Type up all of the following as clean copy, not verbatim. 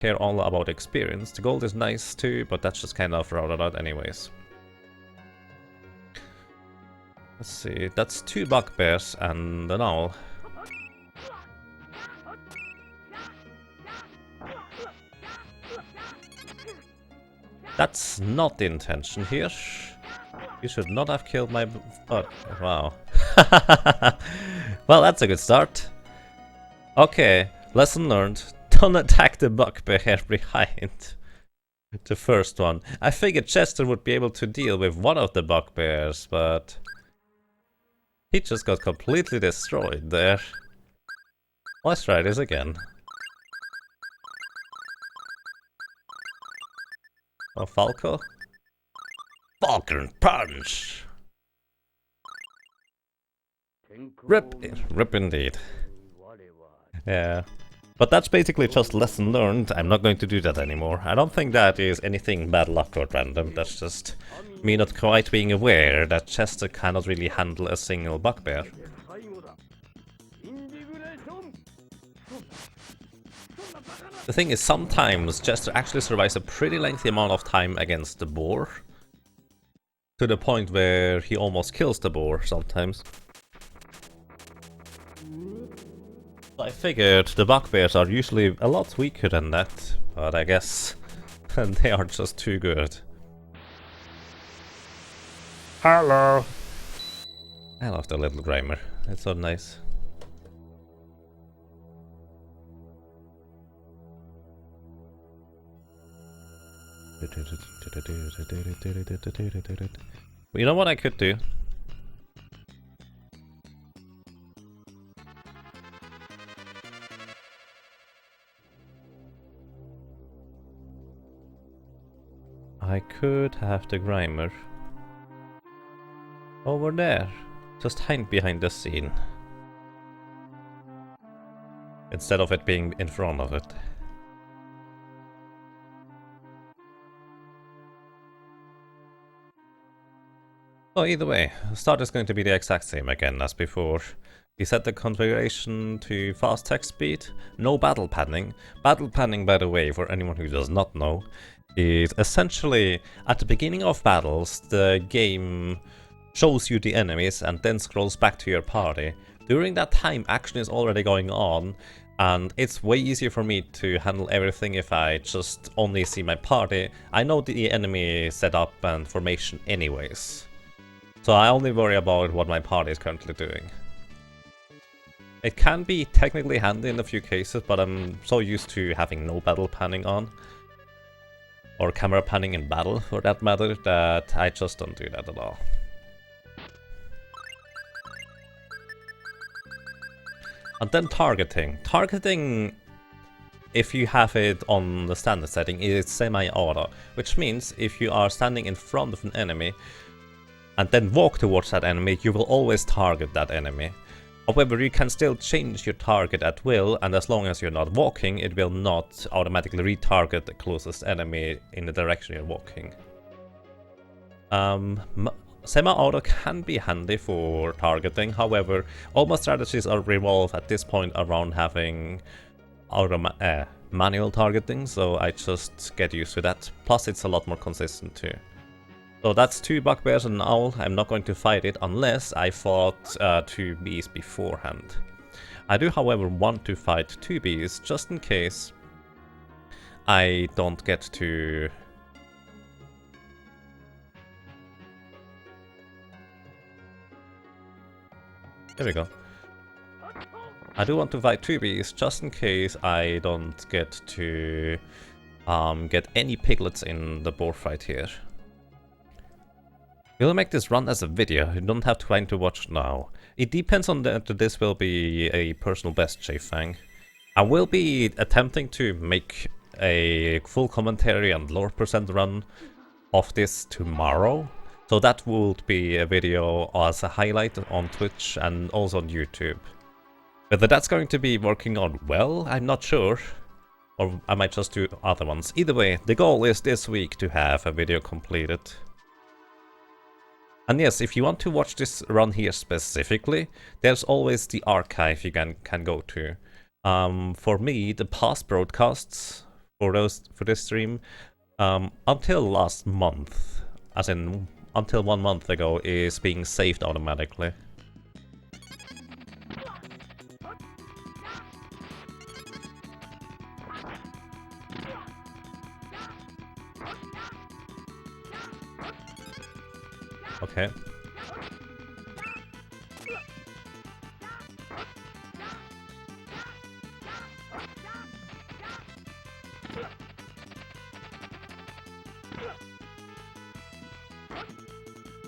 care all about experience. The gold is nice too, but that's just kind of routed out anyways. Let's see, that's 2 bugbears and an owl. That's not the intention here. You should not have killed my butt. Wow. Well, that's a good start. Okay, lesson learned. Don't attack the bugbear behind the first one. I figured Chester would be able to deal with one of the bugbears, but he just got completely destroyed there. Let's try this again. Oh, Falco? Falcon Punch! Rip indeed. Yeah. But that's basically just lesson learned. I'm not going to do that anymore. I don't think that is anything bad luck or random. That's just me not quite being aware that Chester cannot really handle a single bugbear. The thing is, sometimes Chester actually survives a pretty lengthy amount of time against the boar. To the point where he almost kills the boar sometimes. I figured the bugbears are usually a lot weaker than that, but I guess they are just too good. Hello! I love the little Grimer, it's so nice. You know what I could do? I could have the Grimer over there, just hide behind the scene, instead of it being in front of it. So either way, the start is going to be the exact same again as before. We set the configuration to fast text speed, no battle panning. Battle panning, by the way, for anyone who does not know, is essentially at the beginning of battles, the game shows you the enemies and then scrolls back to your party. During that time, action is already going on, and it's way easier for me to handle everything if I just only see my party. I know the enemy setup and formation anyways, so I only worry about what my party is currently doing. It can be technically handy in a few cases, but I'm so used to having no battle panning on, or camera panning in battle for that matter, that I just don't do that at all. And then targeting. Targeting, if you have it on the standard setting, is semi-auto, which means if you are standing in front of an enemy and then walk towards that enemy, you will always target that enemy. However, you can still change your target at will, and as long as you're not walking, it will not automatically retarget the closest enemy in the direction you're walking. Semi-auto can be handy for targeting, however, all my strategies are revolve at this point around having manual targeting, so I just get used to that. Plus, it's a lot more consistent too. So that's 2 bugbears and an owl. I'm not going to fight it unless I fought 2 bees beforehand. I do, however, want to fight 2 bees just in case I don't get to... There we go. I do want to fight 2 bees just in case I don't get to get any piglets in the boar fight here. We'll make this run as a video, you don't have time to watch now. It depends on this will be a personal best, Fang. I will be attempting to make a full commentary and lore percent run of this tomorrow. So that would be a video as a highlight on Twitch and also on YouTube. Whether that's going to be working out well, I'm not sure. Or I might just do other ones. Either way, the goal is this week to have a video completed. And yes, if you want to watch this run here specifically, there's always the archive you can go to. For me, the past broadcasts for this stream. Until last month, as in until 1 month ago, is being saved automatically. Okay.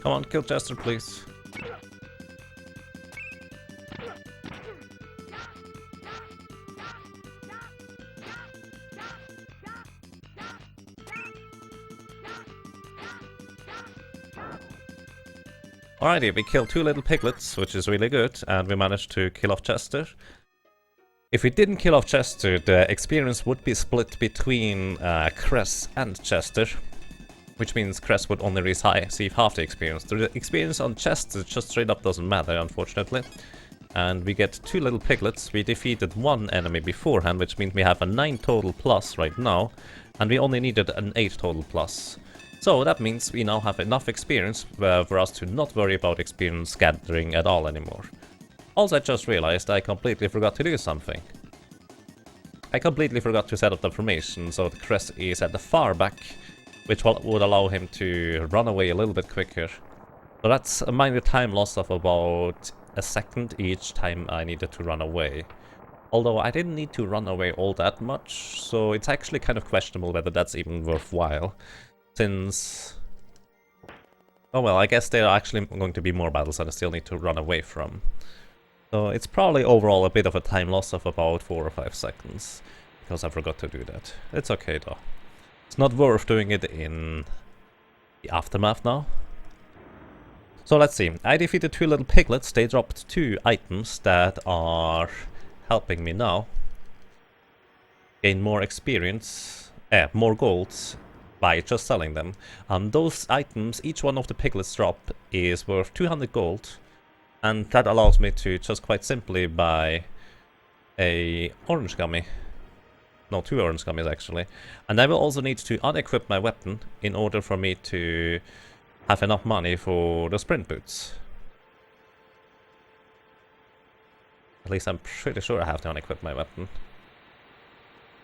Come on, kill Chester, please. Alrighty, we killed 2 little piglets, which is really good, and we managed to kill off Chester. If we didn't kill off Chester, the experience would be split between Cress and Chester, which means Cress would only receive half the experience. The experience on Chester just straight up doesn't matter, unfortunately. And we get 2 little piglets. We defeated 1 enemy beforehand, which means we have a 9 total plus right now, and we only needed an 8 total plus. So that means we now have enough experience for us to not worry about experience gathering at all anymore. Also, I just realized I completely forgot to do something. I completely forgot to set up the formation so the Crest is at the far back, which would allow him to run away a little bit quicker. So that's a minor time loss of about a second each time I needed to run away. Although I didn't need to run away all that much, so it's actually kind of questionable whether that's even worthwhile. Since... oh well, I guess there are actually going to be more battles that I still need to run away from. So it's probably overall a bit of a time loss of about 4 or 5 seconds, because I forgot to do that. It's okay though. It's not worth doing it in the aftermath now. So let's see, I defeated 2 little piglets. They dropped 2 items that are helping me now gain more experience, more golds, by just selling them. Those items, each one of the piglets drop is worth 200 gold, and that allows me to just quite simply buy a orange gummy. No, 2 orange gummies actually. And I will also need to unequip my weapon in order for me to have enough money for the sprint boots. At least I'm pretty sure I have to unequip my weapon.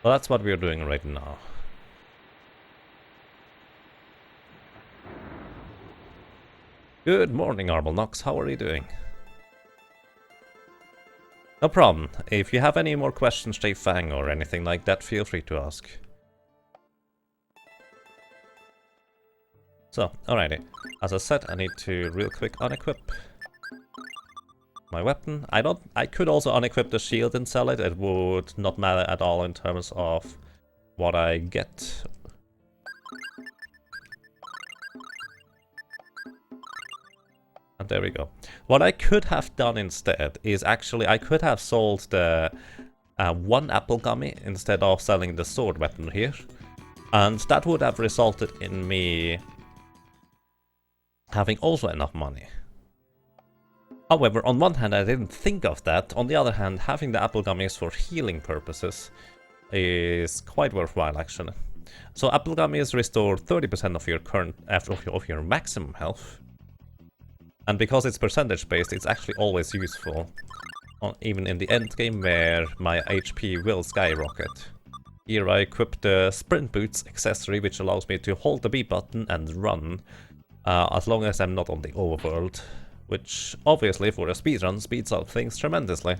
Well, that's what we're doing right now. Good morning, Arbelnox. How are you doing? No problem. If you have any more questions, Fang, or anything like that, feel free to ask. So, alrighty. As I said, I need to real quick unequip my weapon. I could also unequip the shield and sell it. It would not matter at all in terms of what I get. And there we go. What I could have done instead is actually I could have sold the 1 apple gummy instead of selling the sword weapon here. And that would have resulted in me having also enough money. However, on one hand I didn't think of that. On the other hand, having the apple gummies for healing purposes is quite worthwhile actually. So apple gummies restore 30% of your current of your maximum health. And because it's percentage based, it's actually always useful, even in the end game where my HP will skyrocket. Here I equip the sprint boots accessory, which allows me to hold the B button and run, as long as I'm not on the overworld, which obviously for a speedrun speeds up things tremendously.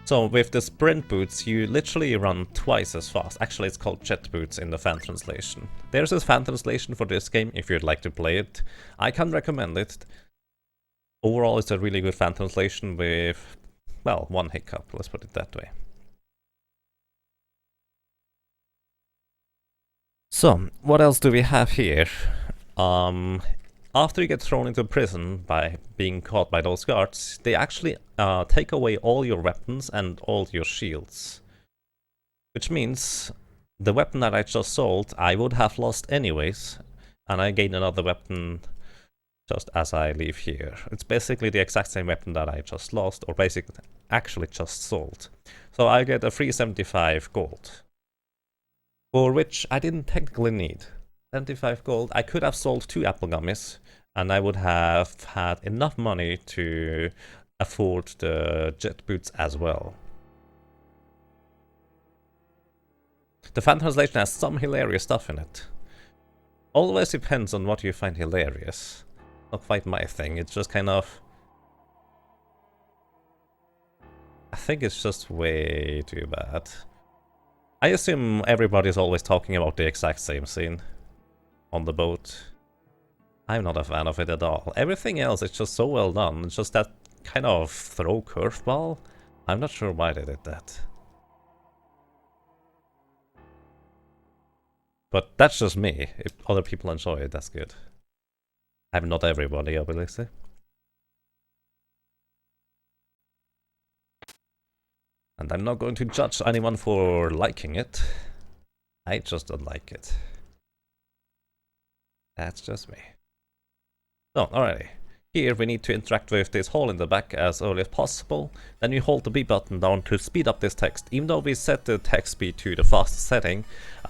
So with the sprint boots, you literally run twice as fast. Actually, it's called jet boots in the fan translation. There's a fan translation for this game if you'd like to play it. I can recommend it. Overall, it's a really good fan translation with, well, 1 hiccup, let's put it that way. So, what else do we have here? After you get thrown into prison by being caught by those guards, they actually take away all your weapons and all your shields. Which means the weapon that I just sold, I would have lost anyways, and I gain another weapon just as I leave here. It's basically the exact same weapon that I just lost, or basically actually just sold. So I get a free 75 gold, for which I didn't technically need. 75 gold, I could have sold 2 apple gummies, and I would have had enough money to afford the jet boots as well. The fan translation has some hilarious stuff in it. Always depends on what you find hilarious. Not quite my thing, it's just kind of... I think it's just way too bad. I assume everybody's always talking about the exact same scene on the boat. I'm not a fan of it at all. Everything else is just so well done. It's just that kind of throw curveball. I'm not sure why they did that. But that's just me. If other people enjoy it, that's good. I'm not everybody, obviously. And I'm not going to judge anyone for liking it. I just don't like it. That's just me. So, alrighty. Here we need to interact with this hole in the back as early as possible. Then you hold the B button down to speed up this text. Even though we set the text speed to the fastest setting,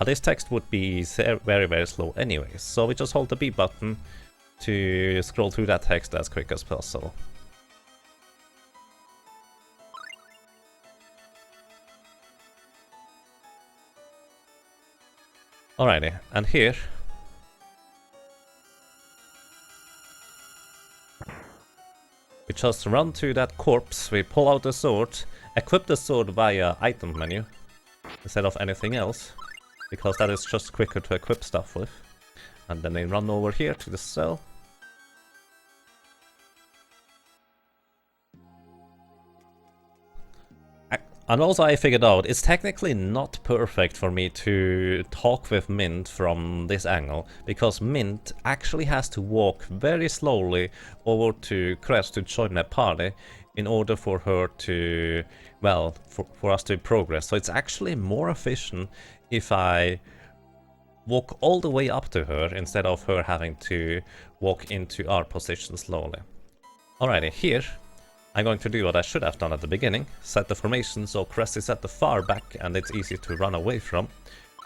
this text would be very, very slow anyways. So we just hold the B button to scroll through that text as quick as possible. Alrighty, and here we just run to that corpse, we pull out the sword, equip the sword via item menu instead of anything else, because that is just quicker to equip stuff with. And then we run over here to the cell. And also I figured out, it's technically not perfect for me to talk with Mint from this angle, because Mint actually has to walk very slowly over to Crest to join that party in order for her to, well, for us to progress. So it's actually more efficient if I walk all the way up to her instead of her having to walk into our position slowly. Alrighty, here I'm going to do what I should have done at the beginning, set the formation so Crest is at the far back and it's easy to run away from.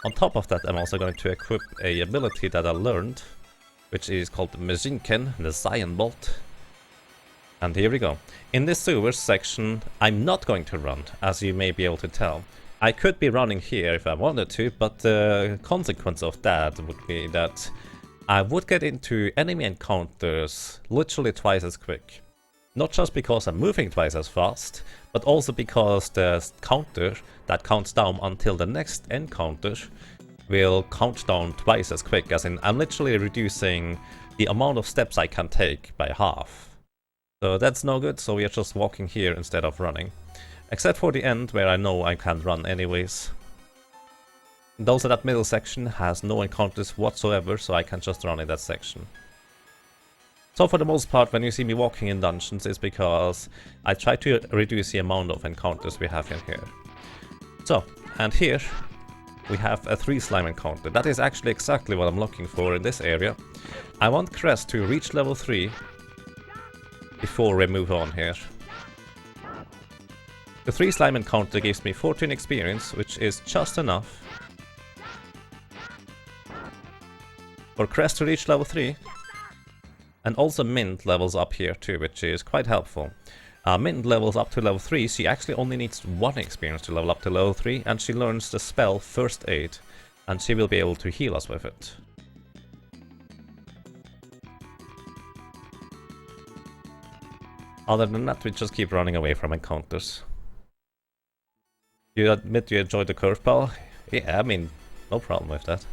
On top of that, I'm also going to equip a ability that I learned, which is called the Majinken, the Zion Bolt. And here we go. In this sewers section, I'm not going to run, as you may be able to tell. I could be running here if I wanted to, but the consequence of that would be that I would get into enemy encounters literally twice as quick. Not just because I'm moving twice as fast, but also because the counter that counts down until the next encounter will count down twice as quick, as in I'm literally reducing the amount of steps I can take by half. So that's no good, so we are just walking here instead of running. Except for the end, where I know I can't run anyways. And also that middle section has no encounters whatsoever, so I can just run in that section. So for the most part, when you see me walking in dungeons, it's because I try to reduce the amount of encounters we have in here. So, and here we have a 3 slime encounter. That is actually exactly what I'm looking for in this area. I want Crest to reach level 3 before we move on here. The 3 slime encounter gives me 14 experience, which is just enough for Crest to reach level 3. And also Mint levels up here too, which is quite helpful. Mint levels up to level 3, she actually only needs 1 experience to level up to level 3, and she learns the spell First Aid, and she will be able to heal us with it. Other than that, we just keep running away from encounters. You admit you enjoyed the curveball? Yeah, I mean, no problem with that.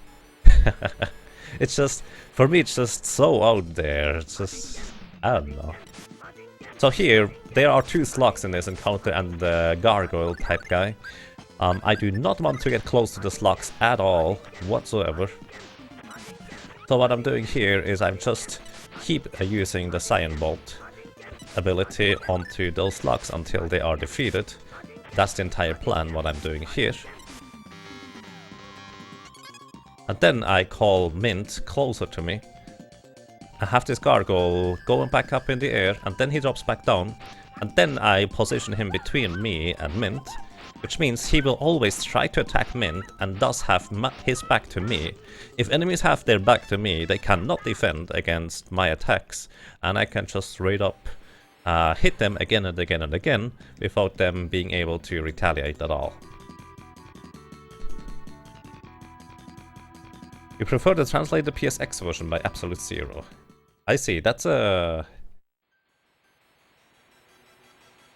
It's just, for me, it's just so out there. It's just, I don't know. So here, there are 2 slugs in this encounter and the gargoyle type guy. I do not want to get close to the slugs at all, whatsoever. So what I'm doing here is I'm just keep using the Zion Bolt ability onto those slugs until they are defeated. That's the entire plan, what I'm doing here. And then I call Mint closer to me I have this gargoyle going back up in the air, and then he drops back down, and then I position him between me and Mint, which means he will always try to attack Mint and thus have his back to me. If enemies have their back to me, they cannot defend against my attacks, and I can just straight up hit them again and again and again without them being able to retaliate at all. You prefer to translate the PSX version by Absolute Zero. I see, that's a...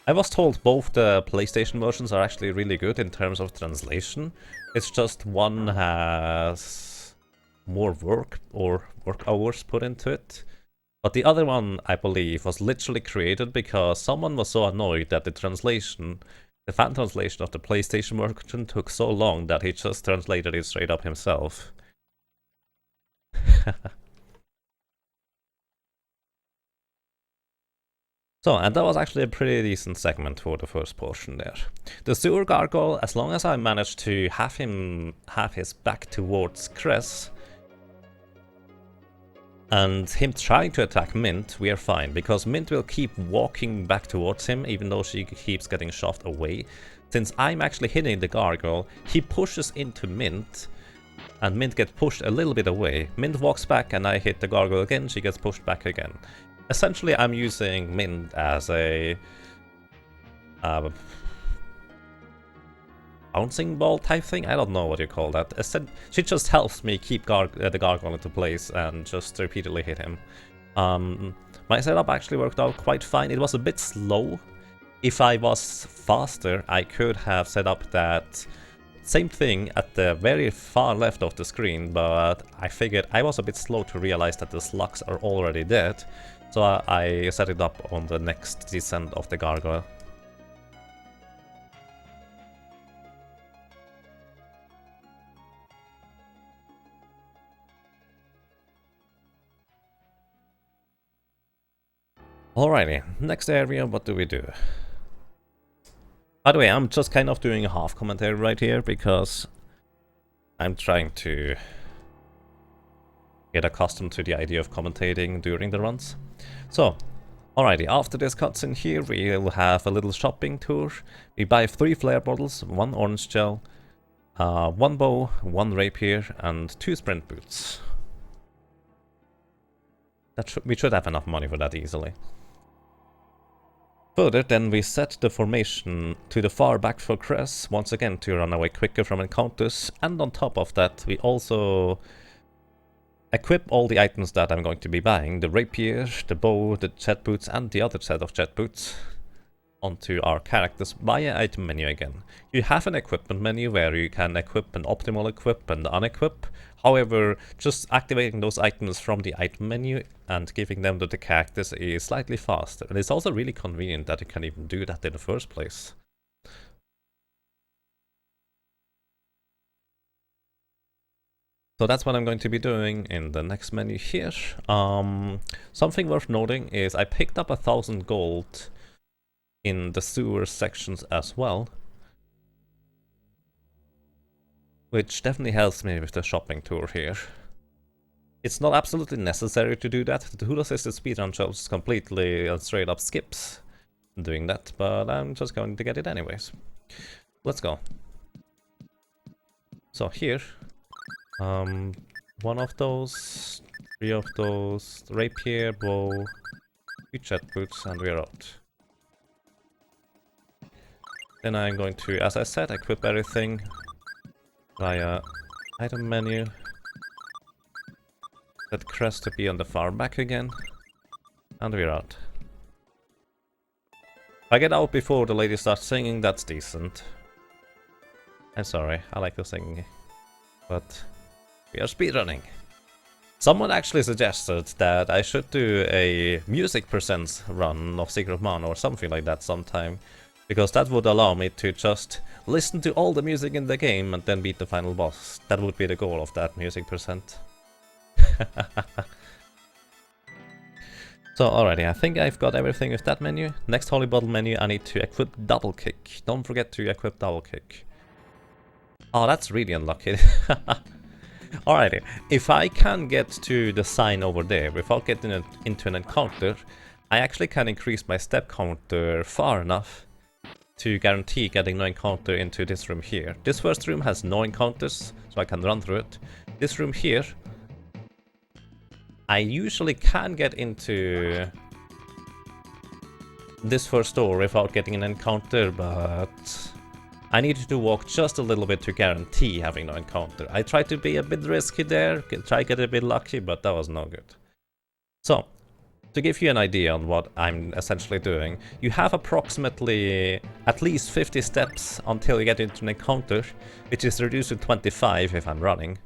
I was told both the PlayStation versions are actually really good in terms of translation. It's just one has more work or work hours put into it. But the other one, I believe, was literally created because someone was so annoyed that the translation, the fan translation of the PlayStation version took so long that he just translated it straight up himself. So, and that was actually a pretty decent segment for the first portion there. The sewer gargoyle, as long as I managed to have him have his back towards Chris, and him trying to attack Mint, we are fine, because Mint will keep walking back towards him, even though she keeps getting shoved away. Since I'm actually hitting the gargoyle, he pushes into Mint, and Mint gets pushed a little bit away. Mint walks back, and I hit the gargoyle again, she gets pushed back again. Essentially, I'm using Mint as a bouncing ball type thing. I don't know what you call that. She just helps me keep the gargoyle into place and just repeatedly hit him. My setup actually worked out quite fine. It was a bit slow. If I was faster, I could have set up that same thing at the very far left of the screen, but I figured I was a bit slow to realize that the slugs are already dead. So I set it up on the next descent of the gargoyle. Alrighty, next area, what do we do? By the way, I'm just kind of doing a half commentary right here because I'm trying to get accustomed to the idea of commentating during the runs. So, alrighty, after this cutscene here, we'll have a little shopping tour. We buy 3 flare bottles, 1 orange gel, 1 bow, 1 rapier, and 2 sprint boots. We should have enough money for that easily. Further, then we set the formation to the far back for Cress, once again to run away quicker from encounters, and on top of that, we also equip all the items that I'm going to be buying, the rapier, the bow, the jet boots, and the other set of jet boots, onto our characters via item menu again. You have an equipment menu where you can equip and optimal equip and unequip. However, just activating those items from the item menu and giving them to the characters is slightly faster. And it's also really convenient that you can even do that in the first place. So that's what I'm going to be doing in the next menu here. Something worth noting is I picked up 1,000 gold in the sewer sections as well, which definitely helps me with the shopping tour here. It's not absolutely necessary to do that. The tool-assisted speedrun shows completely and straight up skips doing that, but I'm just going to get it anyways. Let's go. So here, 1 of those, 3 of those, rapier, bow, 2 jet boots, and we're out. Then I'm going to, as I said, equip everything via item menu. Set Crest to be on the far back again. And we're out. If I get out before the lady starts singing, that's decent. I'm sorry, I like the singing. But we are speedrunning. Someone actually suggested that I should do a music percents run of Secret of Mana or something like that sometime. Because that would allow me to just listen to all the music in the game and then beat the final boss. That would be the goal of that music percent. So alrighty, I think I've got everything with that menu. Next Holy Bottle menu, I need to equip Double Kick. Don't forget to equip Double Kick. Oh, that's really unlucky. Alrighty, if I can get to the sign over there without getting into an encounter, I actually can increase my step counter far enough to guarantee getting no encounter into this room here. This first room has no encounters, so I can run through it. This room here, I usually can get into this first door without getting an encounter, but I needed to walk just a little bit to guarantee having no encounter. I tried to be a bit risky there, try to get a bit lucky, but that was no good. So, to give you an idea on what I'm essentially doing, you have approximately at least 50 steps until you get into an encounter, which is reduced to 25 if I'm running.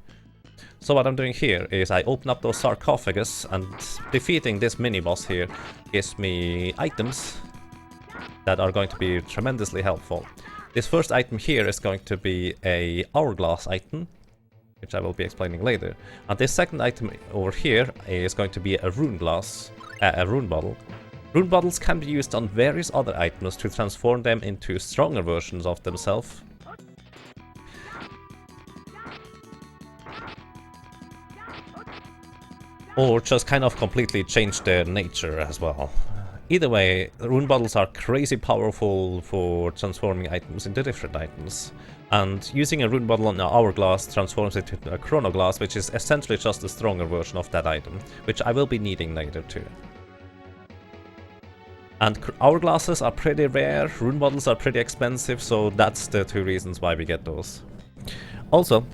So what I'm doing here is I open up those sarcophagus, and defeating this mini-boss here gives me items that are going to be tremendously helpful. This first item here is going to be a hourglass item, which I will be explaining later. And this second item over here is going to be a rune glass, a rune bottle. Rune bottles can be used on various other items to transform them into stronger versions of themselves. Or just kind of completely change their nature as well. Either way, rune bottles are crazy powerful for transforming items into different items. And using a rune bottle on an hourglass transforms it into a chronoglass, which is essentially just a stronger version of that item, which I will be needing later too. And hourglasses are pretty rare, rune bottles are pretty expensive, so that's the two reasons why we get those. Also,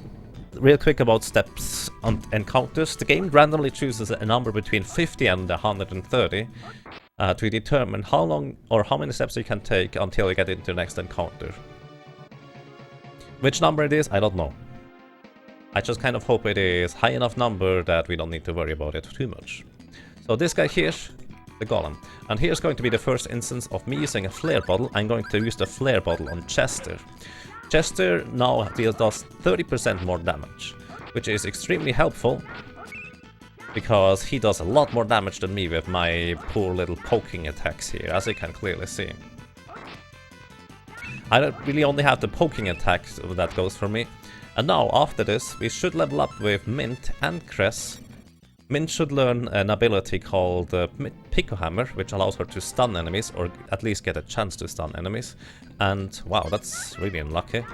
real quick about steps on encounters, the game randomly chooses a number between 50 and 130 to determine how long or how many steps you can take until you get into the next encounter. Which number it is, I don't know. I just kind of hope it is high enough number that we don't need to worry about it too much. So this guy here, the golem. And here's going to be the first instance of me using a flare bottle. I'm going to use the flare bottle on Chester. Chester now does 30% more damage, which is extremely helpful, because he does a lot more damage than me with my poor little poking attacks here, as you can clearly see. I don't really only have the poking attacks that goes for me. And now, after this, we should level up with Mint and Cress. Mint should learn an ability called Pico Hammer, which allows her to stun enemies, or at least get a chance to stun enemies. And wow, that's really unlucky.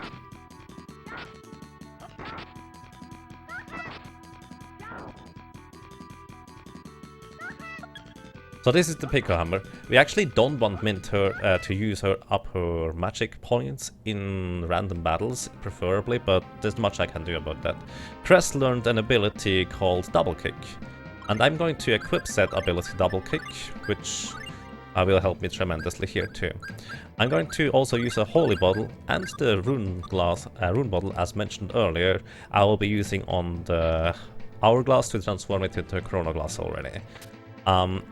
So this is the Pico Hammer. We actually don't want Mint to use her up her magic points in random battles, preferably, but there's much I can do about that. Crest learned an ability called Double Kick, and I'm going to equip that ability Double Kick, which will help me tremendously here too. I'm going to also use a Holy Bottle and the Rune Bottle, as mentioned earlier. I will be using on the Hourglass to transform it into a Chronoglass already.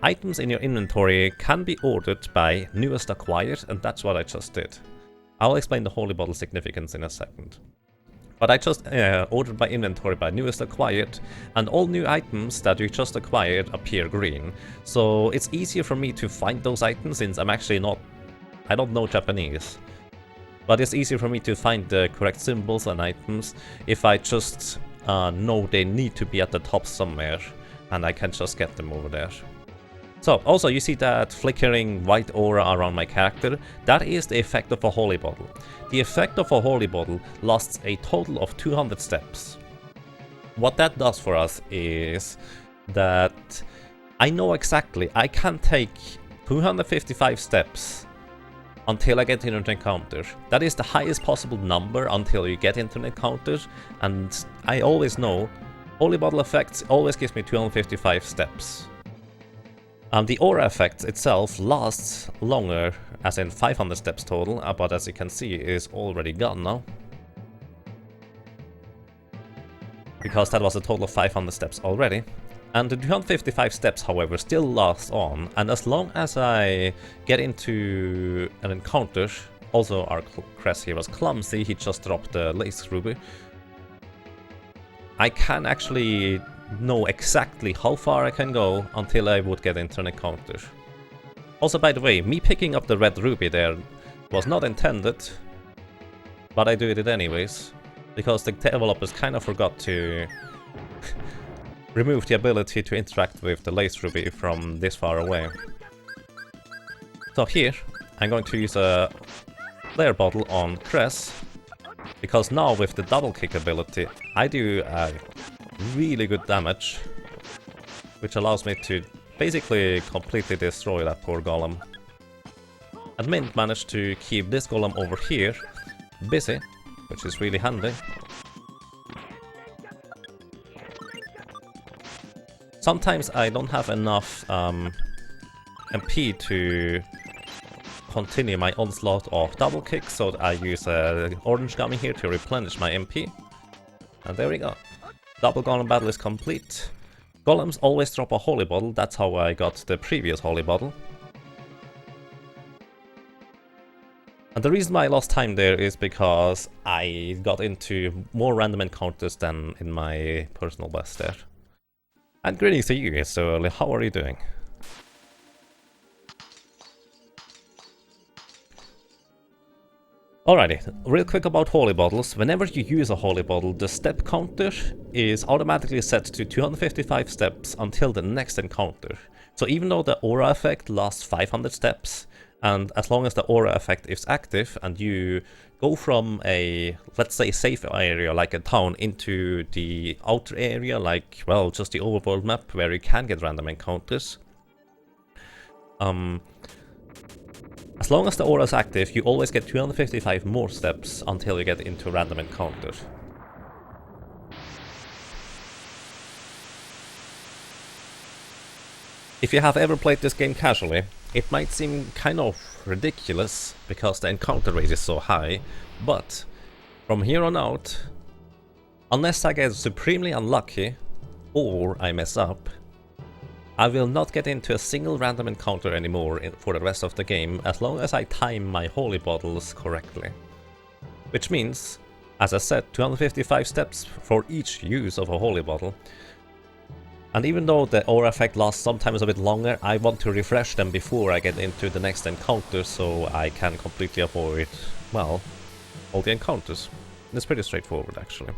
Items in your inventory can be ordered by newest acquired, and that's what I just did. I'll explain the Holy Bottle significance in a second. But I just ordered my inventory by newest acquired, and all new items that you just acquired appear green. So it's easier for me to find those items since I'm actually I don't know Japanese. But it's easier for me to find the correct symbols and items if I just know they need to be at the top somewhere, and I can just get them over there. So, also you see that flickering white aura around my character? That is the effect of a Holy Bottle. The effect of a Holy Bottle lasts a total of 200 steps. What that does for us is that I know exactly I can take 255 steps until I get into an encounter. That is the highest possible number until you get into an encounter, and I always know Holy Bottle effects always gives me 255 steps. The aura effect itself lasts longer, as in 500 steps total, but as you can see is already gone now. Because that was a total of 500 steps already. And the 255 steps, however, still lasts on, and as long as I get into an encounter, also our Crest here was clumsy, he just dropped the lace ruby, I can actually know exactly how far I can go until I would get into an encounter. Also, by the way, me picking up the red ruby there was not intended, but I did it anyways, because the developers kind of forgot to remove the ability to interact with the laser ruby from this far away. So here, I'm going to use a flare bottle on Cress, because now with the double kick ability, I do really good damage, which allows me to basically completely destroy that poor golem. And Mint managed to keep this golem over here busy, which is really handy. Sometimes I don't have enough MP to continue my onslaught of double kicks, so I use orange gummy here to replenish my MP. And there we go. Double golem battle is complete. Golems always drop a holy bottle, that's how I got the previous holy bottle. And the reason why I lost time there is because I got into more random encounters than in my personal best there. And greetings to you so early, how are you doing? Alrighty, real quick about holy bottles. Whenever you use a holy bottle, the step counter is automatically set to 255 steps until the next encounter. So even though the aura effect lasts 500 steps, and as long as the aura effect is active and you go from a, let's say, safe area like a town into the outer area, like, well, just the overworld map where you can get random encounters, as long as the aura is active, you always get 255 more steps until you get into random encounters. If you have ever played this game casually, it might seem kind of ridiculous because the encounter rate is so high, but from here on out, unless I get supremely unlucky or I mess up, I will not get into a single random encounter anymore for the rest of the game as long as I time my holy bottles correctly. Which means, as I said, 255 steps for each use of a holy bottle. And even though the aura effect lasts sometimes a bit longer, I want to refresh them before I get into the next encounter so I can completely avoid, well, all the encounters. It's pretty straightforward actually.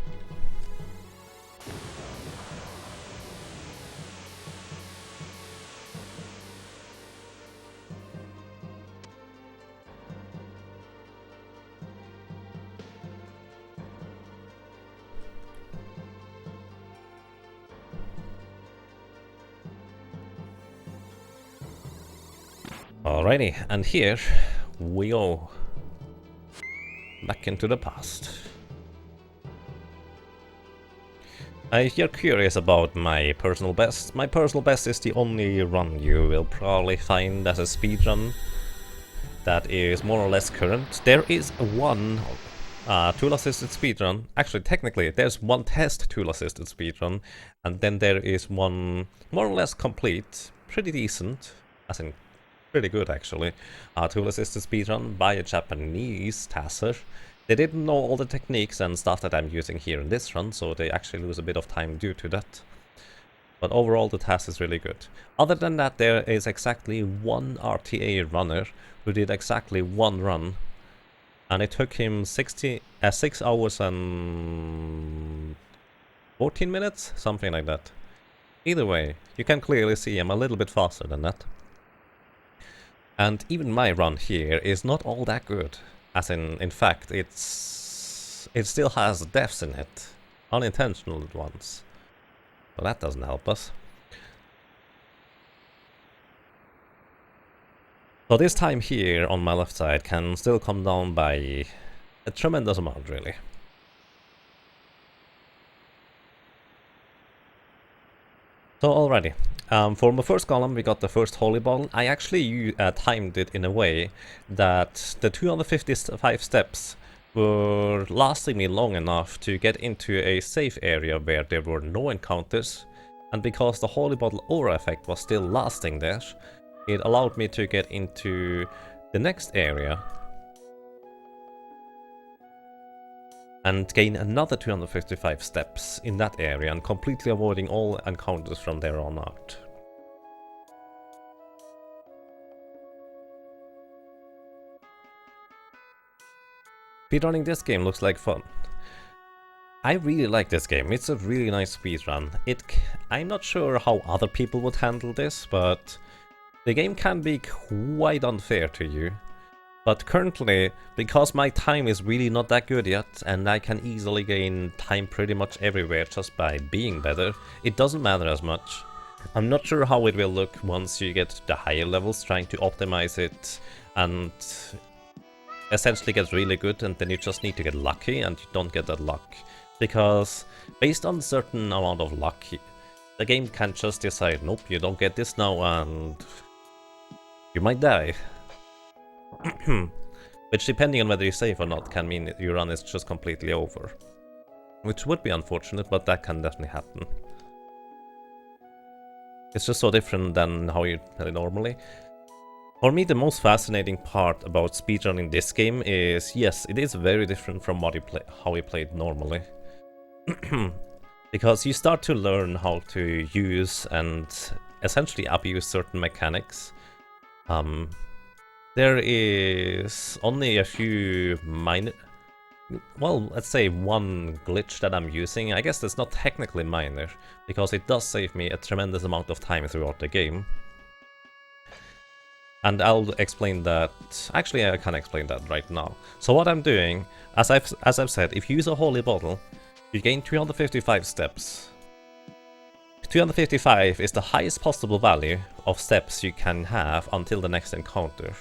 Alrighty, and here we go. Back into the past. If you're curious about my personal best is the only run you will probably find as a speedrun that is more or less current. There is one tool-assisted speedrun. Actually, technically, there's one test tool-assisted speedrun, and then there is one more or less complete, pretty decent, as in pretty good actually, tool-assisted speedrun by a Japanese tasser. They didn't know all the techniques and stuff that I'm using here in this run, so they actually lose a bit of time due to that. But overall the task is really good. Other than that, there is exactly one RTA runner who did exactly one run, and it took him 6 hours and 14 minutes, something like that. Either way, you can clearly see I'm a little bit faster than that. And even my run here is not all that good. As in fact, it still has deaths in it. Unintentional ones. But that doesn't help us. So this time here on my left side can still come down by a tremendous amount, really. So alrighty. For my first column we got the first holy bottle. I actually timed it in a way that the 255 steps were lasting me long enough to get into a safe area where there were no encounters, and because the holy bottle aura effect was still lasting there, it allowed me to get into the next area and gain another 255 steps in that area and completely avoiding all encounters from there on out. Speedrunning this game looks like fun. I really like this game. It's a really nice speedrun. I'm not sure how other people would handle this, but the game can be quite unfair to you. But currently, because my time is really not that good yet, and I can easily gain time pretty much everywhere just by being better, it doesn't matter as much. I'm not sure how it will look once you get to the higher levels, trying to optimize it and essentially get really good, and then you just need to get lucky, and you don't get that luck. Because based on a certain amount of luck, the game can just decide, nope, you don't get this now, and you might die. Which, depending on whether you save or not, can mean that your run is just completely over. Which would be unfortunate, but that can definitely happen. It's just so different than how you play normally. For me, the most fascinating part about speedrunning this game is, yes, it is very different from how you played normally. Because you start to learn how to use and essentially abuse certain mechanics. There is only a few minor... well, let's say one glitch that I'm using. I guess that's not technically minor, because it does save me a tremendous amount of time throughout the game. And I'll explain that... actually, I can explain that right now. So what I'm doing, as I've said, if you use a holy bottle, you gain 255 steps. 255 is the highest possible value of steps you can have until the next encounter.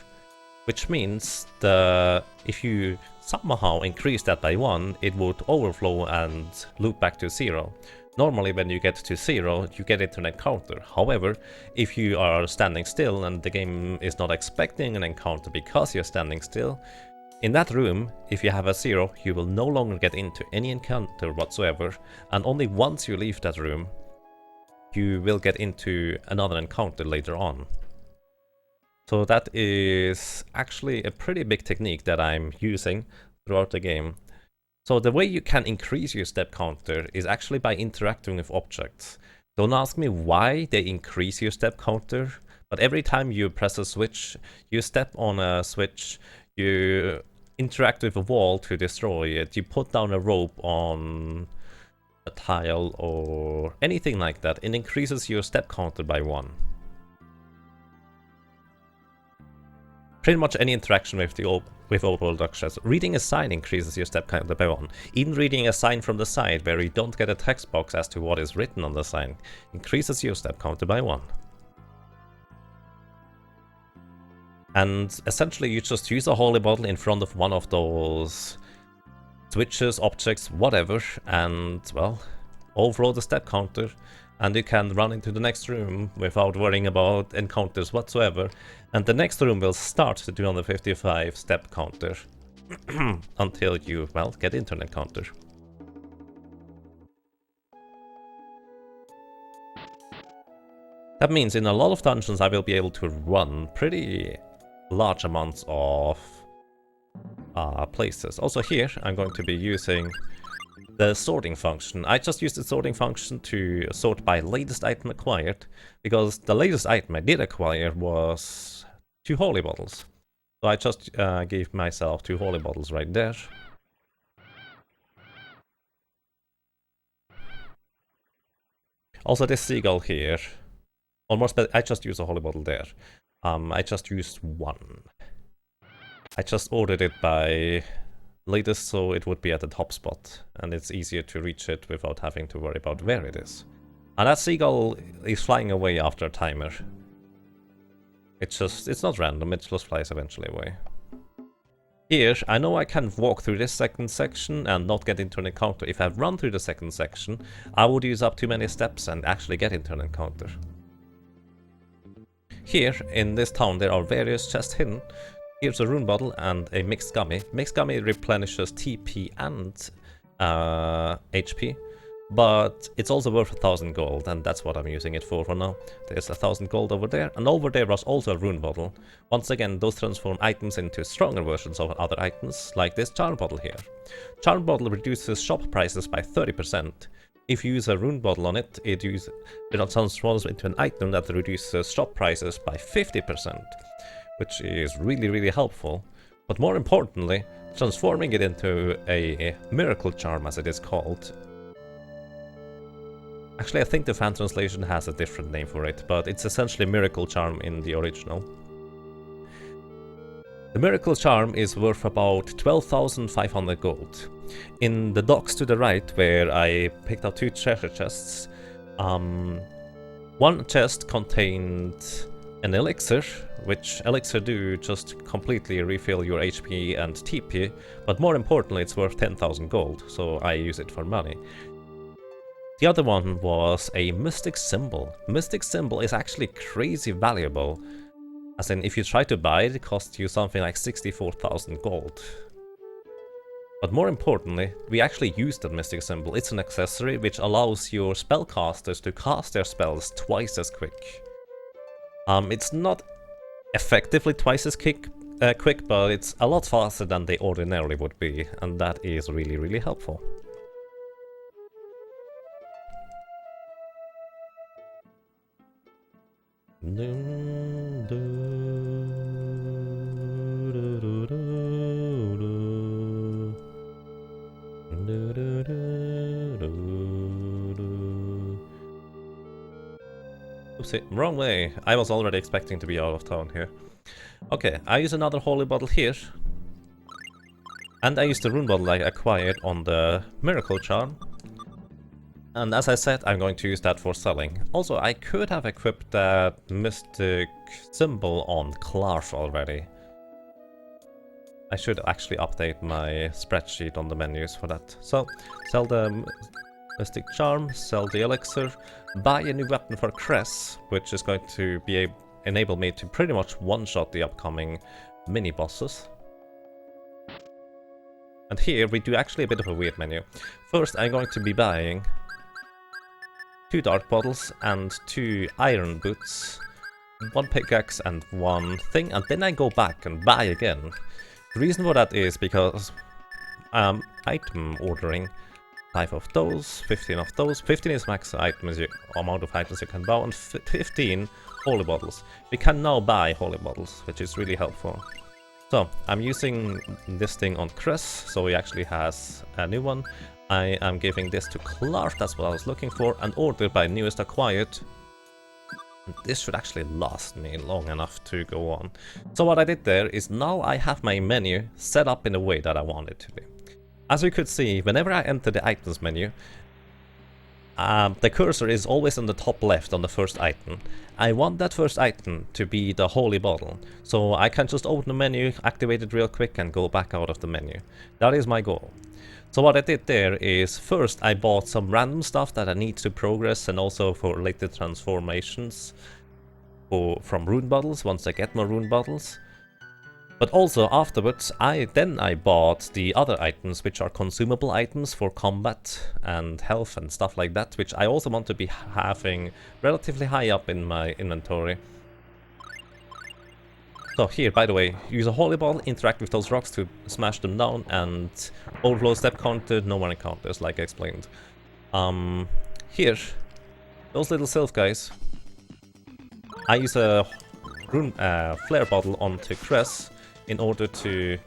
Which means if you somehow increase that by 1, it would overflow and loop back to 0. Normally when you get to 0, you get into an encounter. However, if you are standing still and the game is not expecting an encounter because you're standing still, in that room, if you have a 0, you will no longer get into any encounter whatsoever, and only once you leave that room, you will get into another encounter later on. So that is actually a pretty big technique that I'm using throughout the game. So the way you can increase your step counter is actually by interacting with objects. Don't ask me why they increase your step counter, but every time you press a switch, you step on a switch, you interact with a wall to destroy it, you put down a rope on a tile or anything like that, it increases your step counter by 1. Pretty much any interaction with overworld objects. Reading a sign increases your step counter by 1. Even reading a sign from the side where you don't get a text box as to what is written on the sign increases your step counter by 1. And essentially you just use a holy bottle in front of one of those switches, objects, whatever, and, well, overflow the step counter, and you can run into the next room without worrying about encounters whatsoever, and the next room will start the 255 step counter until you, well, get into an encounter. That means in a lot of dungeons I will be able to run pretty large amounts of places. Also here I'm going to be using the sorting function. I just used the sorting function to sort by latest item acquired, because the latest item I did acquire was 2 holy bottles. So I just gave myself 2 holy bottles right there. Also this seagull here, almost, I just used a holy bottle there. I just used 1. I just ordered it by latest, so it would be at the top spot, and it's easier to reach it without having to worry about where it is. And that seagull is flying away after a timer. It's not random, it just flies eventually away. Here, I know I can walk through this second section and not get into an encounter. If I run through the second section, I would use up too many steps and actually get into an encounter. Here, in this town, there are various chests hidden. Here's a rune bottle and a mixed gummy. Mixed gummy replenishes TP and HP, but it's also worth 1000 gold, and that's what I'm using it for now. There's 1000 gold over there, and over there was also a rune bottle. Once again, those transform items into stronger versions of other items, like this charm bottle here. Charm bottle reduces shop prices by 30%. If you use a rune bottle on it, it transforms into an item that reduces shop prices by 50%. Which is really, really helpful. But more importantly, transforming it into a miracle charm, as it is called. Actually, I think the fan translation has a different name for it, but it's essentially miracle charm in the original. The miracle charm is worth about 12,500 gold. In the docks to the right, where I picked out 2 treasure chests, one chest contained an elixir, which elixir do just completely refill your HP and TP, but more importantly it's worth 10,000 gold, so I use it for money. The other one was a mystic symbol. Mystic symbol is actually crazy valuable, as in if you try to buy it, it costs you something like 64,000 gold. But more importantly, we actually use that mystic symbol. It's an accessory which allows your spellcasters to cast their spells twice as quick. It's not effectively twice as quick, but it's a lot faster than they ordinarily would be, and that is really, really helpful. Oopsie, wrong way. I was already expecting to be out of town here. Okay, I use another holy bottle here. And I use the rune bottle I acquired on the miracle charm. And as I said, I'm going to use that for selling. Also, I could have equipped that mystic symbol on Clarf already. I should actually update my spreadsheet on the menus for that. So, sell the mystic charm, sell the elixir, buy a new weapon for Cress, which is going to be enable me to pretty much one-shot the upcoming mini-bosses. And here we do actually a bit of a weird menu. First, I'm going to be buying 2 dark bottles and 2 iron boots, 1 pickaxe and 1 thing, and then I go back and buy again. The reason for that is because item ordering 5 of those, 15 of those, 15 is max amount of items you can buy, and 15 holy bottles. We can now buy holy bottles, which is really helpful. So, I'm using this thing on Chris, so he actually has a new one. I am giving this to Clark, that's what I was looking for, and ordered by newest acquired. This should actually last me long enough to go on. So what I did there is now I have my menu set up in the way that I want it to be. As you could see, whenever I enter the items menu, the cursor is always on the top left on the first item. I want that first item to be the holy bottle, so I can just open the menu, activate it real quick and go back out of the menu. That is my goal. So what I did there is, first I bought some random stuff that I need to progress and also for related transformations from rune bottles once I get more rune bottles. But also afterwards, I bought the other items, which are consumable items for combat and health and stuff like that, which I also want to be having relatively high up in my inventory. So here, by the way, use a holy ball, interact with those rocks to smash them down, and overflow step counter, no more encounters, like I explained. Here, those little sylph guys, I use a flare bottle onto Cress in order to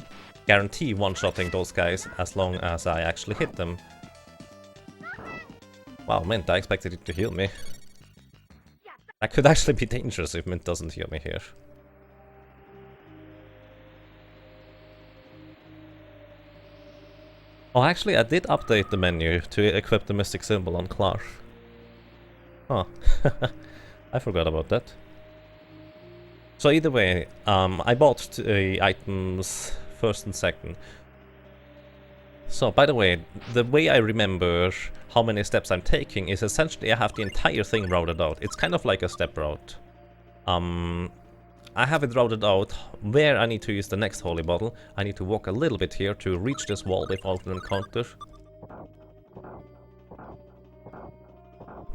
guarantee one-shotting those guys as long as I actually hit them. Wow, Mint, I expected it to heal me. That could actually be dangerous if Mint doesn't heal me here. Oh, actually, I did update the menu to equip the mystic symbol on Clark. Huh. I forgot about that. So either way, I bought the items first and second. So, by the way I remember how many steps I'm taking is essentially I have the entire thing routed out. It's kind of like a step route. I have it routed out where I need to use the next holy bottle. I need to walk a little bit here to reach this wall without an encounter.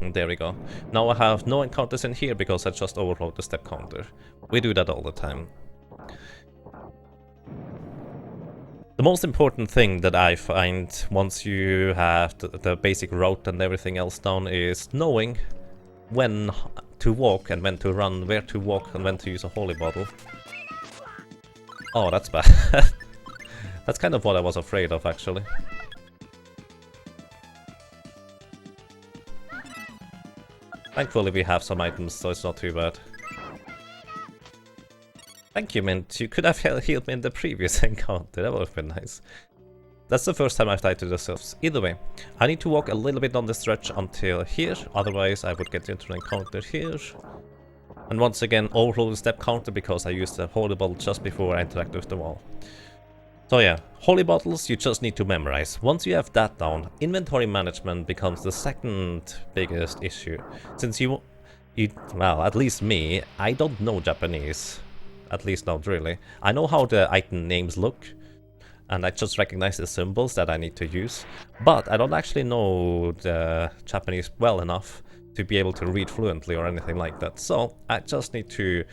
And there we go. Now I have no encounters in here because I just overrode the step counter. We do that all the time. The most important thing that I find once you have the basic route and everything else down is knowing when to walk and when to run, where to walk and when to use a holy bottle. Oh, that's bad. That's kind of what I was afraid of, actually. Thankfully we have some items, so it's not too bad. Thank you, Mint. You could have healed me in the previous encounter. That would have been nice. That's the first time I've died to the sylphs. Either way, I need to walk a little bit on the stretch until here, otherwise I would get into an encounter here. And once again, overrule the step counter because I used the holy bottle just before I interacted with the wall. So yeah, holy bottles you just need to memorize. Once you have that down, inventory management becomes the second biggest issue. Since well, at least me, I don't know Japanese. At least not really. I know how the item names look, and I just recognize the symbols that I need to use, but I don't actually know the Japanese well enough to be able to read fluently or anything like that. So I just need to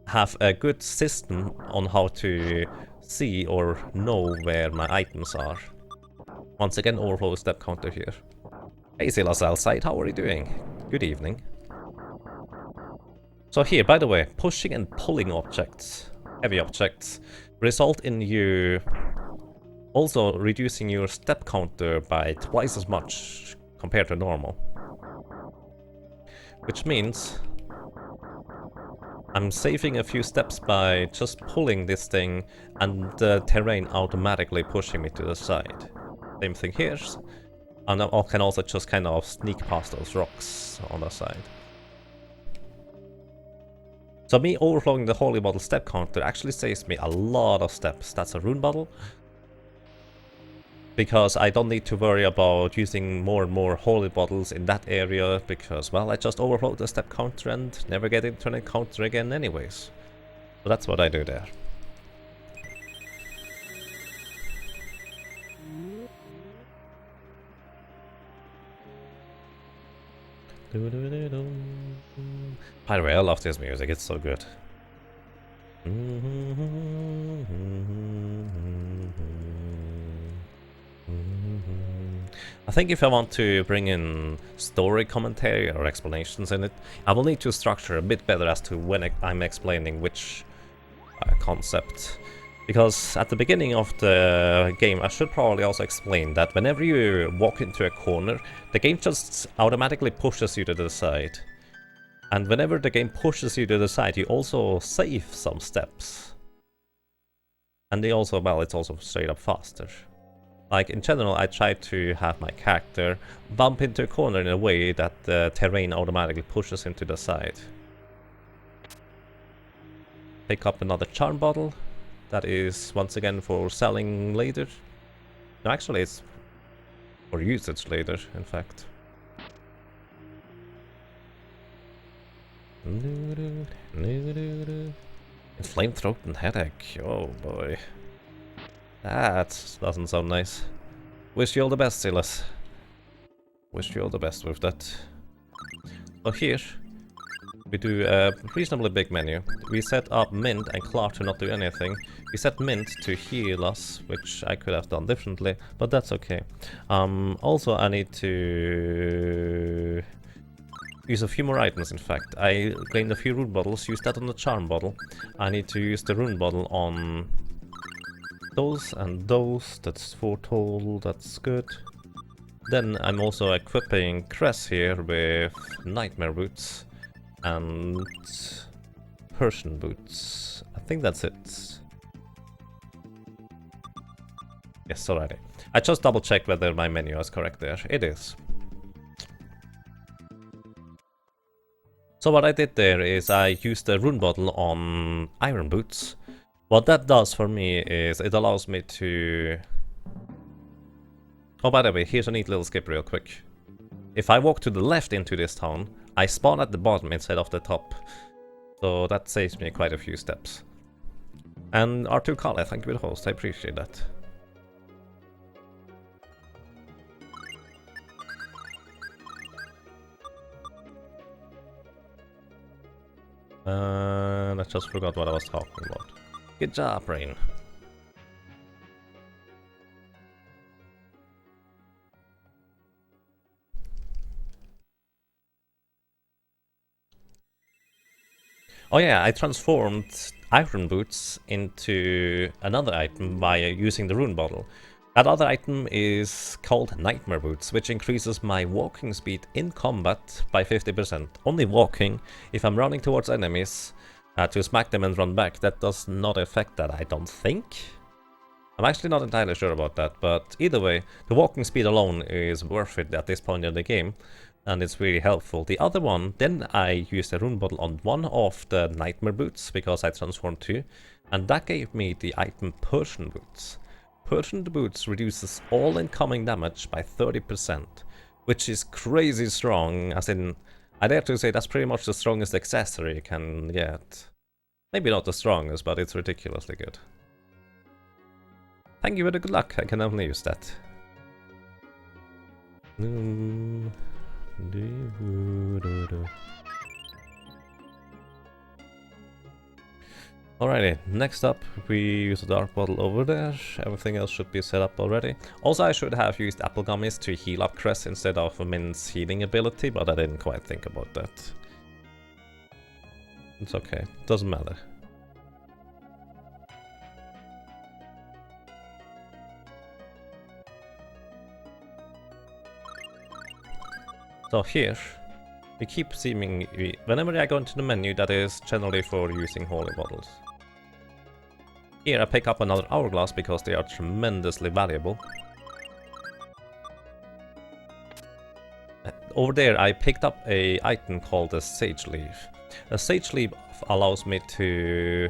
have a good system on how to see or know where my items are. Once again, overflow step counter here. Hey Silas outside, how are you doing? Good evening. So here, by the way, pushing and pulling objects, heavy objects, result in you also reducing your step counter by twice as much compared to normal. Which means I'm saving a few steps by just pulling this thing and the terrain automatically pushing me to the side. Same thing here. And I can also just kind of sneak past those rocks on the side. So me overflowing the holy bottle step counter actually saves me a lot of steps. That's a rune bottle. Because I don't need to worry about using more and more holy bottles in that area, because, well, I just overflow the step counter and never get into an encounter again anyways. So that's what I do there. By the way, I love this music, it's so good. I think if I want to bring in story commentary or explanations in it, I will need to structure a bit better as to when I'm explaining which concept. Because at the beginning of the game, I should probably also explain that whenever you walk into a corner, the game just automatically pushes you to the side. And whenever the game pushes you to the side, you also save some steps. And they also, well, it's also straight up faster. Like, in general, I try to have my character bump into a corner in a way that the terrain automatically pushes him to the side. Pick up another charm bottle. That is, once again, for selling later. No, actually, it's for usage later, in fact. Inflamed throat and headache. Oh boy. That doesn't sound nice. Wish you all the best, Silas. Wish you all the best with that. So here, we do a reasonably big menu. We set up Mint and Clark to not do anything. We set Mint to heal us, which I could have done differently, but that's okay. Also, I need to use a few more items, in fact. I gained a few rune bottles, use that on the charm bottle. I need to use the rune bottle on those and those. That's 4 total, that's good. Then I'm also equipping Cress here with Nightmare Boots and Persian Boots. I think that's it. Yes, alrighty. I just double checked whether my menu is correct there. It is. So what I did there is I used the rune bottle on Iron Boots. What that does for me is it allows me to... Oh, by the way, here's a neat little skip real quick. If I walk to the left into this town, I spawn at the bottom instead of the top. So that saves me quite a few steps. And R2 Kale, thank you for the host, I appreciate that. And I just forgot what I was talking about. Good job, Brain. Oh yeah, I transformed iron boots into another item by using the rune bottle. That other item is called nightmare boots, which increases my walking speed in combat by 50%. Only walking. If I'm running towards enemies to smack them and run back, that does not affect that, I don't think. I'm actually not entirely sure about that, but either way, the walking speed alone is worth it at this point in the game, and it's really helpful. The other one, then I used a rune bottle on one of the nightmare boots, because I transformed too, and that gave me the item Persian boots. Persian boots reduces all incoming damage by 30%, which is crazy strong, as in, I dare to say that's pretty much the strongest accessory you can get. Maybe not the strongest, but it's ridiculously good. Thank you for the good luck, I can definitely use that. Alrighty, next up we use a dark bottle over there. Everything else should be set up already. Also, I should have used apple gummies to heal up Cress instead of Min's healing ability, but I didn't quite think about that. It's okay, doesn't matter. So here, we keep seeming, whenever I go into the menu, that is generally for using holy bottles. Here I pick up another hourglass because they are tremendously valuable. Over there I picked up a item called a sage leaf. A sage leaf allows me to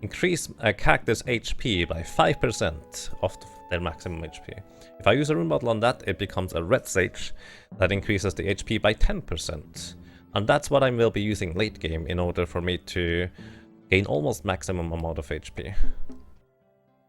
increase a character's HP by 5% of their maximum HP. If I use a rune bottle on that, it becomes a red sage that increases the HP by 10%. And that's what I will be using late game in order for me to gain almost maximum amount of HP.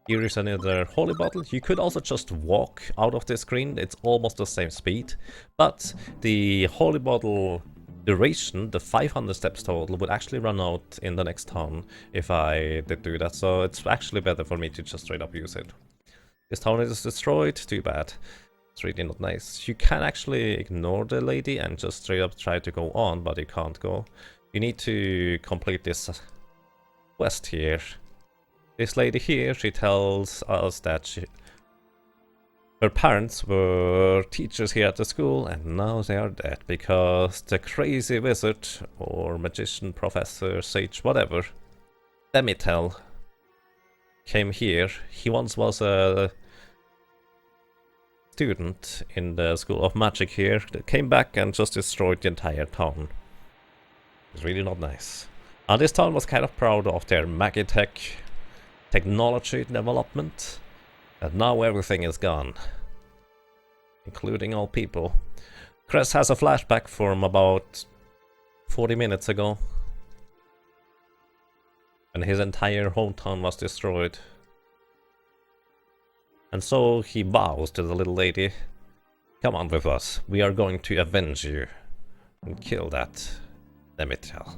Here is another holy bottle. You could also just walk out of the screen, it's almost the same speed. But the holy bottle duration, the 500 steps total, would actually run out in the next town if I did do that. So it's actually better for me to just straight up use it. This town is destroyed, too bad. It's really not nice. You can actually ignore the lady and just straight up try to go on, but you can't go. You need to complete this quest here. This lady here, she tells us that her parents were teachers here at the school, and now they are dead because the crazy wizard or magician, professor, sage, whatever, Demitel, came here. He once was a student in the School of Magic here, that came back and just destroyed the entire town. It's really not nice. And this town was kind of proud of their Magitech technology development, and now everything is gone, including all people. Cress has a flashback from about 40 minutes ago, and his entire hometown was destroyed. And so he bows to the little lady. Come on with us, we are going to avenge you and kill that Demitel.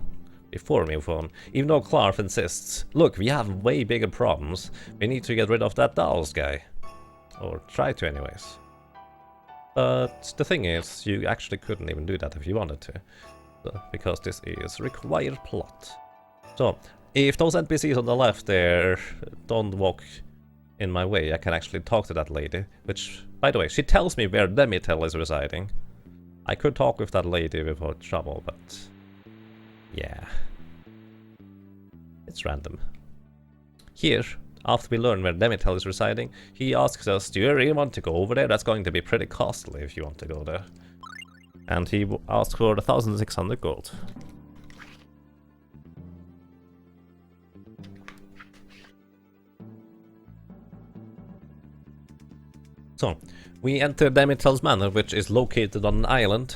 Before we move on, even though Clark insists, look, we have way bigger problems, we need to get rid of that Daos guy. Or try to anyways. But the thing is, you actually couldn't even do that if you wanted to. Because this is required plot. So, if those NPCs on the left there don't walk in my way, I can actually talk to that lady. Which, by the way, she tells me where Demitel is residing. I could talk with that lady without trouble, but yeah, it's random. Here, after we learn where Demitel is residing, he asks us, do you really want to go over there? That's going to be pretty costly if you want to go there. And he asks for 1,600 gold. So, we enter Demitel's manor, which is located on an island.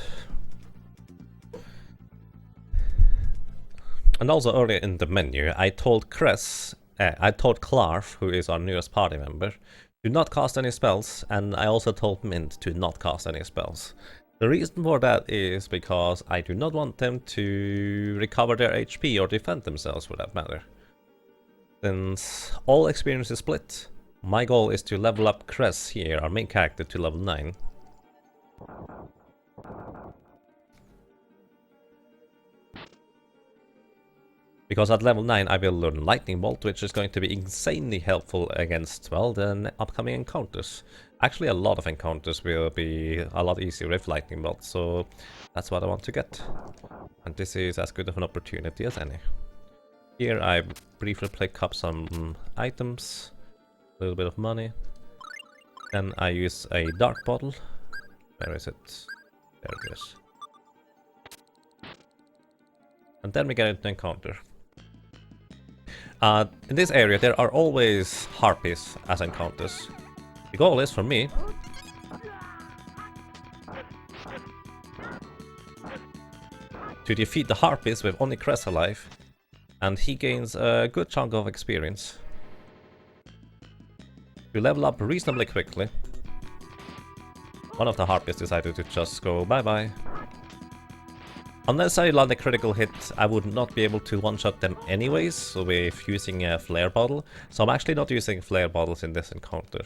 And also earlier in the menu, I told Clark, who is our newest party member, to not cast any spells, and I also told Mint to not cast any spells. The reason for that is because I do not want them to recover their HP or defend themselves for that matter. Since all experience is split, my goal is to level up Cress here, our main character, to level 9. Because at level 9 I will learn Lightning Bolt, which is going to be insanely helpful against, well, the upcoming encounters. Actually, a lot of encounters will be a lot easier with Lightning Bolt, so that's what I want to get. And this is as good of an opportunity as any. Here I briefly pick up some items, a little bit of money. Then I use a dark bottle. Where is it? There it is. And then we get into encounter. In this area there are always harpies as encounters. The goal is, for me, to defeat the harpies with only Cress alive, and he gains a good chunk of experience. To level up reasonably quickly. One of the harpies decided to just go bye-bye. Unless I land a critical hit, I would not be able to one-shot them anyways with using a flare bottle, so I'm actually not using flare bottles in this encounter.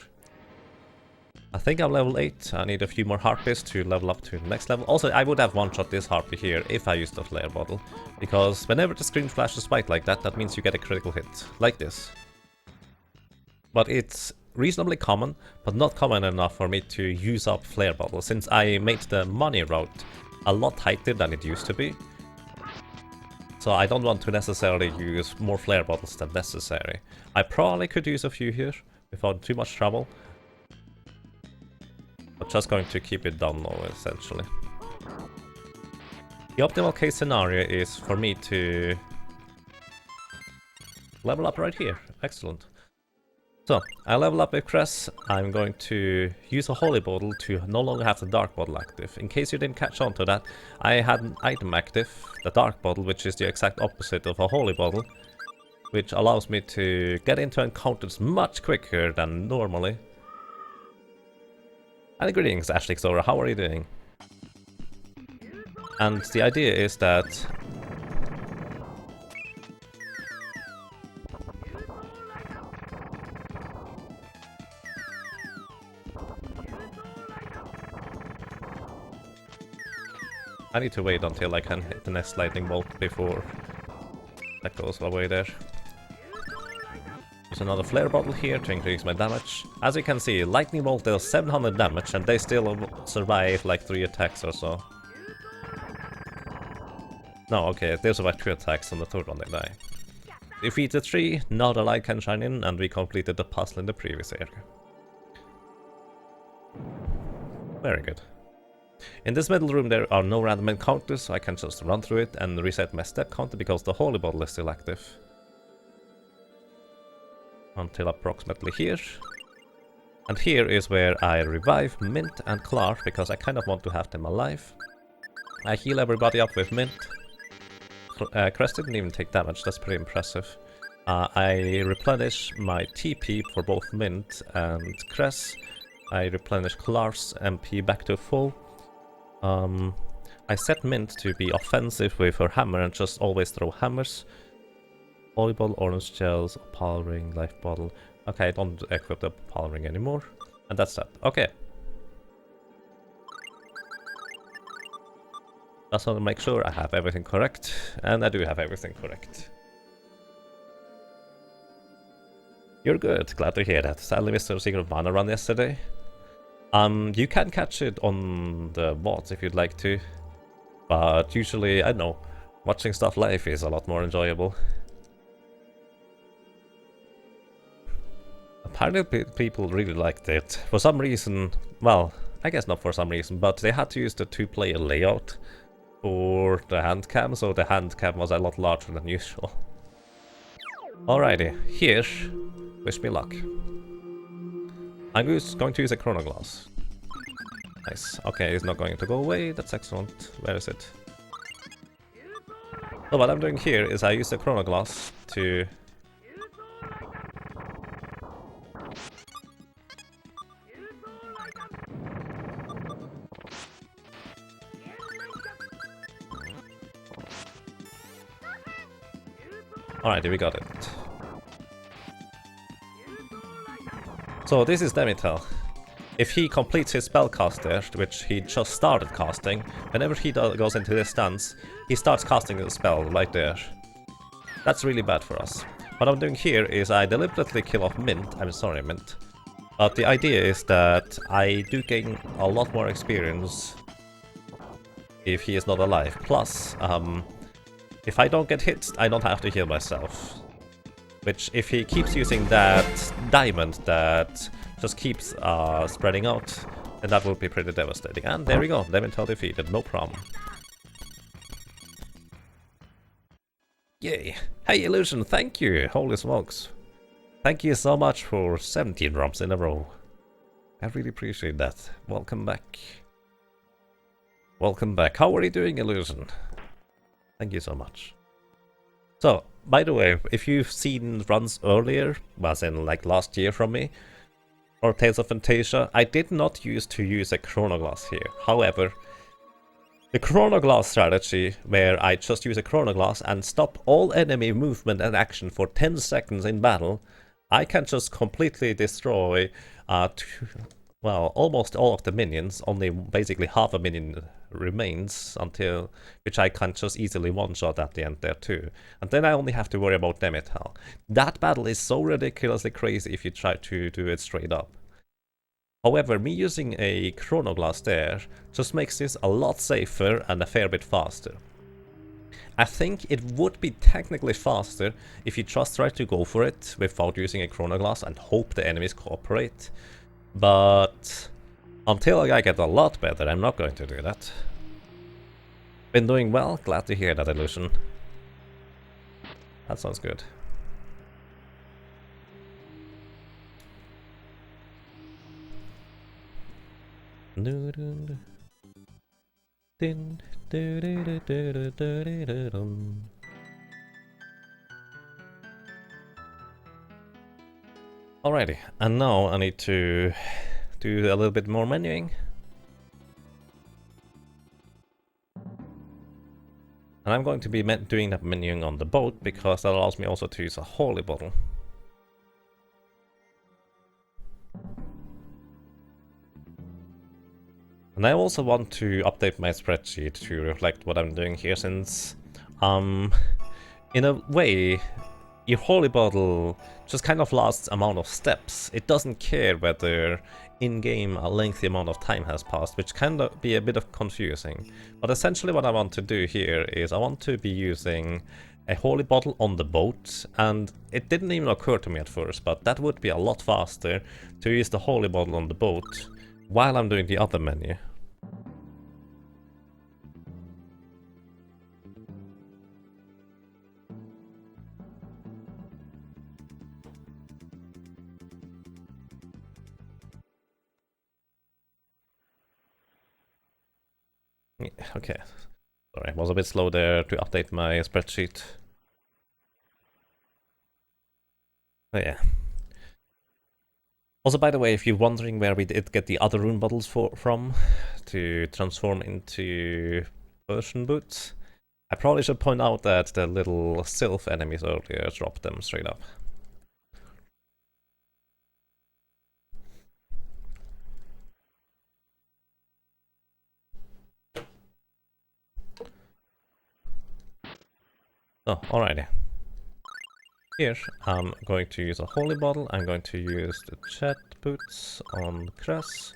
I think I'm level 8, I need a few more harpies to level up to the next level. Also, I would have one-shot this harpy here if I used a flare bottle, because whenever the screen flashes white like that, that means you get a critical hit, like this. But it's reasonably common, but not common enough for me to use up flare bottles, since I made the money route a lot tighter than it used to be. So I don't want to necessarily use more flare bottles than necessary. I probably could use a few here without too much trouble. But just going to keep it down low, essentially. The optimal case scenario is for me to level up right here. Excellent. So, I level up with Cress. I'm going to use a Holy Bottle to no longer have the Dark Bottle active. In case you didn't catch on to that, I had an item active, the Dark Bottle, which is the exact opposite of a Holy Bottle, which allows me to get into encounters much quicker than normally. And greetings, Ashley Xora, how are you doing? And the idea is that I need to wait until I can hit the next lightning bolt before that goes away there. Use another flare bottle here to increase my damage. As you can see, lightning bolt deals 700 damage and they still survive like 3 attacks or so. No, okay, they survive 2 attacks, on the third one they die. Defeated 3, now the light can shine in, and we completed the puzzle in the previous area. Very good. In this middle room there are no random encounters, so I can just run through it and reset my step counter because the Holy Bottle is still active. Until approximately here. And here is where I revive Mint and Clark because I kind of want to have them alive. I heal everybody up with Mint. Cress didn't even take damage, that's pretty impressive. I replenish my TP for both Mint and Cress. I replenish Clark's MP back to full. I set Mint to be offensive with her hammer and just always throw hammers. Holy Bottle, Orange Gels, Opal Ring, Life Bottle. Okay, I don't equip the Opal Ring anymore. And that's that. Okay. Just want to make sure I have everything correct. And I do have everything correct. You're good, glad to hear that. Sadly missed the Secret of Mana run yesterday. You can catch it on the bots if you'd like to. But usually, I don't know, watching stuff live is a lot more enjoyable. Apparently people really liked it. For some reason, well, I guess not for some reason, but they had to use the 2-player layout for the hand cam, so the hand cam was a lot larger than usual. Alrighty, here, wish me luck. I'm going to use a Chrono Glass. Nice. Okay, it's not going to go away. That's excellent. Where is it? So what I'm doing here is I use the Chrono Glass to... Alright, we got it. So this is Demitel. If he completes his spell cast there, which he just started casting, whenever he goes into this stance, he starts casting the spell right there. That's really bad for us. What I'm doing here is I deliberately kill off Mint. I'm sorry, Mint. But the idea is that I do gain a lot more experience if he is not alive. Plus, if I don't get hit, I don't have to heal myself. Which, if he keeps using that diamond that just keeps spreading out, then that would be pretty devastating. And there we go, Dementor defeated, no problem. Yay! Hey Illusion, thank you! Holy smokes. Thank you so much for 17 drops in a row. I really appreciate that. Welcome back. Welcome back. How are you doing, Illusion? Thank you so much. So, by the way, if you've seen runs earlier, as in like last year from me, or Tales of Phantasia, I did not use a Chronoglass here. However, the Chronoglass strategy, where I just use a Chronoglass and stop all enemy movement and action for 10 seconds in battle, I can just completely destroy almost all of the minions. Only basically half a minion remains, which I can just easily one-shot at the end there too. And then I only have to worry about Dementor. That battle is so ridiculously crazy if you try to do it straight up. However, me using a Chronoglass there just makes this a lot safer and a fair bit faster. I think it would be technically faster if you just try to go for it without using a Chronoglass and hope the enemies cooperate. But until I get a lot better, I'm not going to do that. Been doing well? Glad to hear that, Illusion. That sounds good. Alrighty, and now I need to do a little bit more menuing. And I'm going to be doing that menuing on the boat because that allows me also to use a holy bottle. And I also want to update my spreadsheet to reflect what I'm doing here, since in a way your holy bottle just kind of lasts amount of steps. It doesn't care whether in-game a lengthy amount of time has passed, which can be a bit of confusing. But essentially what I want to do here is I want to be using a holy bottle on the boat, and it didn't even occur to me at first, but that would be a lot faster to use the holy bottle on the boat while I'm doing the other menu. Okay, sorry, I was a bit slow there to update my spreadsheet. Oh yeah. Also, by the way, if you're wondering where we did get the other rune bottles from to transform into Persian boots, I probably should point out that the little Sylph enemies earlier dropped them straight up. Oh, alrighty. Here, I'm going to use a holy bottle, I'm going to use the chat boots on Cress.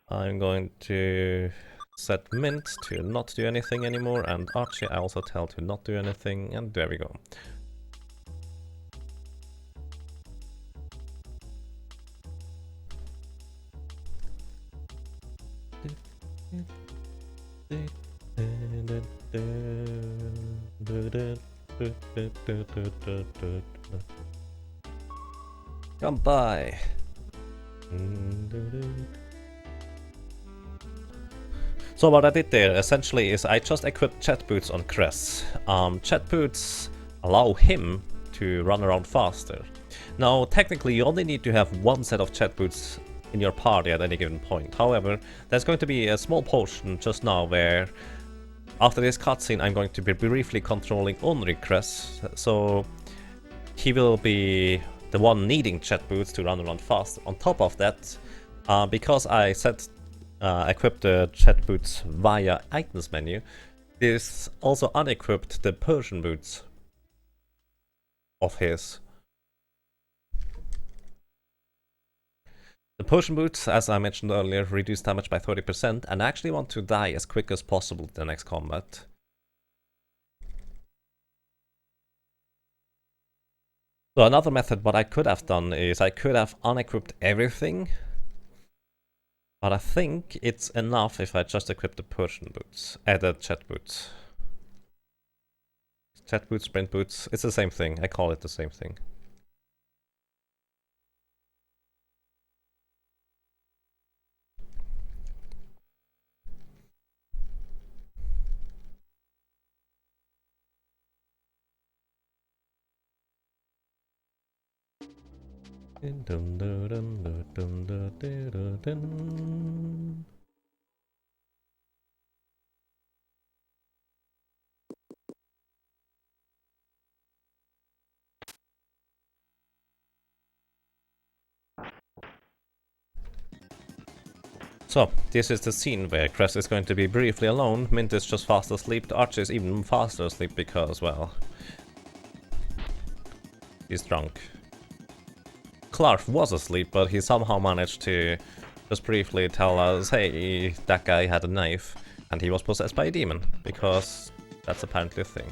I'm going to set Mint to not do anything anymore, and Archie I also tell to not do anything, and there we go. Come by. So what I did there essentially is I just equipped chat boots on Cress. Chat boots allow him to run around faster. Now technically you only need to have one set of chat boots in your party at any given point. However, there's going to be a small portion just now where after this cutscene I'm going to be briefly controlling only Cress, so he will be the one needing chat boots to run around fast. On top of that, because I equipped the chat boots via items menu, this also unequipped the Persian boots. of his. The potion boots, as I mentioned earlier, reduce damage by 30%, and I actually want to die as quick as possible in the next combat. So another method what I could have done is I could have unequipped everything, but I think it's enough if I just equip the potion boots, the jet boots. Jet boots, sprint boots, it's the same thing, I call it the same thing. So, this is the scene where Crest is going to be briefly alone, Mint is just fast asleep, the Archer is even faster asleep because, well, he's drunk. Clark was asleep, but he somehow managed to just briefly tell us, hey, that guy had a knife, and he was possessed by a demon, because that's apparently a thing.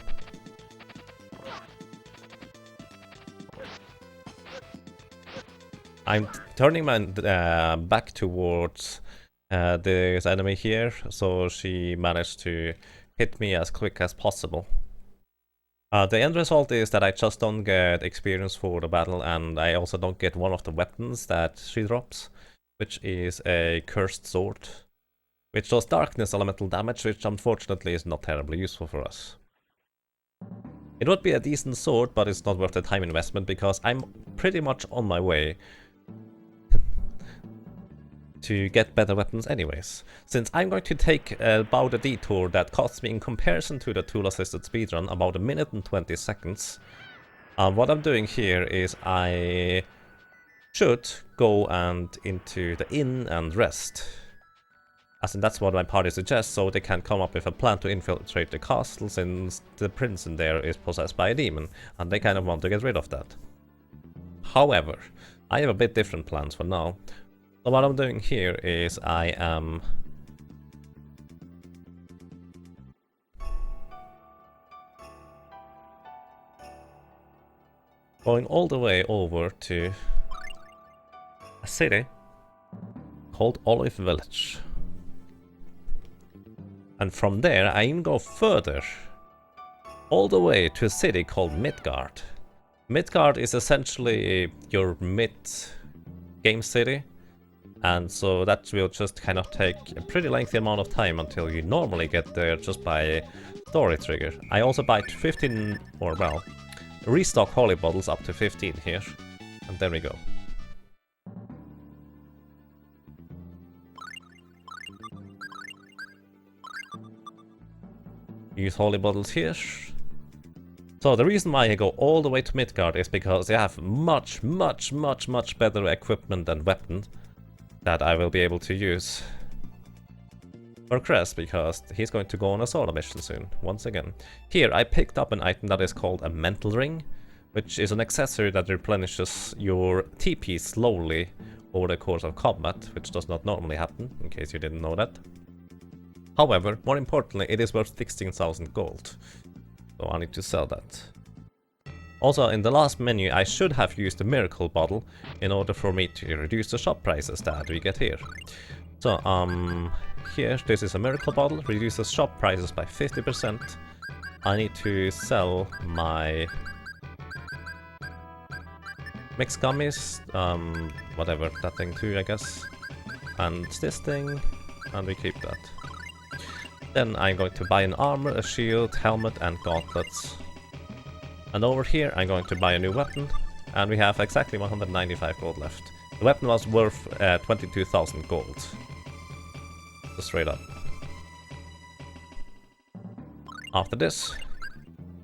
I'm turning my back towards this enemy here, so she managed to hit me as quick as possible. The end result is that I just don't get experience for the battle, and I also don't get one of the weapons that she drops, which is a cursed sword, which does darkness elemental damage, which unfortunately is not terribly useful for us. It would be a decent sword, but it's not worth the time investment because I'm pretty much on my way to get better weapons anyways. Since I'm going to take about a detour that costs me, in comparison to the tool-assisted speedrun, about 1 minute and 20 seconds. What I'm doing here is I should go and into the inn and rest. As in that's what my party suggests, so they can come up with a plan to infiltrate the castle, since the prince in there is possessed by a demon, and they kind of want to get rid of that. However, I have a bit different plans for now. So what I'm doing here is I am going all the way over to a city called Olive Village. And from there I even go further, all the way to a city called Midgard. Midgard is essentially your mid-game city. And so that will just kind of take a pretty lengthy amount of time until you normally get there just by story trigger. I also buy 15, or well, restock holy bottles up to 15 here. And there we go. Use holy bottles here. So the reason why I go all the way to Midgard is because they have much better equipment and weapons that I will be able to use for Crest, because he's going to go on a solo mission soon, once again. Here I picked up an item that is called a mental ring, which is an accessory that replenishes your TP slowly over the course of combat, which does not normally happen, in case you didn't know that. However, more importantly, it is worth 16,000 gold, so I need to sell that. Also, in the last menu, I should have used the miracle bottle in order for me to reduce the shop prices that we get here. So, here, this is a miracle bottle, reduces shop prices by 50%. I need to sell my mixed gummies, whatever, that thing too, I guess. And this thing, and we keep that. Then I'm going to buy an armor, a shield, helmet, and gauntlets. And over here I'm going to buy a new weapon, and we have exactly 195 gold left. The weapon was worth 22,000 gold. Just straight up. After this,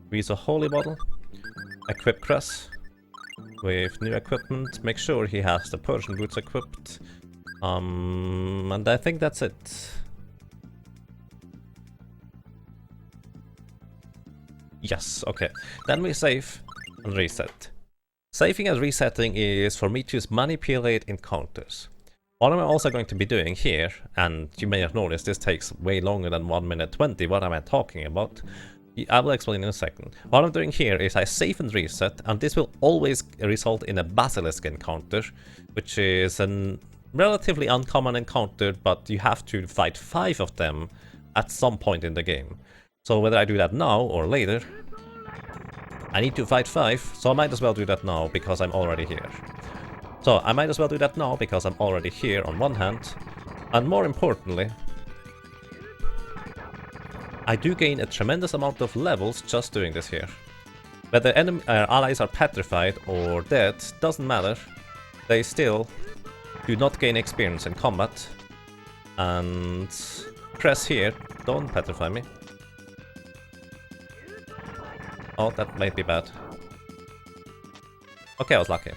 we use a holy bottle, equip Cress with new equipment, make sure he has the Persian boots equipped, and I think that's it. Yes, okay. Then we save, and reset. Saving and resetting is for me to manipulate encounters. What I'm also going to be doing here, and you may have noticed this takes way longer than 1 minute 20, what am I talking about? I will explain in a second. What I'm doing here is I save and reset, and this will always result in a basilisk encounter, which is a relatively uncommon encounter, but you have to fight 5 of them at some point in the game. So whether I do that now or later, I need to fight 5, so I might as well do that now because I'm already here. So I might as well do that now because I'm already here on one hand, and more importantly, I do gain a tremendous amount of levels just doing this here. Whether allies are petrified or dead, doesn't matter, they still do not gain experience in combat. And press here, don't petrify me. Oh, that might be bad. Okay, I was lucky.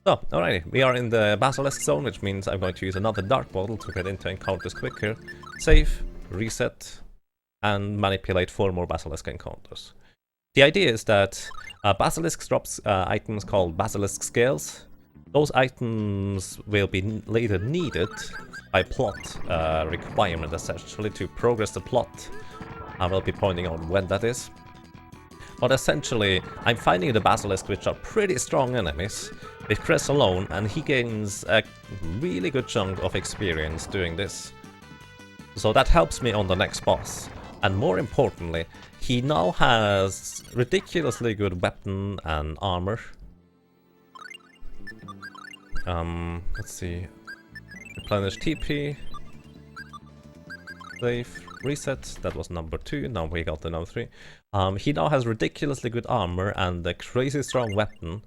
So, alrighty, we are in the Basilisk zone, which means I'm going to use another Dark Bottle to get into encounters quicker. Save, reset, and manipulate 4 more Basilisk encounters. The idea is that Basilisk drops items called Basilisk Scales. Those items will be later needed by plot requirement, essentially, to progress the plot. I will be pointing out when that is. But essentially, I'm finding the Basilisk, which are pretty strong enemies, with Chris alone, and he gains a really good chunk of experience doing this. So that helps me on the next boss. And more importantly, he now has ridiculously good weapon and armor. Let's see. Replenish TP. Save. Reset. That was number 2. Now we got the number 3. He now has ridiculously good armor and a crazy strong weapon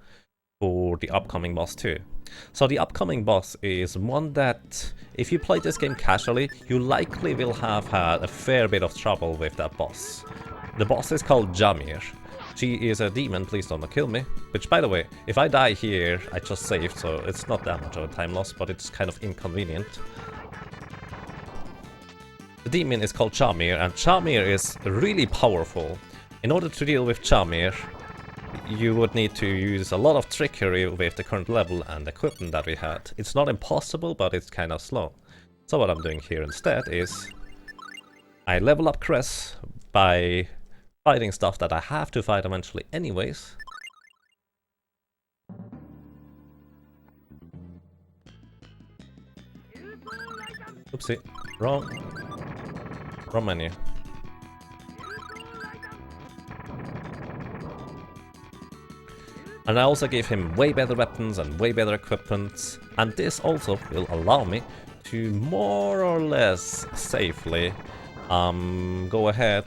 for the upcoming boss too. So the upcoming boss is one that, if you play this game casually, you likely will have had a fair bit of trouble with that boss. The boss is called Jamir. She is a demon, please don't kill me. Which, by the way, if I die here, I just saved, so it's not that much of a time loss, but it's kind of inconvenient. The demon is called Jamir, and Jamir is really powerful. In order to deal with Jamir, you would need to use a lot of trickery with the current level and equipment that we had. It's not impossible, but it's kind of slow. So what I'm doing here instead is I level up Cress by fighting stuff that I have to fight eventually anyways. Oopsie, wrong menu. And I also gave him way better weapons and way better equipment, and this also will allow me to more or less safely go ahead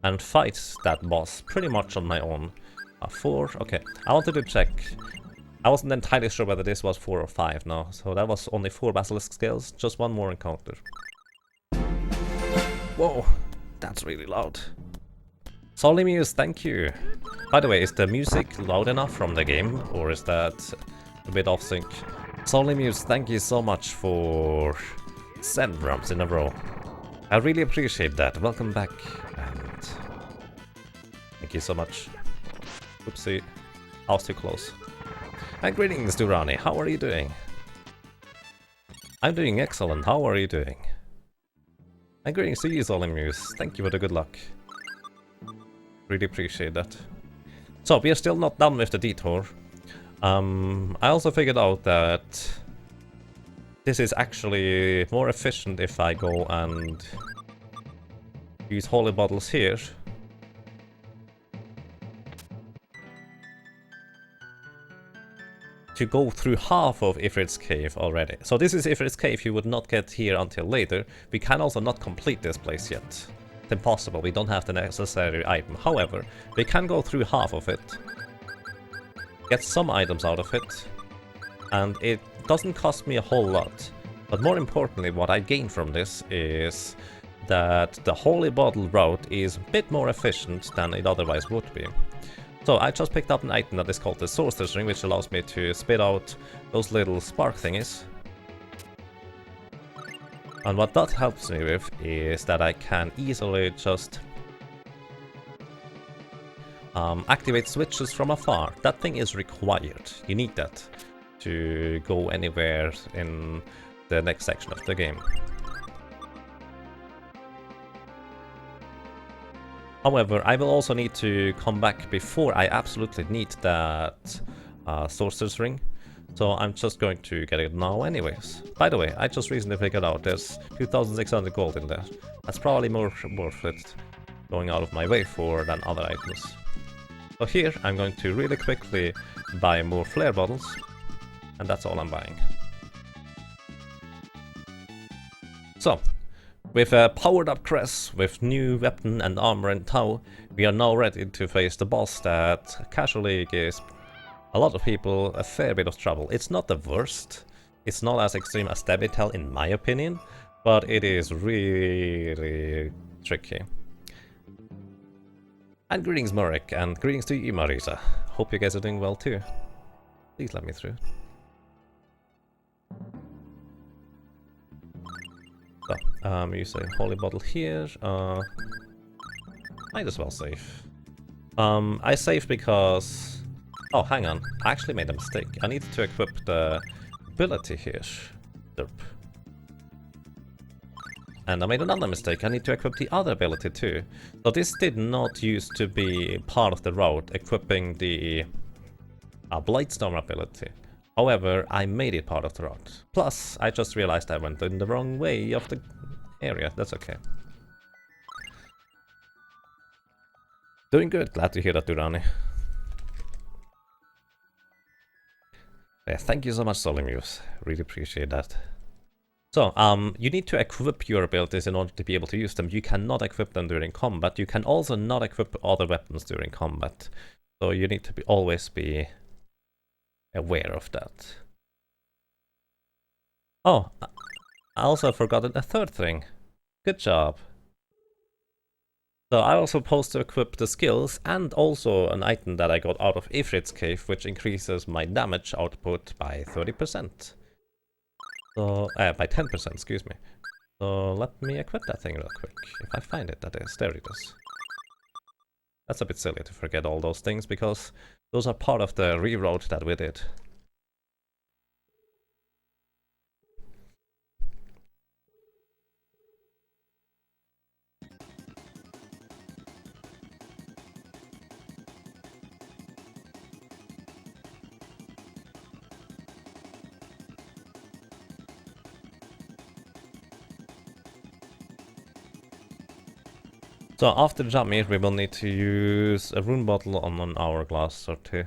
and fight that boss pretty much on my own. 4, okay, I wanted to check. I wasn't entirely sure whether this was 4 or 5 now, so that was only 4 Basilisk Scales, just 1 more encounter. Whoa, that's really loud. Solimuse, thank you. By the way, is the music loud enough from the game, or is that a bit off sync? Solimuse, thank you so much for 7 rounds in a row. I really appreciate that. Welcome back, and thank you so much. Oopsie, I was too close. And greetings, Durrani, how are you doing? I'm doing excellent, how are you doing? And greetings to you, Solimuse, thank you for the good luck. Really appreciate that. So, we are still not done with the detour. I also figured out that this is actually more efficient if I go and use holy bottles here. To go through half of Ifrit's Cave already. So this is Ifrit's Cave, you would not get here until later. We can also not complete this place yet. It's impossible, we don't have the necessary item. However, we can go through half of it, get some items out of it, and it doesn't cost me a whole lot. But more importantly, what I gain from this is that the Holy Bottle route is a bit more efficient than it otherwise would be. So I just picked up an item that is called the Sorcerer's Ring, which allows me to spit out those little spark thingies. And what that helps me with is that I can easily just activate switches from afar. That thing is required. You need that to go anywhere in the next section of the game. However, I will also need to come back before I absolutely need that sorcerer's ring. So I'm just going to get it now anyways. By the way, I just recently figured out there's 2,600 gold in there. That's probably more worth it going out of my way for than other items. So here I'm going to really quickly buy more flare bottles, and that's all I'm buying. So, with a powered up Cress, with new weapon and armor and tow, we are now ready to face the boss that casually gives a lot of people a fair bit of trouble. It's not the worst, it's not as extreme as Debitel in my opinion, but it is really tricky. And greetings Murek, and greetings to you Marisa. Hope you guys are doing well too. Please let me through. So, use a holy bottle here. Might as well save. I saved because... Oh, hang on. I actually made a mistake. I needed to equip the ability here. Derp. And I made another mistake. I need to equip the other ability too. So this did not used to be part of the route, equipping the Blightstorm ability. However, I made it part of the route. Plus, I just realized I went in the wrong way of the area. That's okay. Doing good. Glad to hear that, Durani. Yeah, thank you so much, Solimuse. Really appreciate that. So, you need to equip your abilities in order to be able to use them. You cannot equip them during combat. You can also not equip other weapons during combat. So you need to always be aware of that. Oh, I also forgot a third thing. Good job. So I was supposed to equip the skills and also an item that I got out of Ifrit's cave, which increases my damage output by 30%. So, by 10%, excuse me. So let me equip that thing real quick. If I find it, that is. There it is. That's a bit silly to forget all those things, because those are part of the reroute that we did. So after Jamir, we will need to use a rune bottle on an hourglass or two.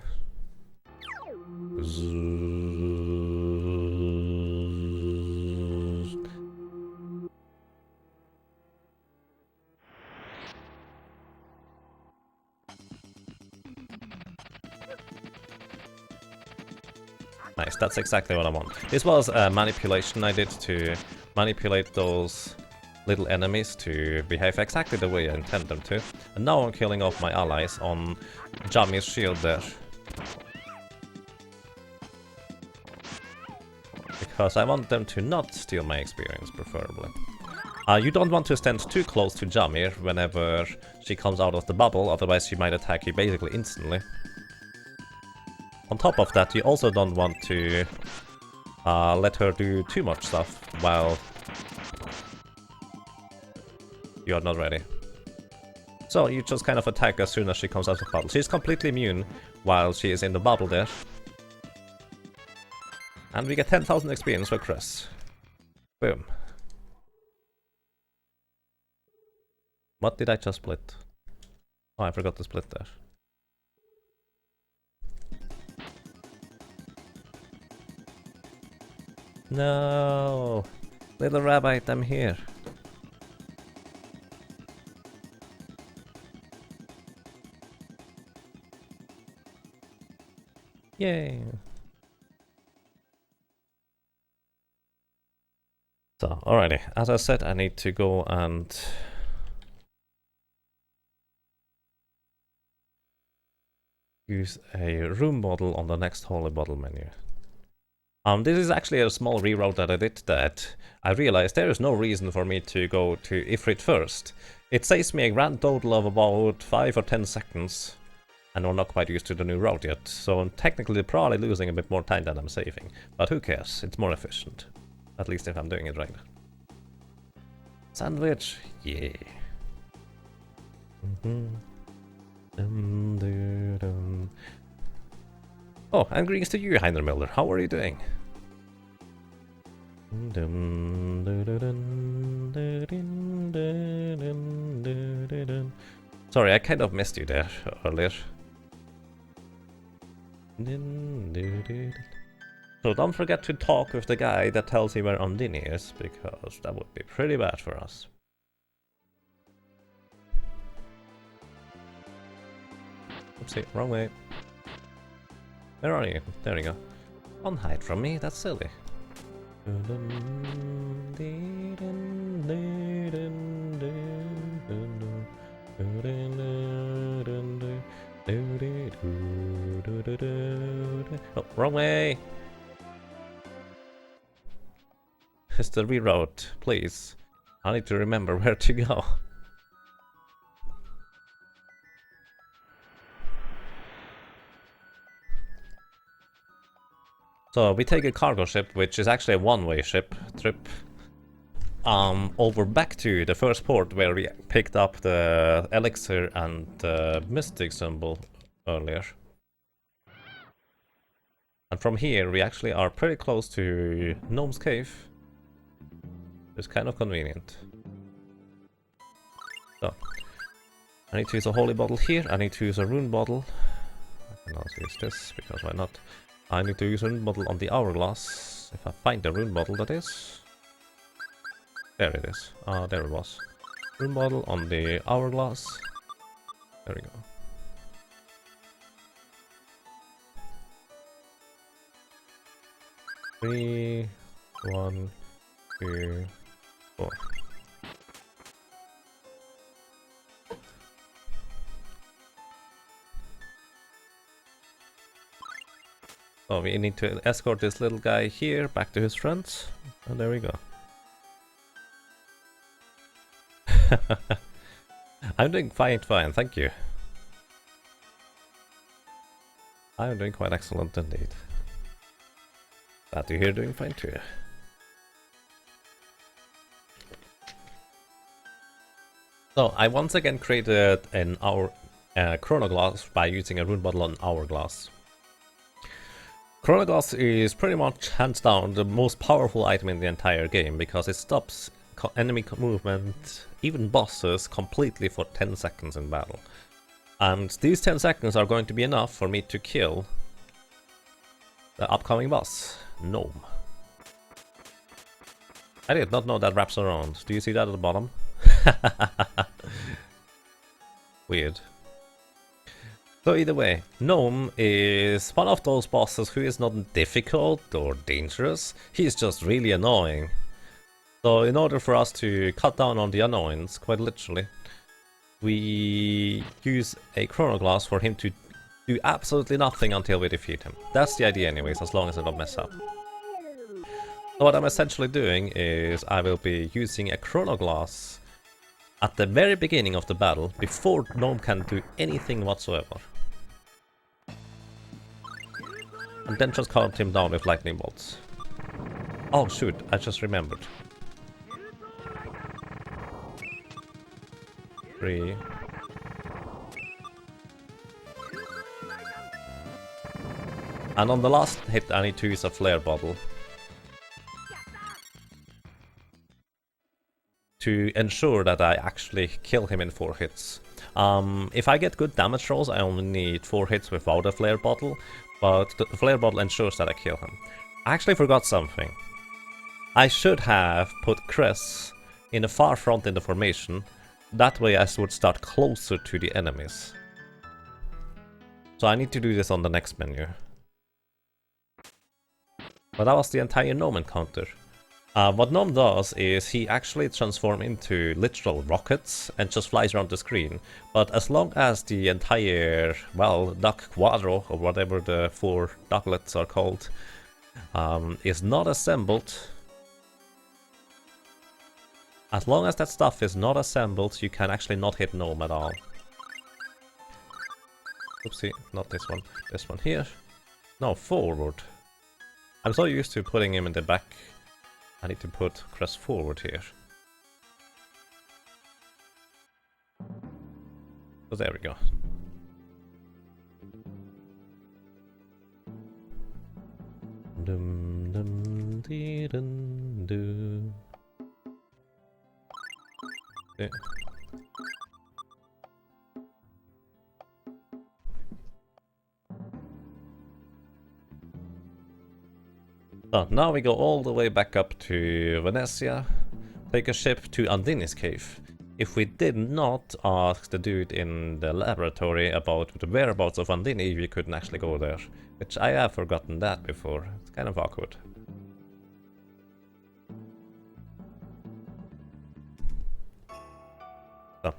Nice, that's exactly what I want. This was a manipulation I did to manipulate those little enemies to behave exactly the way I intend them to. And now I'm killing off my allies on Jamir's shield there. Because I want them to not steal my experience, preferably. You don't want to stand too close to Jamir whenever she comes out of the bubble, otherwise she might attack you basically instantly. On top of that, you also don't want to let her do too much stuff while you are not ready. So you just kind of attack as soon as she comes out of the bubble. She's completely immune while she is in the bubble there. And we get 10,000 experience for Chris. Boom. What did I just split? Oh, I forgot to split there. No! Little rabbit, I'm here. Yay! So, alrighty. As I said, I need to go and use a room bottle on the next holy bottle menu. This is actually a small reroute that I did that I realized there is no reason for me to go to Ifrit first. It saves me a grand total of about 5 or 10 seconds, and we're not quite used to the new route yet, so I'm technically probably losing a bit more time than I'm saving. But who cares, it's more efficient. At least if I'm doing it right. Sandwich, yeah. Oh, and greetings to you, Heiner Miller. How are you doing? Sorry, I kind of missed you there earlier. So don't forget to talk with the guy that tells you where Ondini is, because that would be pretty bad for us. Oopsie, wrong way. Where are you? There you go. Don't hide from me, that's silly. Oh, wrong way! It's the reroute, please. I need to remember where to go. So we take a cargo ship, which is actually a one-way trip, over back to the first port where we picked up the elixir and the mystic symbol earlier. And from here we actually are pretty close to Gnome's Cave. It's kind of convenient. So, I need to use a holy bottle here, I need to use a rune bottle. I can also use this, because why not? I need to use a rune bottle on the hourglass. If I find the rune bottle, that is. There it is. There it was. Rune bottle on the hourglass. There we go. Three, 1, 2, 4. So we need to escort this little guy here back to his friends, and there we go. I'm doing fine, thank you. I'm doing quite excellent indeed. Glad to hear doing fine too. So I once again created an chronoglass by using a rune bottle on hourglass. Chronoglass is pretty much hands down the most powerful item in the entire game because it stops enemy movement, even bosses, completely for 10 seconds in battle. And these 10 seconds are going to be enough for me to kill the upcoming boss, Gnome. I did not know that wraps around. Do you see that at the bottom? Weird. So either way, Gnome is one of those bosses who is not difficult or dangerous, he is just really annoying. So in order for us to cut down on the annoyance, quite literally, we use a chronoglass for him to do absolutely nothing until we defeat him. That's the idea anyways, as long as I don't mess up. So what I'm essentially doing is I will be using a chronoglass at the very beginning of the battle, before Gnome can do anything whatsoever. And then just count him down with lightning bolts. Oh shoot, I just remembered. 3. And on the last hit I need to use a flare bottle to ensure that I actually kill him in 4 hits. If I get good damage rolls, I only need 4 hits without a flare bottle, but the flare bottle ensures that I kill him. I actually forgot something. I should have put Chris in the far front in the formation, that way I would start closer to the enemies. So I need to do this on the next menu. But that was the entire Gnome encounter. What Gnome does is he actually transforms into literal rockets and just flies around the screen. But as long as the entire, well, duck quadro, or whatever the 4 ducklets are called, is not assembled. As long as that stuff is not assembled, you can actually not hit Gnome at all. Oopsie, not this one. This one here. No, forward. I'm so used to putting him in the back. I need to put Crest forward here. So there we go. Dum dum dee dum doo. Yeah. So now we go all the way back up to Phantasia, take a ship to Andini's cave. If we did not ask the dude in the laboratory about the whereabouts of Andini, we couldn't actually go there. Which I have forgotten that before. It's kind of awkward. So,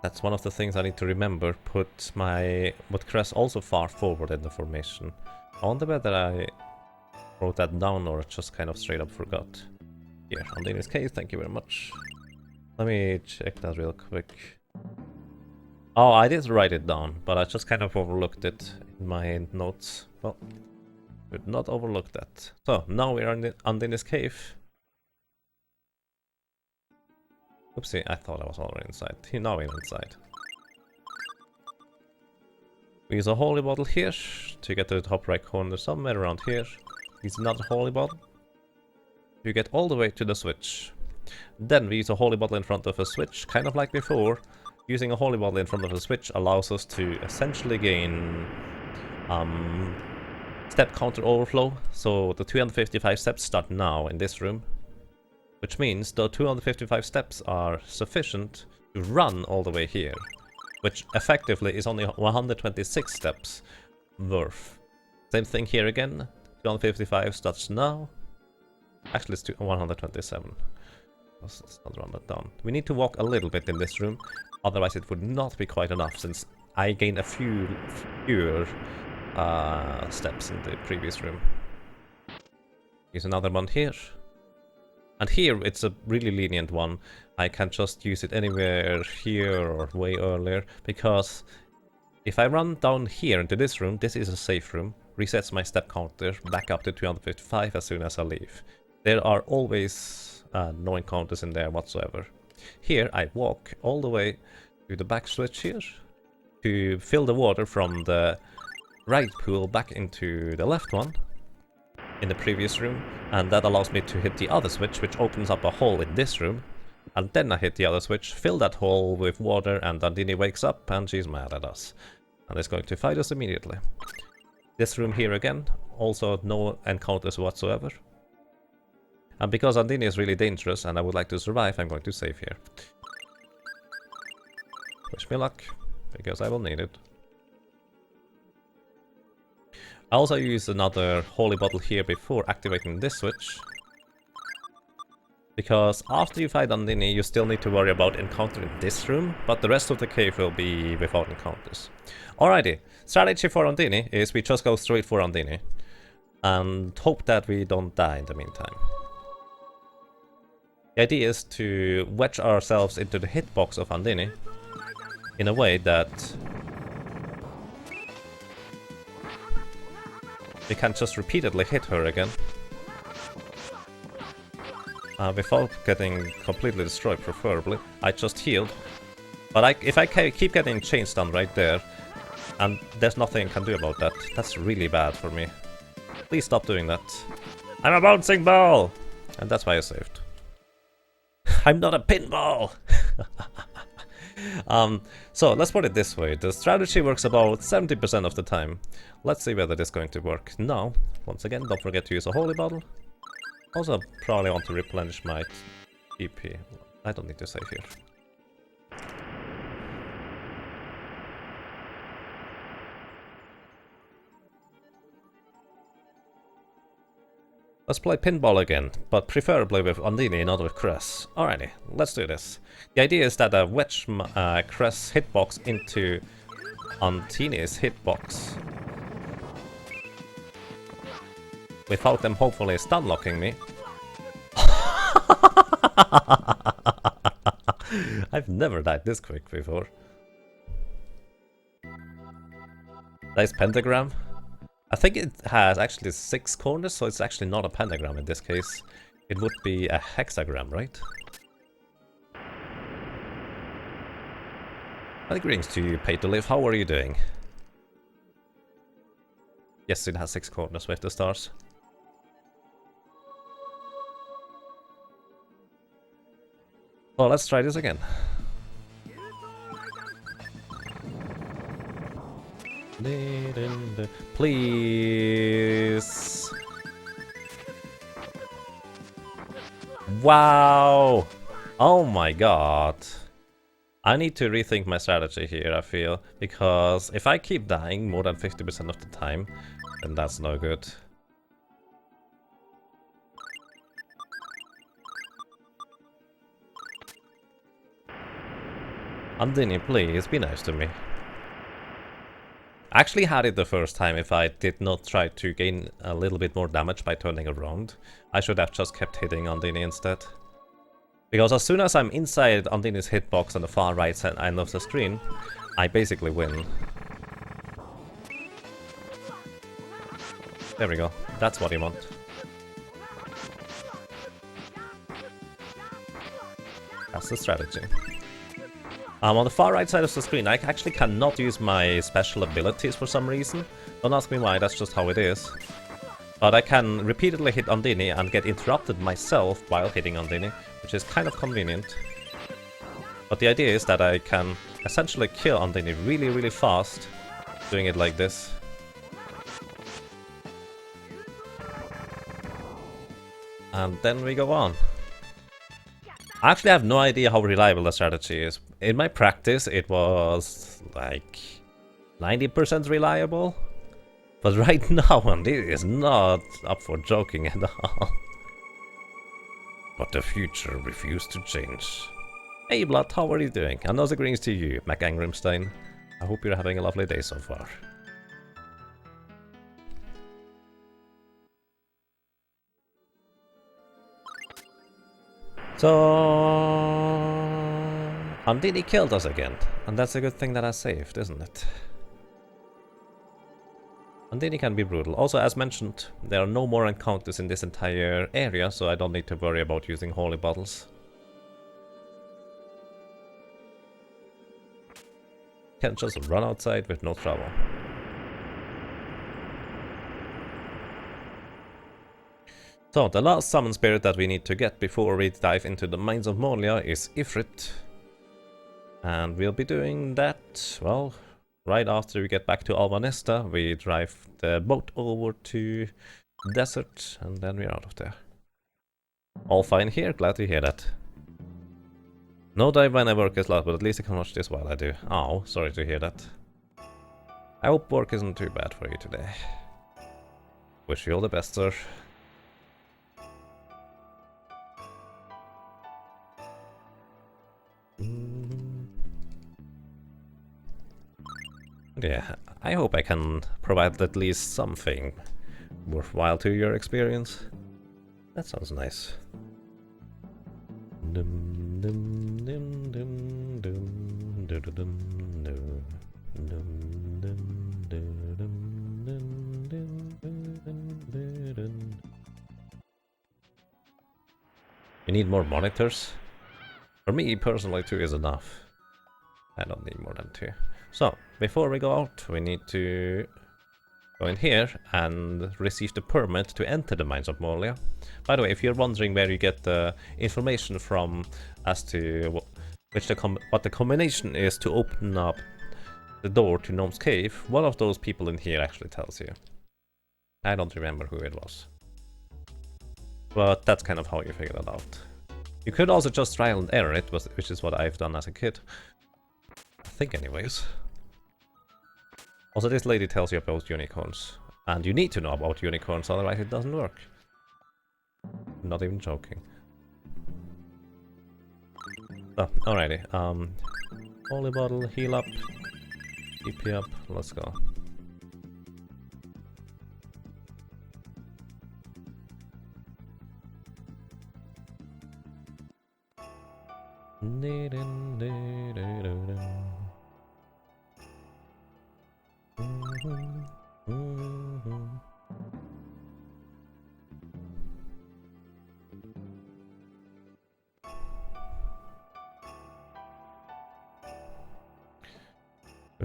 that's one of the things I need to remember. Put my Crest also far forward in the formation. I wonder whether I wrote that down or just kind of straight up forgot. Here, Andini's cave, thank you very much. Let me check that real quick. Oh, I did write it down, but I just kind of overlooked it in my notes. Well, did not overlook that. So, now we're in Andini's cave. Oopsie, I thought I was already inside. Now we're inside. We use a holy bottle here to get to the top right corner, somewhere around here. Use another holy bottle. You get all the way to the switch. Then we use a holy bottle in front of a switch, kind of like before. Using a holy bottle in front of a switch allows us to essentially gain step counter overflow. So the 255 steps start now in this room. Which means the 255 steps are sufficient to run all the way here. Which effectively is only 126 steps worth. Same thing here again. 255 starts now. Actually it's 127. Let's not run that down. We need to walk a little bit in this room, otherwise it would not be quite enough, since I gained a fewer steps in the previous room. Here's another one here. And here it's a really lenient one. I can just use it anywhere here or way earlier, because if I run down here into this room, this is a safe room, resets my step counter back up to 255 as soon as I leave. There are always no encounters in there whatsoever. Here I walk all the way to the back switch here to fill the water from the right pool back into the left one in the previous room, and that allows me to hit the other switch, which opens up a hole in this room, and then I hit the other switch, fill that hole with water, and Andini wakes up and she's mad at us and is going to fight us immediately. This room here again, also no encounters whatsoever. And because Andini is really dangerous and I would like to survive, I'm going to save here. Wish me luck, because I will need it. I also use another holy bottle here before activating this switch. Because after you fight Andini, you still need to worry about encountering this room, but the rest of the cave will be without encounters. Alrighty, strategy for Andini is we just go straight for Andini. And hope that we don't die in the meantime. The idea is to wedge ourselves into the hitbox of Andini in a way that we can just repeatedly hit her again without getting completely destroyed, preferably. I just healed, but if I keep getting chains done right there, and there's nothing I can do about that, that's really bad for me. Please stop doing that. I'm a bouncing ball! And that's why I saved. I'm not a pinball! So let's put it this way. The strategy works about 70% of the time. Let's see whether this is going to work. Now, once again, don't forget to use a holy bottle. Also, probably want to replenish my EP. I don't need to save here. Let's play pinball again, but preferably with Andini, not with Cress. Alrighty, let's do this. The idea is that I wedge Cress hitbox into Andini's hitbox. without them hopefully stun locking me. I've never died this quick before. Nice pentagram. I think it has actually 6 corners, so it's actually not a pentagram in this case. It would be a hexagram, right? And greetings to you, Pay to Live. How are you doing? Yes, it has 6 corners with the stars. Well, let's try this again. Please. Wow. Oh my god. I need to rethink my strategy here, I feel. Because if I keep dying more than 50% of the time, then that's no good. Andini, please, be nice to me. I actually had it the first time if I did not try to gain a little bit more damage by turning around. I should have just kept hitting Andini instead. Because as soon as I'm inside Andini's hitbox on the far right end of the screen, I basically win. There we go. That's what you want. That's the strategy. On the far right side of the screen, I actually cannot use my special abilities for some reason. Don't ask me why, that's just how it is. But I can repeatedly hit Andini and get interrupted myself while hitting Andini, which is kind of convenient. But the idea is that I can essentially kill Andini really, really fast, doing it like this. And then we go on. I actually have no idea how reliable the strategy is. In my practice, it was like 90% reliable. But right now, this is not up for joking at all. But the future refused to change. Hey Blood, how are you doing? And also greetings to you, MacAngrimstein. I hope you're having a lovely day so far. So... Andini killed us again. And that's a good thing that I saved, isn't it? Andini can be brutal. Also, as mentioned, there are no more encounters in this entire area, so I don't need to worry about using holy bottles. Can just run outside with no trouble. So, the last summon spirit that we need to get before we dive into the Mines of Moria is Ifrit. And we'll be doing that, well, right after we get back to Alvanesta. We drive the boat over to the desert, and then we're out of there. All fine here, glad to hear that. No dive when I work is loud, but at least I can watch this while I do. Oh, sorry to hear that. I hope work isn't too bad for you today. Wish you all the best, sir. Yeah, I hope I can provide at least something worthwhile to your experience. That sounds nice. You need more monitors? For me, personally, 2 is enough. I don't need more than 2. So, before we go out, we need to go in here and receive the permit to enter the Mines of Moria. By the way, if you're wondering where you get the information from as to what the combination is to open up the door to Gnome's Cave, one of those people in here actually tells you. I don't remember who it was. But that's kind of how you figure it out. You could also just trial and error it, which is what I've done as a kid. I think anyways. Also, this lady tells you about unicorns. And you need to know about unicorns, otherwise it doesn't work. Not even joking. Oh, alrighty. Holy bottle, heal up. EP up, let's go. With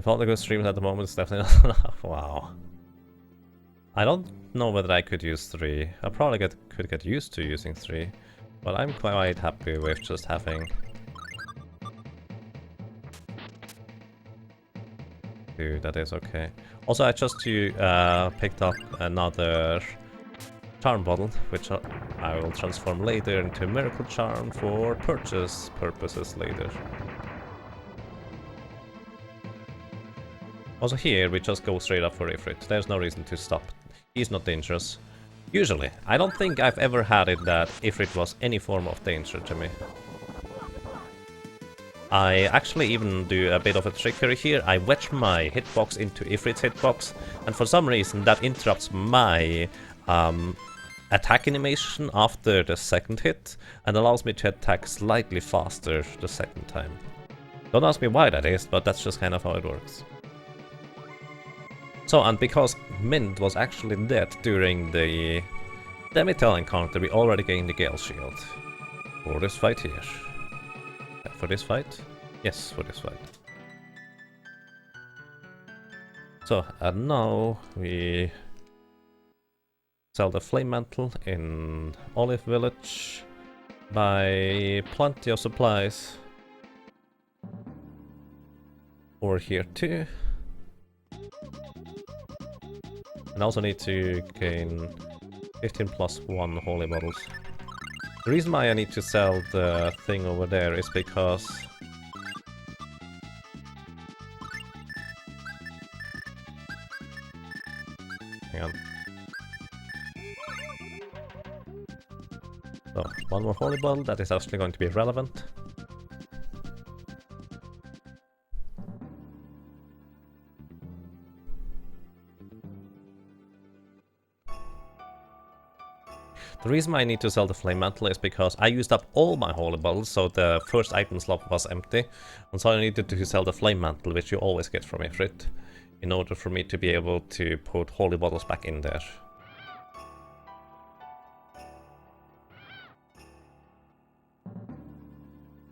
all the good streams at the moment, it's definitely not. Wow. I don't know whether I could use 3. I probably could get used to using 3. But I'm quite happy with just having 2. That is okay. Also, I just picked up another charm bottle, which I will transform later into Miracle Charm for purchase purposes later. Also here, we just go straight up for Ifrit. There's no reason to stop. He's not dangerous. Usually. I don't think I've ever had it that Ifrit was any form of danger to me. I actually even do a bit of a trickery here. I wedge my hitbox into Ifrit's hitbox, and for some reason that interrupts my attack animation after the second hit, and allows me to attack slightly faster the second time. Don't ask me why that is, but that's just kind of how it works. So, and because Mint was actually dead during the Demitel encounter, we already gained the Gale Shield. For this fight here. For this fight? Yes, for this fight. So, and now we sell the Flame Mantle in Olive Village. Buy plenty of supplies. Over here too. And I also need to gain 15 plus 1 holy bottles. The reason why I need to sell the thing over there is because hang on. So, 1 more holy bottle, that is actually going to be relevant. The reason why I need to sell the Flame Mantle is because I used up all my holy bottles, so the first item slot was empty, and so I needed to sell the Flame Mantle, which you always get from Ifrit, in order for me to be able to put holy bottles back in there.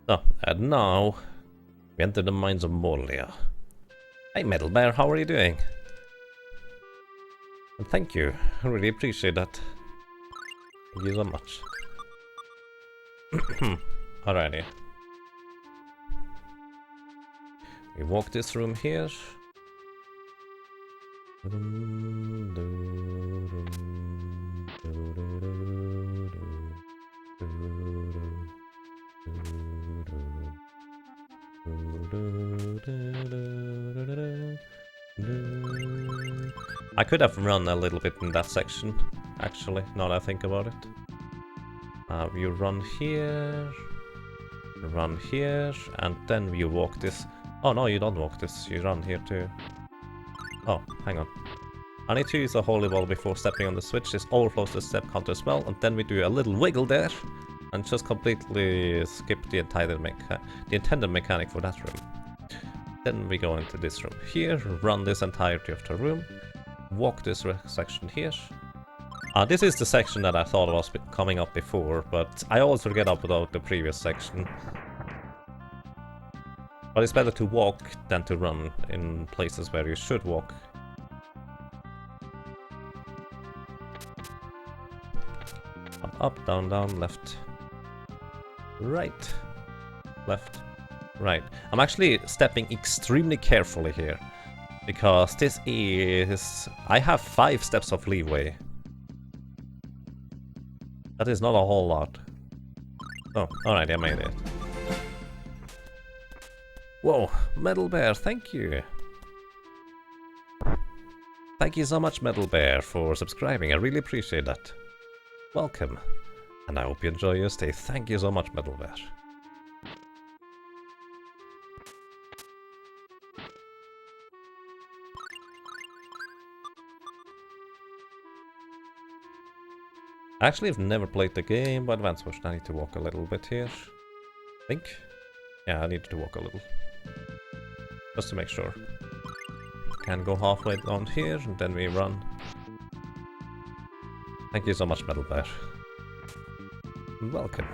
So, and now we enter the mines of Morlia. Hey Metal Bear, how are you doing? And thank you, I really appreciate that. Thank you so much. Alrighty. We walk this room here. I could have run a little bit in that section, actually, now that I think about it. You run here, and then you walk this. Oh no, you don't walk this, you run here too. Oh, hang on. I need to use a holy ball before stepping on the switch. This overflows the step counter as well, and then we do a little wiggle there, and just completely skip the intended mechanic for that room. Then we go into this room here, run this entirety of the room, walk this section here. This is the section that I thought was coming up before, but I always forget about the previous section. But it's better to walk than to run in places where you should walk. Up, down, down, left, right, left, right. I'm actually stepping extremely carefully here, because this is... I have 5 steps of leeway. That is not a whole lot. Oh, alright, I made it. Whoa, Metal Bear, thank you. Thank you so much, Metal Bear, for subscribing. I really appreciate that. Welcome. And I hope you enjoy your stay. Thank you so much, Metal Bear. Actually, I've never played the game, but advanced version. I need to walk a little bit here. I think. Yeah, I need to walk a little. Just to make sure. Can go halfway down here, and then we run. Thank you so much, Metal Bear. Welcome.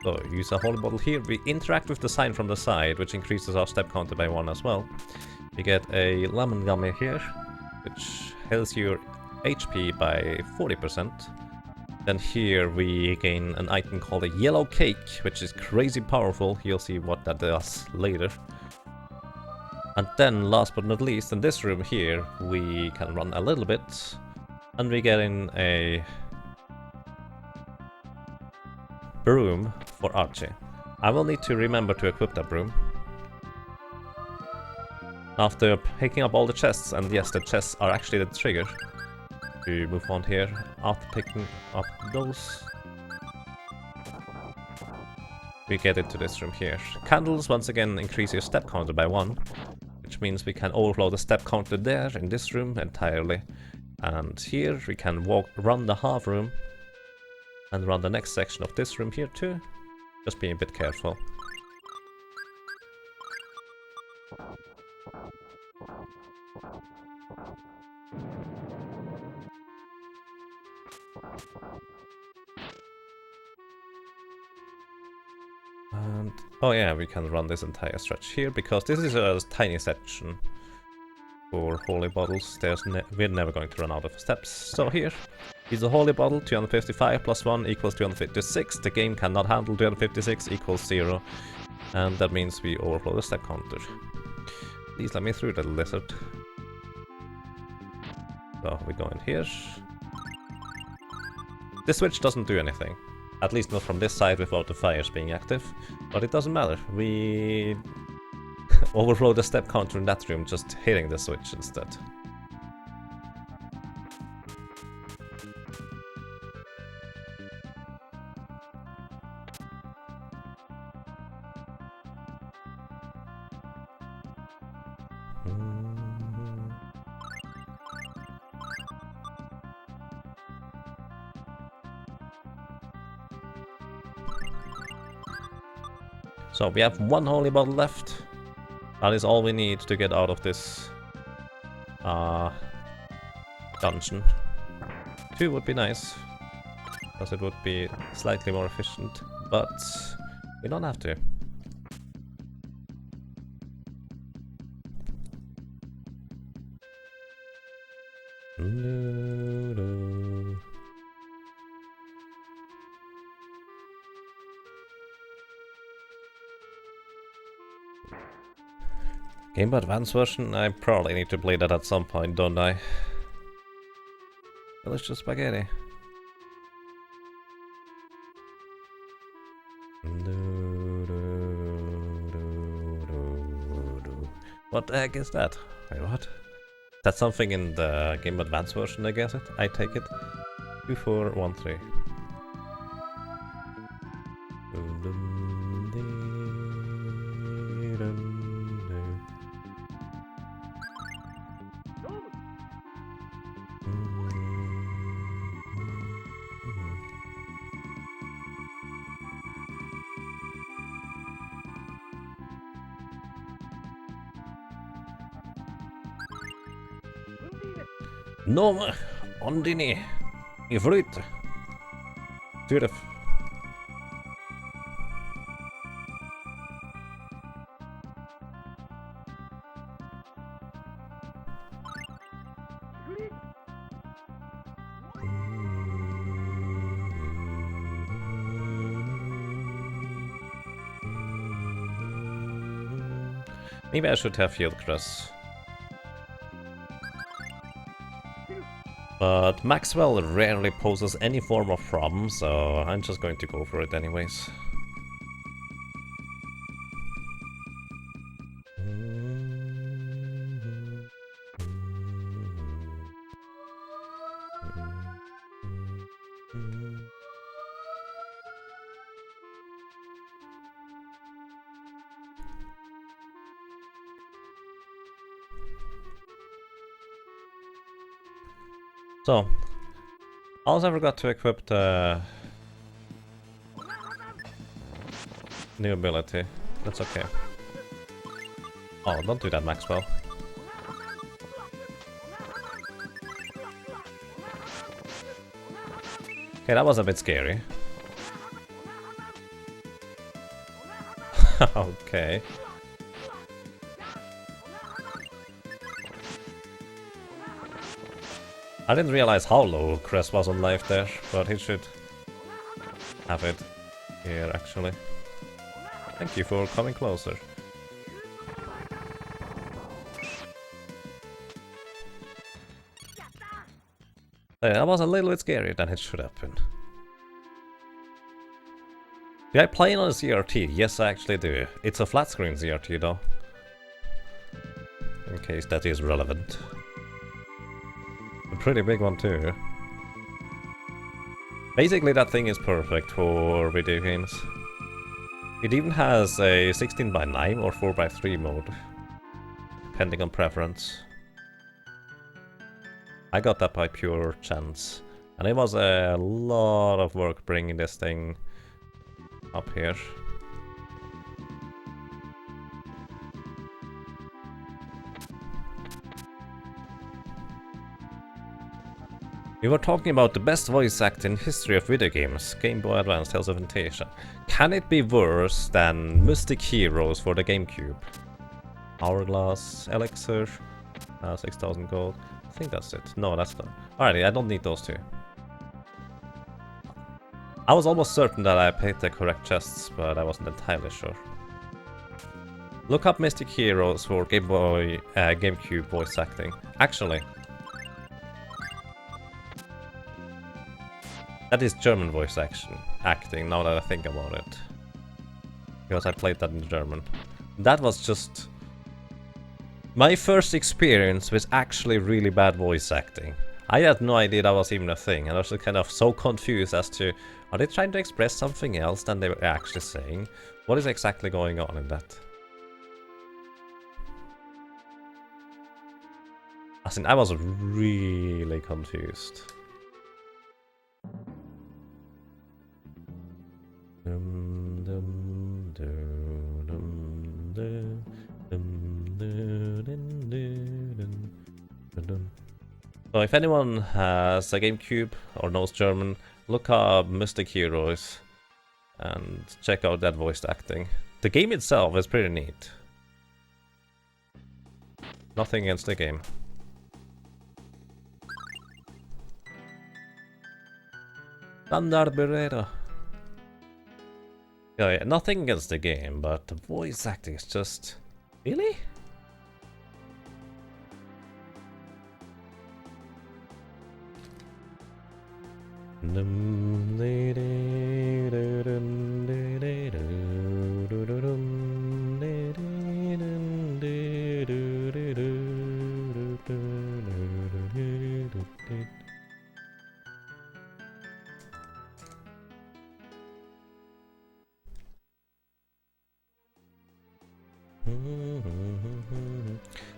So, use a holy bottle here. We interact with the sign from the side, which increases our step counter by 1 as well. We get a lemon gummy here, which heals your HP by 40%. Then here we gain an item called a yellow cake, which is crazy powerful. You'll see what that does later. And then, last but not least, in this room here, we can run a little bit, and we get in a broom for Archie. I will need to remember to equip that broom. After picking up all the chests, and yes, the chests are actually the trigger to move on here. After picking up those, we get into this room here. Candles once again increase your step counter by 1, which means we can overflow the step counter there in this room entirely. And here we can run the half room and run the next section of this room here too. Just being a bit careful. And oh yeah, we can run this entire stretch here because this is a tiny section for holy bottles. We're never going to run out of steps. So here is a holy bottle. 255 plus 1 equals 256. The game cannot handle 256 equals 0, and that means we overflow the step counter. Please let me through, the lizard. So we go in here. This switch doesn't do anything. At least not from this side without the fires being active. But it doesn't matter. We overflow the step counter in that room just hitting the switch instead. So we have 1 holy bottle left. That is all we need to get out of this dungeon. 2 would be nice, because it would be slightly more efficient, but we don't have to. Game Boy Advance version? I probably need to play that at some point, don't I? Delicious spaghetti. What the heck is that? Wait, what? That's something in the Game Boy Advance version, I guess I take it. 2413. No, Ondini, i flyt. Tyrf. Maybe I should have Field Crest. But Maxwell rarely poses any form of problem, so I'm just going to go for it anyways. So, also I forgot to equip the New ability. That's okay. Oh, don't do that, Maxwell. Okay, that was a bit scary. Okay. I didn't realize how low Cress was on life there, but he should have it here, actually. Thank you for coming closer. That was a little bit scarier than it should have been. Do I play on a CRT? Yes, I actually do. It's a flat screen CRT though. In case that is relevant. A pretty big one too. Basically that thing is perfect for video games. It even has a 16:9 or 4:3 mode. Depending on preference. I got that by pure chance. And it was a lot of work bringing this thing up here. We were talking about the best voice act in history of video games, Game Boy Advance, Tales of Phantasia. Can it be worse than Mystic Heroes for the GameCube? Hourglass, Elixir, 6000 gold. I think that's it. No, that's not. Alrighty, I don't need those two. I was almost certain that I picked the correct chests, but I wasn't entirely sure. Look up Mystic Heroes for Game Boy, GameCube voice acting. Actually, that is German voice acting, now that I think about it. Because I played that in German. That was just my first experience with actually really bad voice acting. I had no idea that was even a thing, and I was just kind of so confused as to, are they trying to express something else than they were actually saying? What is exactly going on in that? As in, I was really confused. So if anyone has a GameCube or knows German, look up Mystic Heroes and check out that voice acting. The game itself is pretty neat. Nothing against the game. Standard Beretta. Yeah, nothing against the game, but the voice acting is just... Really?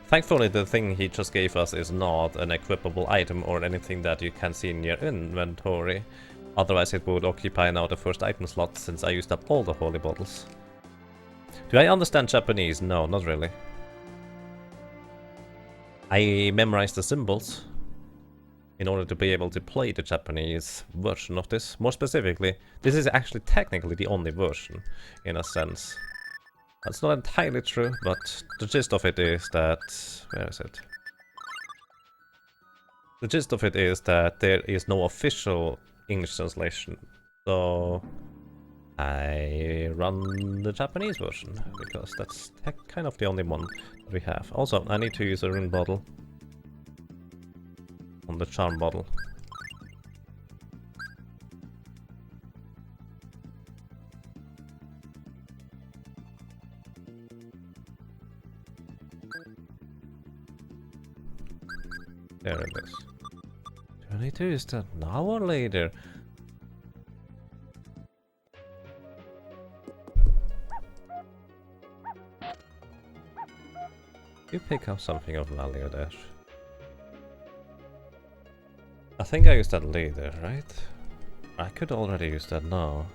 Thankfully, the thing he just gave us is not an equipable item or anything that you can see in your inventory. Otherwise it would occupy now the first item slot, since I used up all the holy bottles. Do I understand Japanese? No, not really. I memorized the symbols in order to be able to play the Japanese version of this. More specifically, this is actually technically the only version, in a sense. That's not entirely true, but the gist of it is that... Where is it? The gist of it is that there is no official English translation, so I run the Japanese version, because that's kind of the only one that we have. Also, I need to use a rune bottle on the charm bottle. There it is. Do I need to use that now or later? You pick up something of value there. I think I used that later, right? I could already use that now.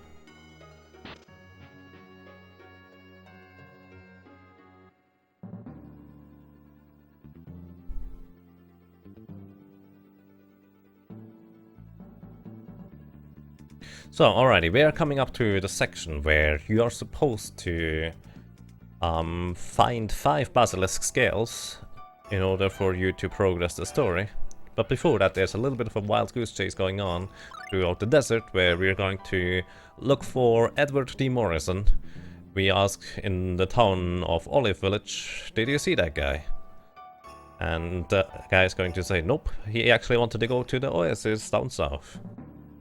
So, alrighty, we are coming up to the section where you are supposed to find 5 basilisk scales in order for you to progress the story. But before that, there's a little bit of a wild goose chase going on throughout the desert, where we're going to look for Edward D. Morrison. We ask in the town of Olive Village, did you see that guy? And the guy is going to say, nope, he actually wanted to go to the oasis down south.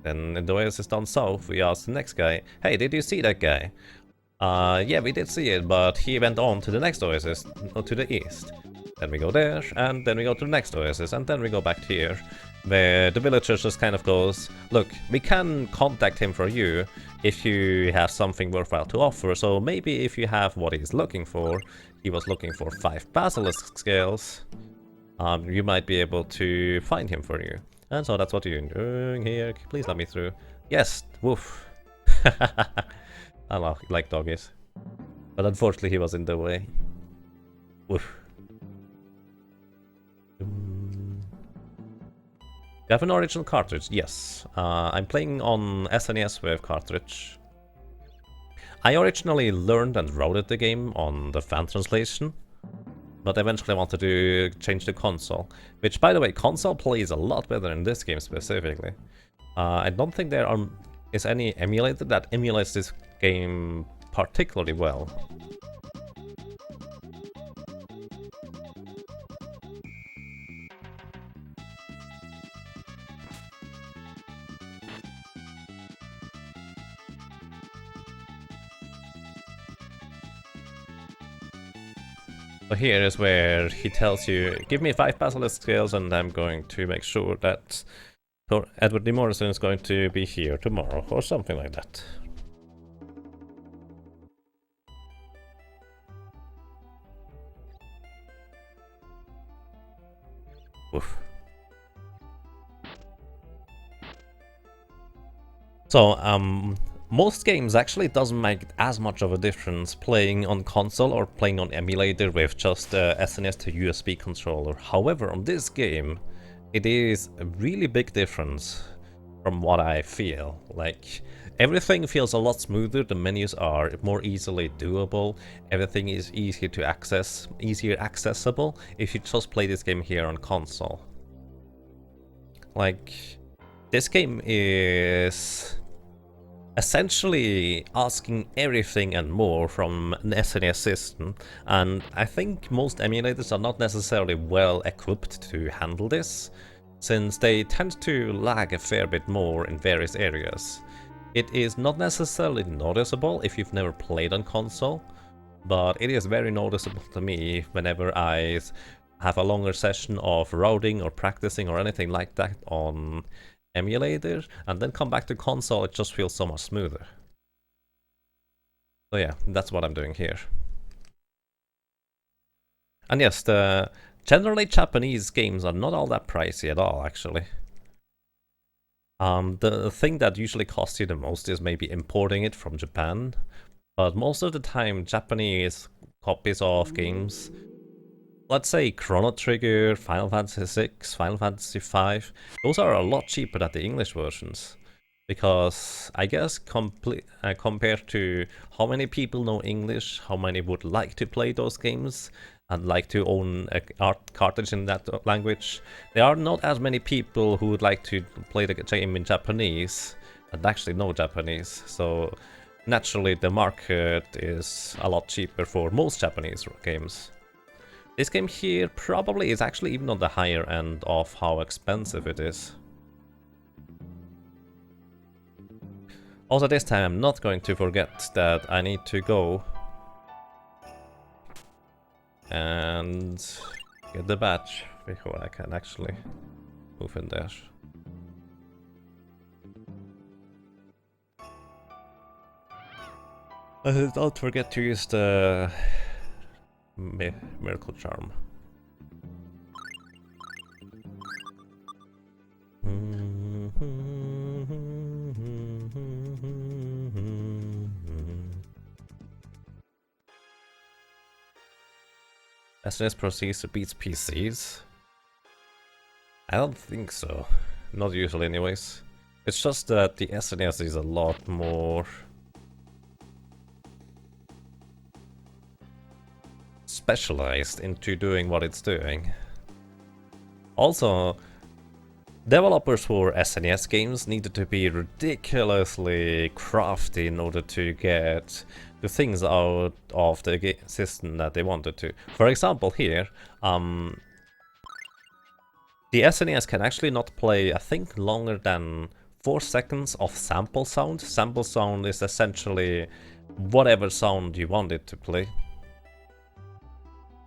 Then in the oasis down south, we ask the next guy, hey, did you see that guy? Yeah, we did see it, but he went on to the next oasis, to the east. Then we go there, and then we go to the next oasis, and then we go back here, where the villager just kind of goes, look, we can contact him for you if you have something worthwhile to offer, so maybe if you have what he's looking for, he was looking for 5 basilisk scales, you might be able to find him for you. And so that's what you're doing here. Please let me through. Yes, woof. I like doggies. But unfortunately he was in the way. Woof. You have an original cartridge? Yes. I'm playing on SNES with cartridge. I originally learned and wrote the game on the fan translation, but eventually I wanted to change the console. Which, by the way, console plays a lot better in this game specifically. I don't think there is any emulator that emulates this game particularly well. So here is where he tells you, give me 5 basilisk scales and I'm going to make sure that Edward D. Morrison is going to be here tomorrow, or something like that. Oof. So, most games actually doesn't make as much of a difference playing on console or playing on emulator with just SNES to USB controller. However, on this game, it is a really big difference from what I feel. Like, everything feels a lot smoother, the menus are more easily doable, everything is easier to access, easier accessible if you just play this game here on console. Like, this game is essentially asking everything and more from an SNES system, and I think most emulators are not necessarily well equipped to handle this, since they tend to lag a fair bit more in various areas. It is not necessarily noticeable if you've never played on console, but it is very noticeable to me whenever I have a longer session of routing or practicing or anything like that on emulator, and then come back to console. It just feels so much smoother. So yeah, that's what I'm doing here. And yes, generally Japanese games are not all that pricey at all, actually. The thing that usually costs you the most is maybe importing it from Japan, but most of the time Japanese copies of games, let's say Chrono Trigger, Final Fantasy VI, Final Fantasy V, those are a lot cheaper than the English versions. Because I guess compared to how many people know English, how many would like to play those games, and like to own a cartridge in that language, there are not as many people who would like to play the game in Japanese, and actually know Japanese. So naturally the market is a lot cheaper for most Japanese games. This game here probably is actually even on the higher end of how expensive it is. Also this time I'm not going to forget that I need to go and get the badge before I can actually move in there. Don't forget to use the miracle charm. SNES processor beats PCs? I don't think so. Not usually anyways. It's just that the SNES is a lot more specialized into doing what it's doing. Also, developers for SNES games needed to be ridiculously crafty in order to get the things out of the system that they wanted to. For example, here, the SNES can actually not play, I think, longer than 4 seconds of sample sound. Sample sound is essentially whatever sound you want it to play,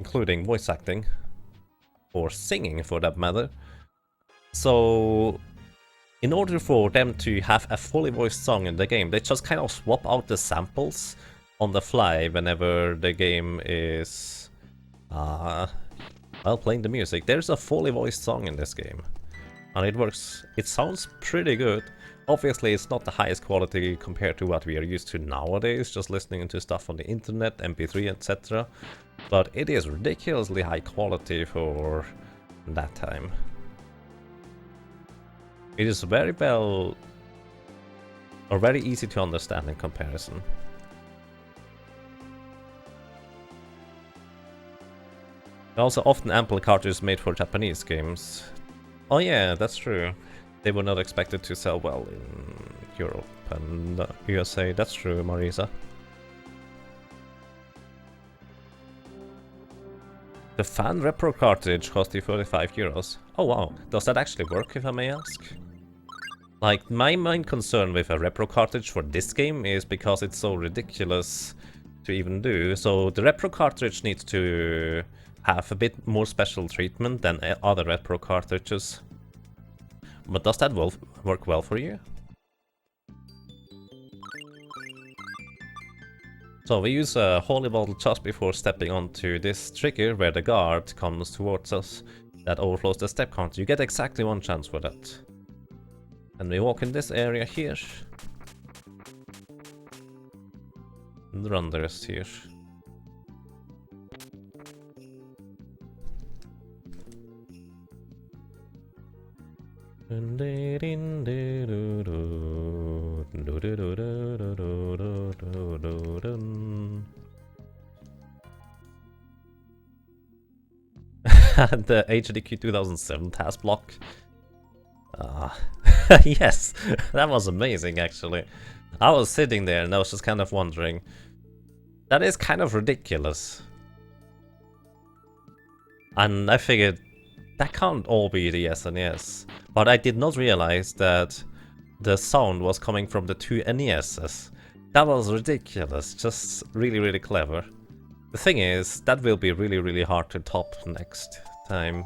including voice acting, or singing for that matter. So, in order for them to have a fully voiced song in the game, they just kind of swap out the samples on the fly whenever the game is, well, playing the music. There's a fully voiced song in this game, and it works. It sounds pretty good. Obviously, it's not the highest quality compared to what we are used to nowadays, just listening to stuff on the internet, MP3, etc. But it is ridiculously high quality for that time. It is very well, or very easy to understand in comparison. Also, often ample cartridges made for Japanese games. Oh yeah, that's true. They were not expected to sell well in Europe and USA. That's true, Marisa. The Fan Repro cartridge cost you 35 euros. Oh wow, does that actually work, if I may ask? Like, my main concern with a Repro cartridge for this game is because it's so ridiculous to even do. So the Repro cartridge needs to have a bit more special treatment than other Repro cartridges. But does that work well for you? So we use a holy bottle just before stepping onto this trigger where the guard comes towards us. That overflows the step count. You get exactly 1 chance for that. And we walk in this area here. And run the rest here. The HDQ 2007 task block. Yes, that was amazing actually. I was sitting there and I was just kind of wondering. That is kind of ridiculous. And I figured that can't all be the SNES. But I did not realize that the sound was coming from the 2 NESs. That was ridiculous, just really, really clever. The thing is, that will be really, really hard to top next time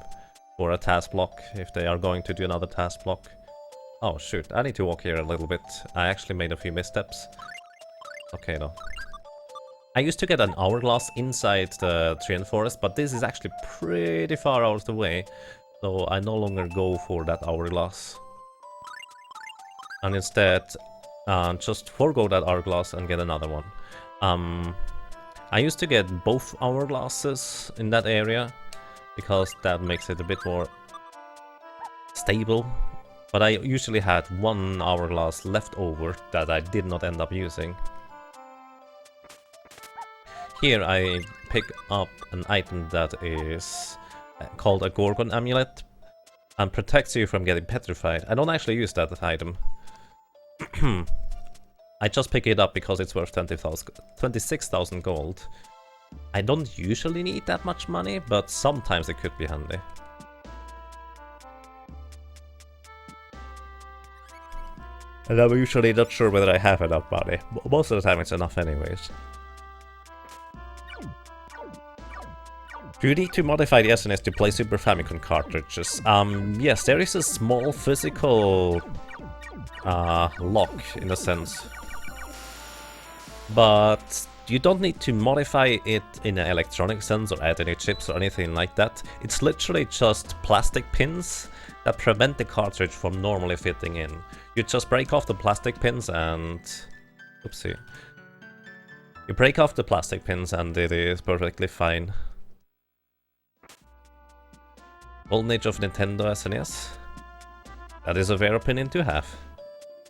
for a task block, if they are going to do another task block. Oh shoot, I need to walk here a little bit. I actually made a few missteps. Okay though. I used to get an hourglass inside the Treant Forest, but this is actually pretty far out of the way. So I no longer go for that hourglass. And instead, just forego that hourglass and get another one. I used to get both hourglasses in that area, because that makes it a bit more stable. But I usually had 1 hourglass left over that I did not end up using. Here I pick up an item that is called a Gorgon Amulet and protects you from getting petrified. I don't actually use that item. I just pick it up because it's worth 26,000 gold. I don't usually need that much money, but sometimes it could be handy. And I'm usually not sure whether I have enough money. Most of the time it's enough anyways. Do you need to modify the SNES to play Super Famicom cartridges? Yes, there is a small physical lock in a sense. But you don't need to modify it in an electronic sense or add any chips or anything like that. It's literally just plastic pins that prevent the cartridge from normally fitting in. You just break off the plastic pins and... Oopsie. You break off the plastic pins and it is perfectly fine. Golden Age of Nintendo SNES? That is a fair opinion to have.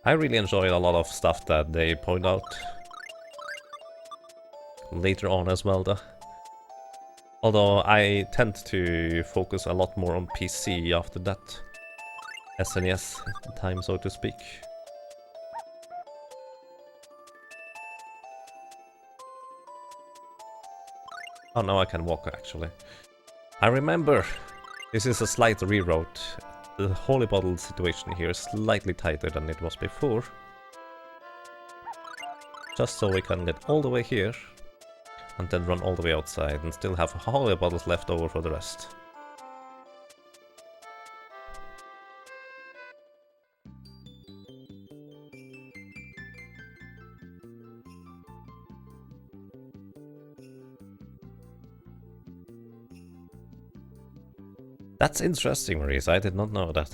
I really enjoy a lot of stuff that they point out later on as well, though. Although I tend to focus a lot more on PC after that. SNES time, so to speak. Oh, now I can walk, actually. I remember this is a slight rewrote. The holy bottle situation here is slightly tighter than it was before. Just so we can get all the way here and then run all the way outside and still have holy bottles left over for the rest. That's interesting, Maurice. I did not know that.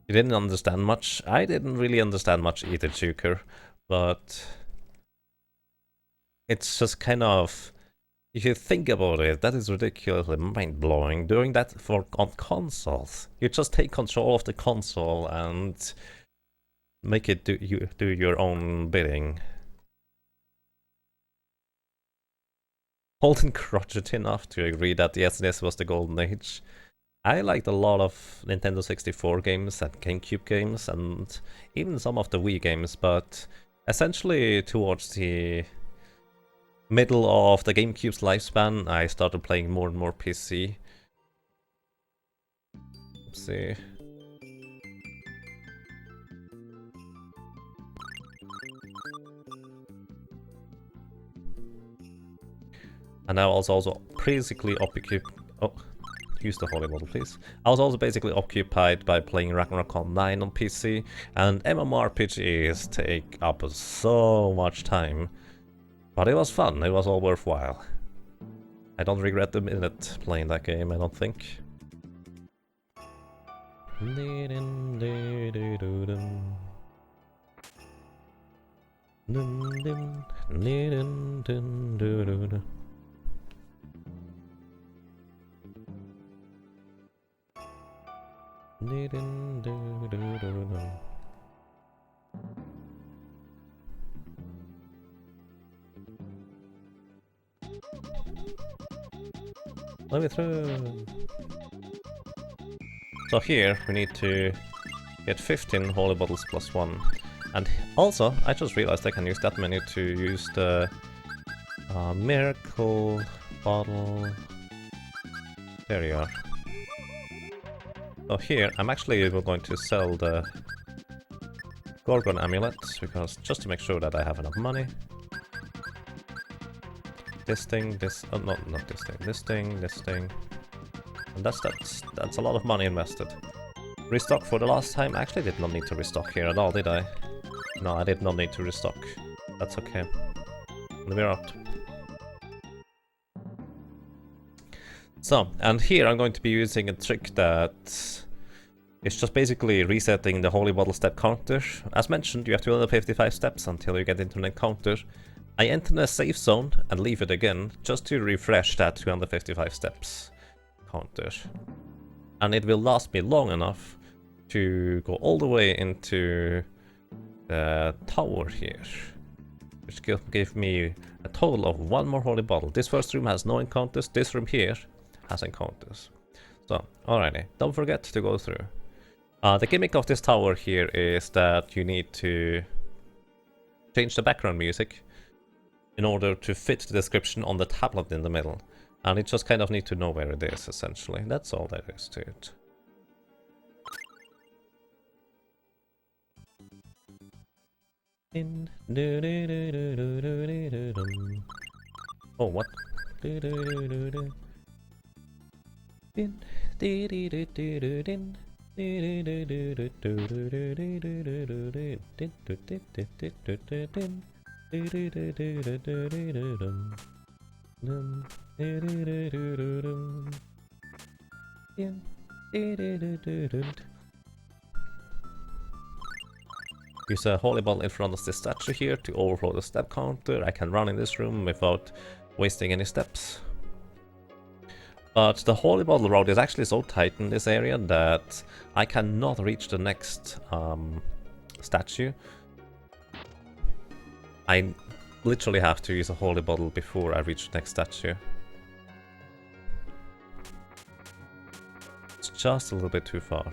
You didn't understand much? I didn't really understand much either, Joker, but it's just kind of, if you think about it, that is ridiculously mind-blowing. Doing that on consoles. You just take control of the console and make it do your own bidding. Holden crotchet enough to agree that the SNES was the golden age. I liked a lot of Nintendo 64 games and GameCube games and even some of the Wii games, but essentially towards the middle of the GameCube's lifespan, I started playing more and more PC. Let's see. And I was also basically occupied. Oh, use the holy bottle, please. I was also basically occupied by playing Ragnarok Online on PC, and MMORPGs take up so much time. But it was fun, it was all worthwhile. I don't regret a minute playing that game, I don't think. Let me through. So here we need to get 15 holy bottles plus 1. And also, I just realized I can use that menu to use the miracle bottle. There you are. So here, I'm actually going to sell the Gorgon amulet, because just to make sure that I have enough money. This thing, this, oh no, not this thing, this thing, this thing. And that's a lot of money invested. Restock for the last time. I actually did not need to restock here at all, did I? No, I did not need to restock. That's okay. And we're out. So, and here I'm going to be using a trick that is just basically resetting the holy bottle step counter. As mentioned, you have 255 steps until you get into an encounter. I enter a safe zone and leave it again, just to refresh that 255 steps counter. And it will last me long enough to go all the way into the tower here, which gave me a total of 1 more holy bottle. This first room has no encounters, this room here has encounters. So, alrighty, don't forget to go through. The gimmick of this tower here is that you need to change the background music in order to fit the description on the tablet in the middle. And you just kind of need to know where it is, essentially. That's all there is to it. Oh, what? Use a holy bottle in front of this statue here to overflow the step counter. I can run in this room without wasting any steps. But the Holy Bottle Road is actually so tight in this area that I cannot reach the next statue. I literally have to use a Holy Bottle before I reach the next statue. It's just a little bit too far.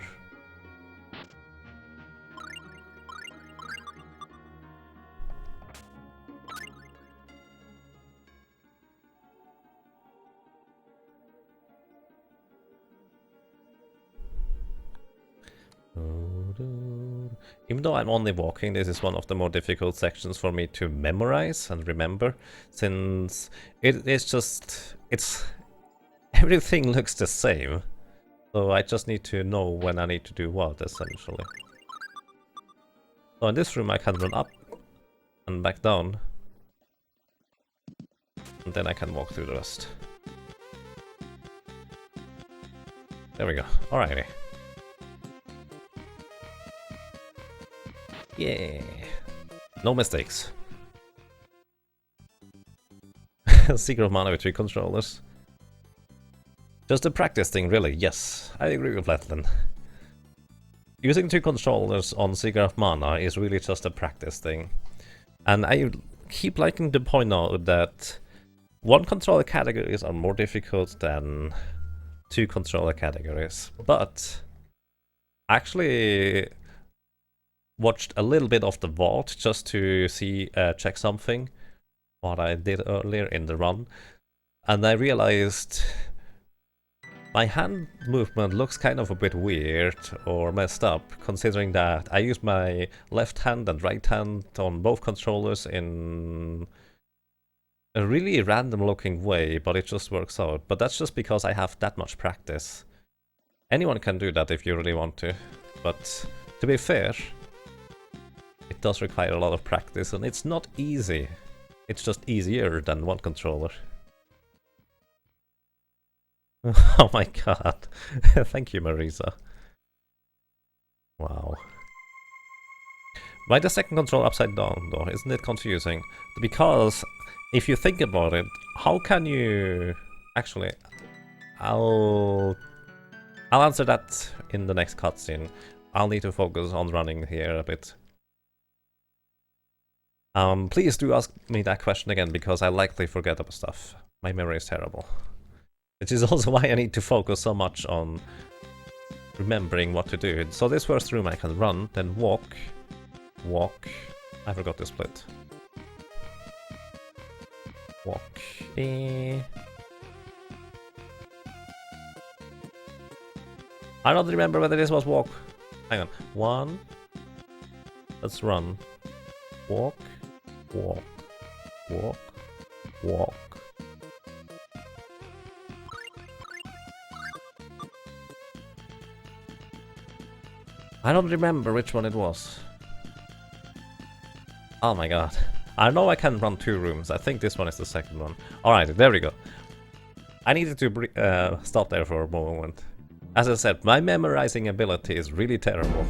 Even though I'm only walking, this is one of the more difficult sections for me to memorize and remember, since everything looks the same. So I just need to know when I need to do what, essentially. So in this room I can run up and back down. And then I can walk through the rest. There we go. Alrighty. Yeah. No mistakes. Secret of Mana with 3 controllers. Just a practice thing, really. Yes, I agree with Letlin. Using 2 controllers on Secret of Mana is really just a practice thing. And I keep liking to point out that 1 controller categories are more difficult than 2 controller categories. But actually watched a little bit of the VOD just to see, check something, what I did earlier in the run. And I realized my hand movement looks kind of a bit weird or messed up, considering that I use my left hand and right hand on both controllers in a really random looking way, but it just works out. But that's just because I have that much practice. Anyone can do that if you really want to, but to be fair, it does require a lot of practice, and it's not easy. It's just easier than 1 controller. Oh my god. Thank you, Marisa. Wow. Why the second controller upside down, though? Isn't it confusing? Because if you think about it, how can you... Actually, I'll answer that in the next cutscene. I'll need to focus on running here a bit. Please do ask me that question again, because I likely forget about stuff. My memory is terrible. Which is also why I need to focus so much on remembering what to do. So this first room I can run, then walk. I forgot to split. Walk. I don't remember whether this was walk. Hang on. 1. Let's run. Walk. I don't remember which one it was. Oh my god. I know I can run 2 rooms. I think this one is the second one. Alright, there we go. I needed to stop there for a moment. As I said, my memorizing ability is really terrible.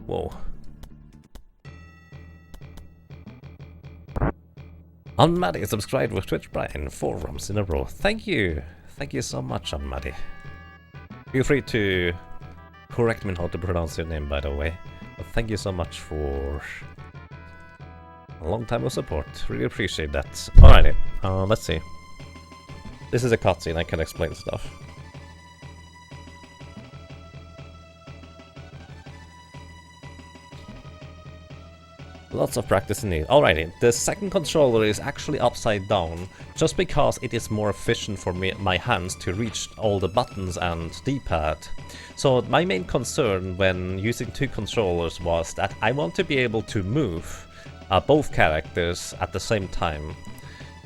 Whoa. Unmaddy subscribed with Twitch Prime 4 runs in a row. Thank you. Thank you so much, Unmaddy. Feel free to correct me on how to pronounce your name, by the way. But thank you so much for a long time of support. Really appreciate that. Alrighty, let's see. This is a cutscene, I can explain stuff. Lots of practice indeed. Alrighty, the second controller is actually upside down, just because it is more efficient for my hands to reach all the buttons and D-pad. So my main concern when using 2 controllers was that I want to be able to move both characters at the same time.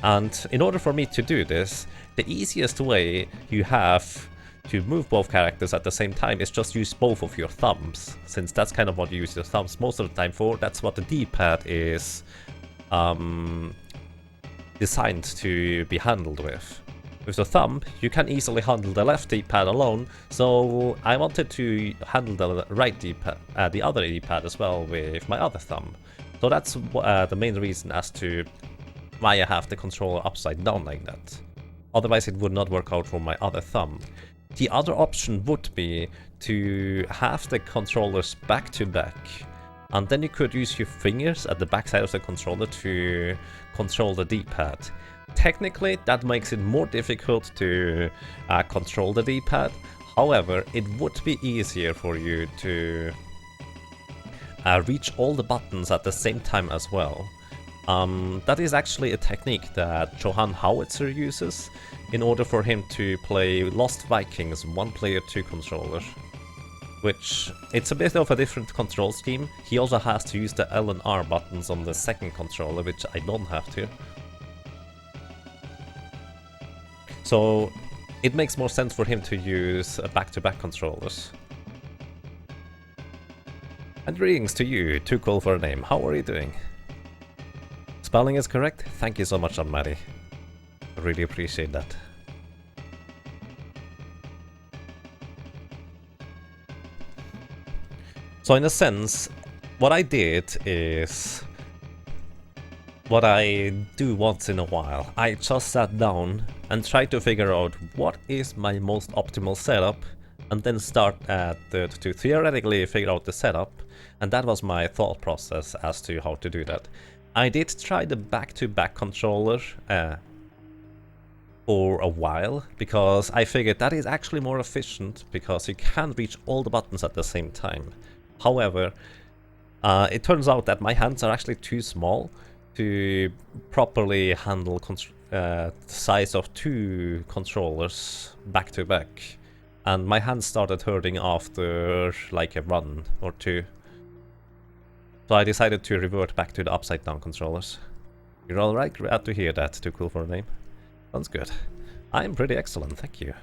And in order for me to do this, the easiest way you have to move both characters at the same time is just use both of your thumbs, since that's kind of what you use your thumbs most of the time for. That's what the D-pad is designed to be handled with. With the thumb, you can easily handle the left D-pad alone, so I wanted to handle the right D-pad, the other D-pad as well with my other thumb. So that's the main reason as to why I have the controller upside down like that. Otherwise it would not work out for my other thumb. The other option would be to have the controllers back to back, and then you could use your fingers at the backside of the controller to control the D-pad. Technically, that makes it more difficult to control the D-pad. However, it would be easier for you to reach all the buttons at the same time as well. That is actually a technique that Johann Howitzer uses in order for him to play Lost Vikings 1-player 2 controller. Which, it's a bit of a different control scheme. He also has to use the L and R buttons on the second controller, which I don't have to. So it makes more sense for him to use back-to-back controllers. And greetings to you, too cool for a name. How are you doing? Spelling is correct? Thank you so much, Anne-Marie. I really appreciate that. So in a sense, what I did is what I do once in a while. I just sat down and tried to figure out what is my most optimal setup, and then start to theoretically figure out the setup, and that was my thought process as to how to do that. I did try the back-to-back controller for a while, because I figured that is actually more efficient, because you can reach all the buttons at the same time. However, it turns out that my hands are actually too small to properly handle the size of 2 controllers back to back. And my hands started hurting after like a run or 2. So I decided to revert back to the upside down controllers. You're alright? Glad to hear that. Too cool for a name. Sounds good. I'm pretty excellent, thank you.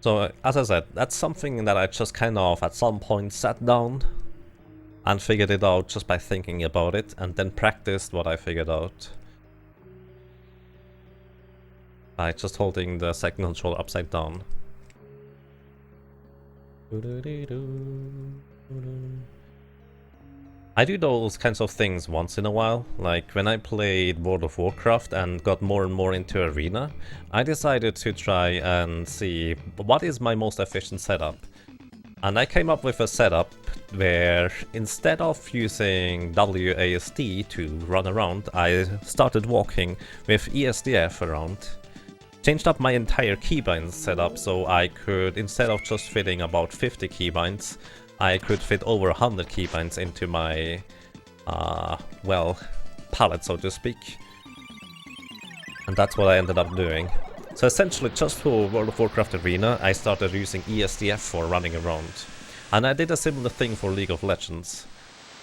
So, as I said, that's something that I just kind of at some point sat down and figured it out just by thinking about it, and then practiced what I figured out by just holding the second controller upside down. I do those kinds of things once in a while, like when I played World of Warcraft and got more and more into Arena, I decided to try and see what is my most efficient setup. And I came up with a setup where instead of using WASD to run around, I started walking with ESDF around. Changed up my entire keybind setup so I could, instead of just fitting about 50 keybinds, I could fit over 100 keybinds into my, well, palette, so to speak. And that's what I ended up doing. So essentially, just for World of Warcraft Arena, I started using ESDF for running around. And I did a similar thing for League of Legends.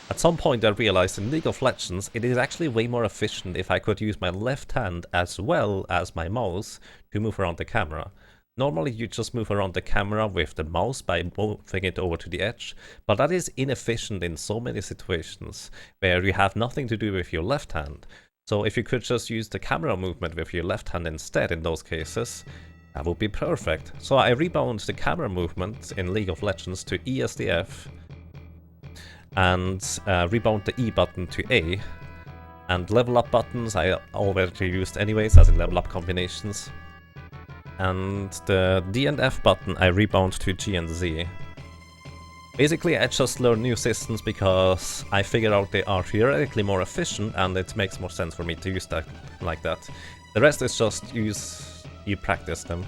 At some point I realized in League of Legends, it is actually way more efficient if I could use my left hand as well as my mouse to move around the camera. Normally you just move around the camera with the mouse by moving it over to the edge, but that is inefficient in so many situations where you have nothing to do with your left hand. So if you could just use the camera movement with your left hand instead in those cases, that would be perfect. So I rebound the camera movement in League of Legends to ESDF and rebound the E button to A, and level up buttons I already used anyways as in level up combinations. And the D and F button I rebound to G and Z. Basically I just learn new systems because I figure out they are theoretically more efficient and it makes more sense for me to use that like that. The rest is just you practice them.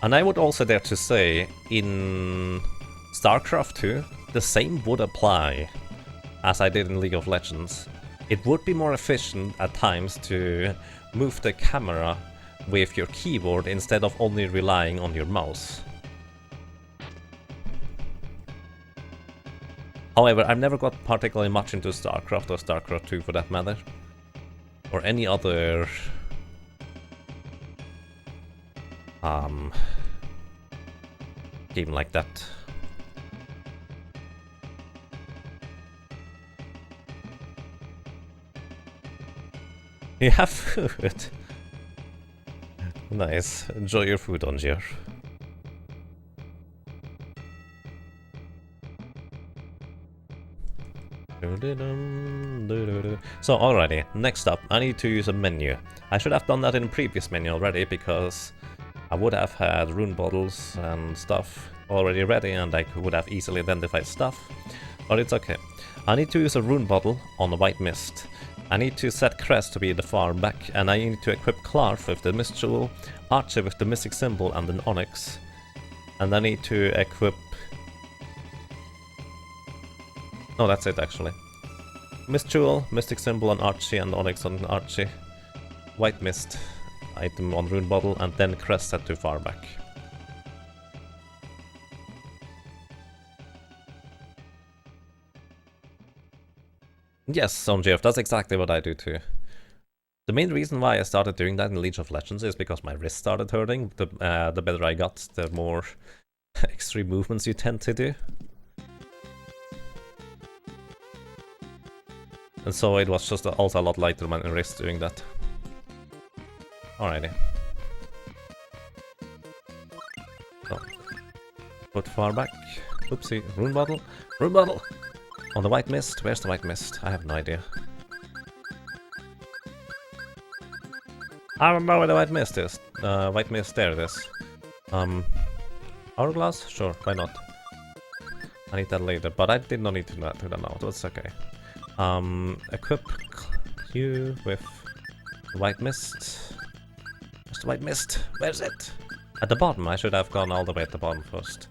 And I would also dare to say, in StarCraft 2, the same would apply as I did in League of Legends. It would be more efficient at times to move the camera with your keyboard instead of only relying on your mouse. However, I've never got particularly much into StarCraft or StarCraft 2 for that matter. Or any other... game like that. You have food! Nice. Enjoy your food, Ongier. So alrighty, next up, I need to use a menu. I should have done that in the previous menu already, because I would have had rune bottles and stuff already ready, and I would have easily identified stuff. But it's okay. I need to use a rune bottle on the white mist. I need to set Crest to be the far back, and I need to equip Clarf with the Mist Jewel, Archer with the Mystic Symbol and the Onyx. And I need to equip... No, that's it actually. Mist Jewel, Mystic Symbol on Archie and Onyx on Archie. White Mist item on Rune Bottle, and then Crest set to far back. Yes, Sonjeff, that's exactly what I do too. The main reason why I started doing that in League of Legends is because my wrist started hurting. The better I got, the more extreme movements you tend to do. And so it was just also a lot lighter on my wrist doing that. Alrighty. So, put far back. Oopsie, Rune Bottle. Rune Bottle! On the White Mist? Where's the White Mist? I have no idea. I don't know where the White Mist is. White Mist, there it is. Hourglass? Sure, why not? I need that later, but I did not need to do that now, that's okay. Equip you with the White Mist. Where's the White Mist? Where's it? At the bottom, I should have gone all the way at the bottom first.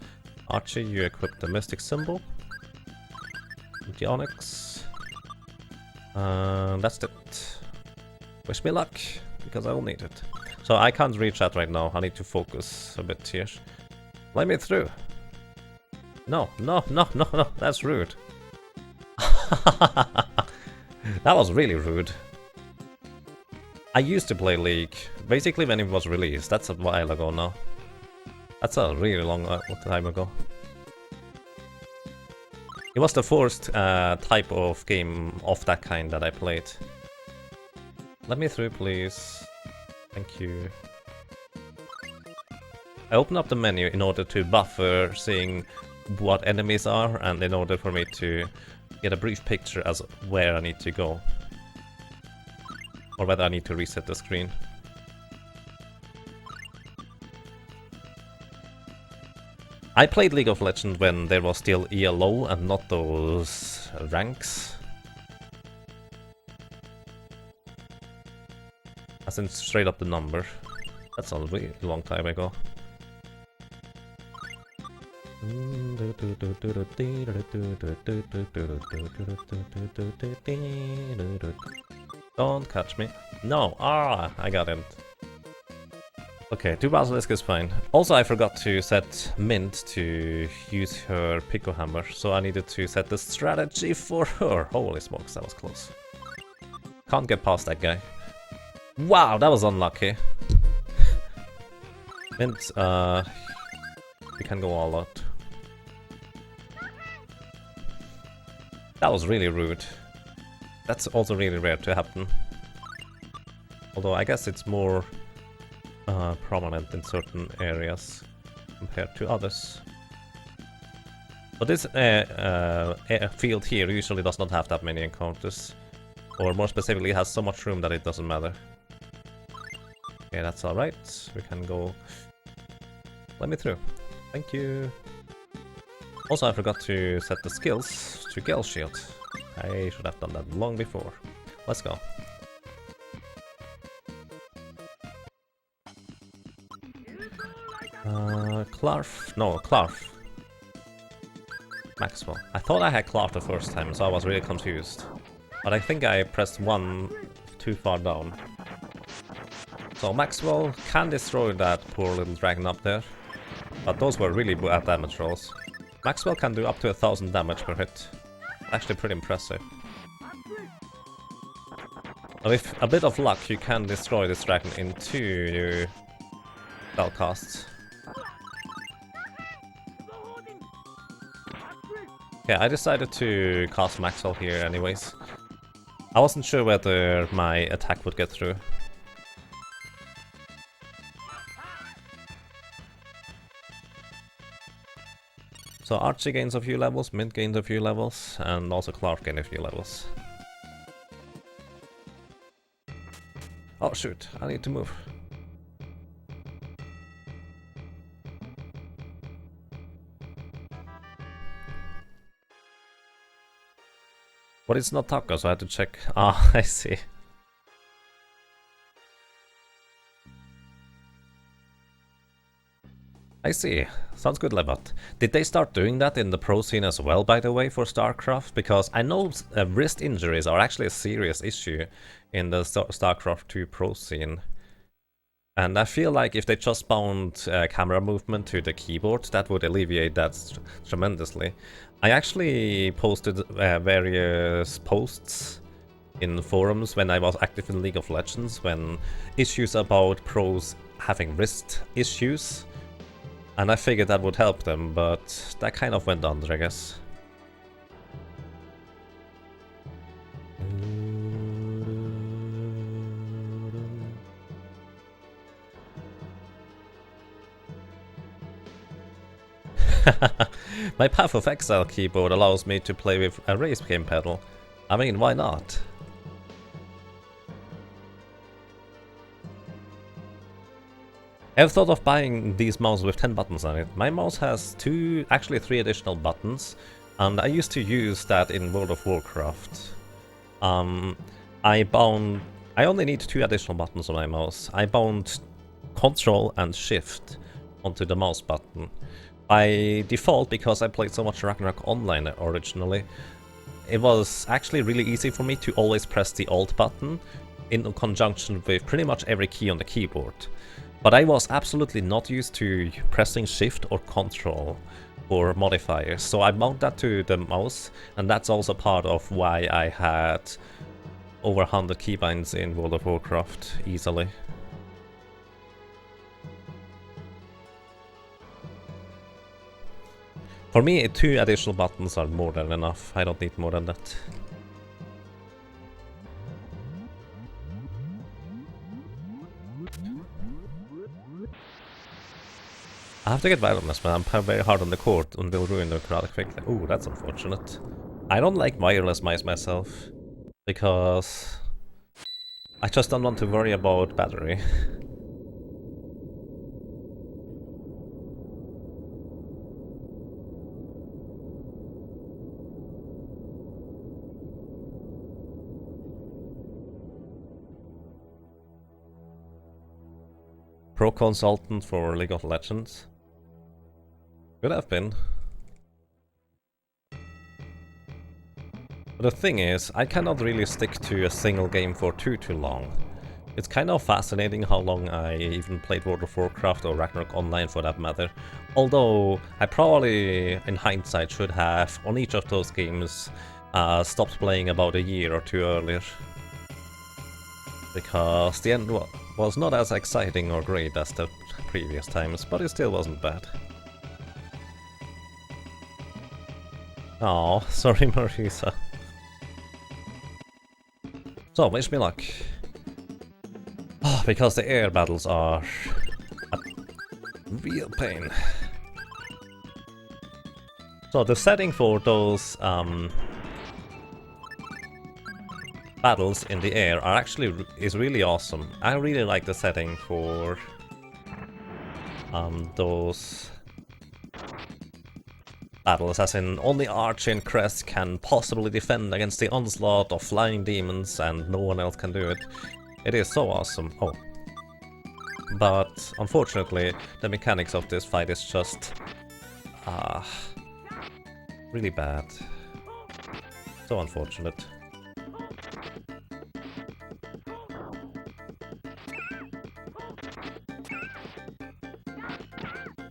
Archie, you equip the Mystic Symbol. The Onyx. That's it. Wish me luck, because I will need it. So I can't reach that right now, I need to focus a bit here. Let me through! No, no, no, no, no, that's rude. That was really rude. I used to play League, basically when it was released, that's a while ago now. That's a really long time ago. It was the first type of game of that kind that I played. Let me through, please. Thank you. I open up the menu in order to buffer seeing what enemies are, and in order for me to get a brief picture as where I need to go. Or whether I need to reset the screen. I played League of Legends when there was still ELO and not those ranks. As in straight up the number. That's a really long time ago. Don't catch me. No! Ah! I got it. Okay, 2 Basilisk is fine. Also, I forgot to set Mint to use her Pico Hammer, so I needed to set the strategy for her. Holy smokes, that was close. Can't get past that guy. Wow, that was unlucky. Mint, you can go all out. That was really rude. That's also really rare to happen. Although I guess it's more prominent in certain areas compared to others. But this field here usually does not have that many encounters. Or more specifically, has so much room that it doesn't matter. Okay, that's alright. We can go... Let me through. Thank you. Also, I forgot to set the skills to Gale Shield. I should have done that long before. Let's go. Clarf? No, Clarf. Maxwell. I thought I had Clarf the first time, so I was really confused. But I think I pressed 1 too far down. So Maxwell can destroy that poor little dragon up there. But those were really bad damage rolls. Maxwell can do up to 1000 damage per hit. Actually pretty impressive. With a bit of luck, you can destroy this dragon in 2 spell casts. Okay, I decided to cast Maxwell here anyways. I wasn't sure whether my attack would get through. So Archie gains a few levels, Mint gains a few levels, and also Clark gains a few levels. Oh shoot, I need to move. But it's not taco, so I had to check. Ah, I see. I see. Sounds good, Levat. Did they start doing that in the pro scene as well, by the way, for StarCraft? Because I know wrist injuries are actually a serious issue in the StarCraft 2 pro scene. And I feel like if they just bound camera movement to the keyboard, that would alleviate that tremendously. I actually posted various posts in forums when I was active in League of Legends, when issues about pros having wrist issues. And I figured that would help them, but that kind of went under, I guess. My Path of Exile keyboard allows me to play with a race game pedal. I mean, why not? I've thought of buying these mouses with 10 buttons on it. My mouse has actually 3 additional buttons, and I used to use that in World of Warcraft. I only need 2 additional buttons on my mouse. I bound Control and Shift onto the mouse button. By default, because I played so much Ragnarok Online originally, it was actually really easy for me to always press the Alt button in conjunction with pretty much every key on the keyboard. But I was absolutely not used to pressing Shift or Control for modifiers, so I mount that to the mouse, and that's also part of why I had over 100 keybinds in World of Warcraft easily. For me, 2 additional buttons are more than enough. I don't need more than that. I have to get wireless, man. I'm very hard on the court and will ruin the crowd quickly. Ooh, that's unfortunate. I don't like wireless mice myself, because I just don't want to worry about battery. Pro consultant for League of Legends. Could have been. But the thing is, I cannot really stick to a single game for too long. It's kind of fascinating how long I even played World of Warcraft or Ragnarok Online for that matter. Although, I probably, in hindsight, should have, on each of those games, stopped playing about a year or 2 earlier. Because the end was not as exciting or great as the previous times, but it still wasn't bad. Oh, sorry Marisa. So, wish me luck. Oh, because the air battles are a real pain. So the setting for those battles in the air is really awesome. I really like the setting for those battles, as in only Archie and Crest can possibly defend against the onslaught of flying demons and no one else can do it. It is so awesome. Oh. But unfortunately, the mechanics of this fight is just really bad. So unfortunate.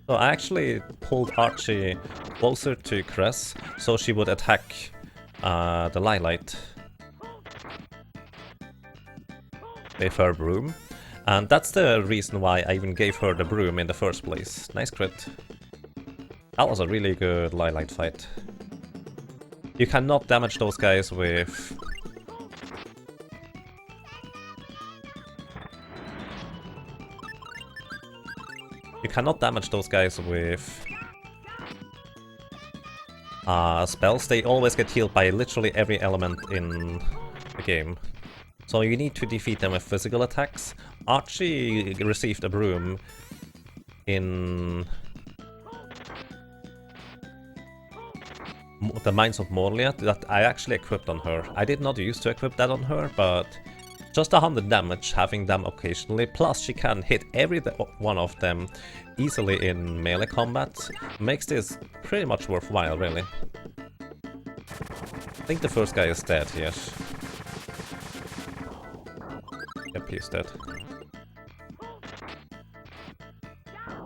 So I actually pulled Archie closer to Cress, so she would attack the Light gave her a broom. And that's the reason why I even gave her the broom in the first place. Nice crit. That was a really good Light fight. You cannot damage those guys with... You cannot damage those guys with... spells. They always get healed by literally every element in the game. So you need to defeat them with physical attacks. Archie received a broom in... the Mines of Morlia that I actually equipped on her. I did not use to equip that on her, but just 100 damage, having them occasionally, plus she can hit every one of them easily in melee combat, makes this pretty much worthwhile, really. I think the first guy is dead here. Yep, he's dead.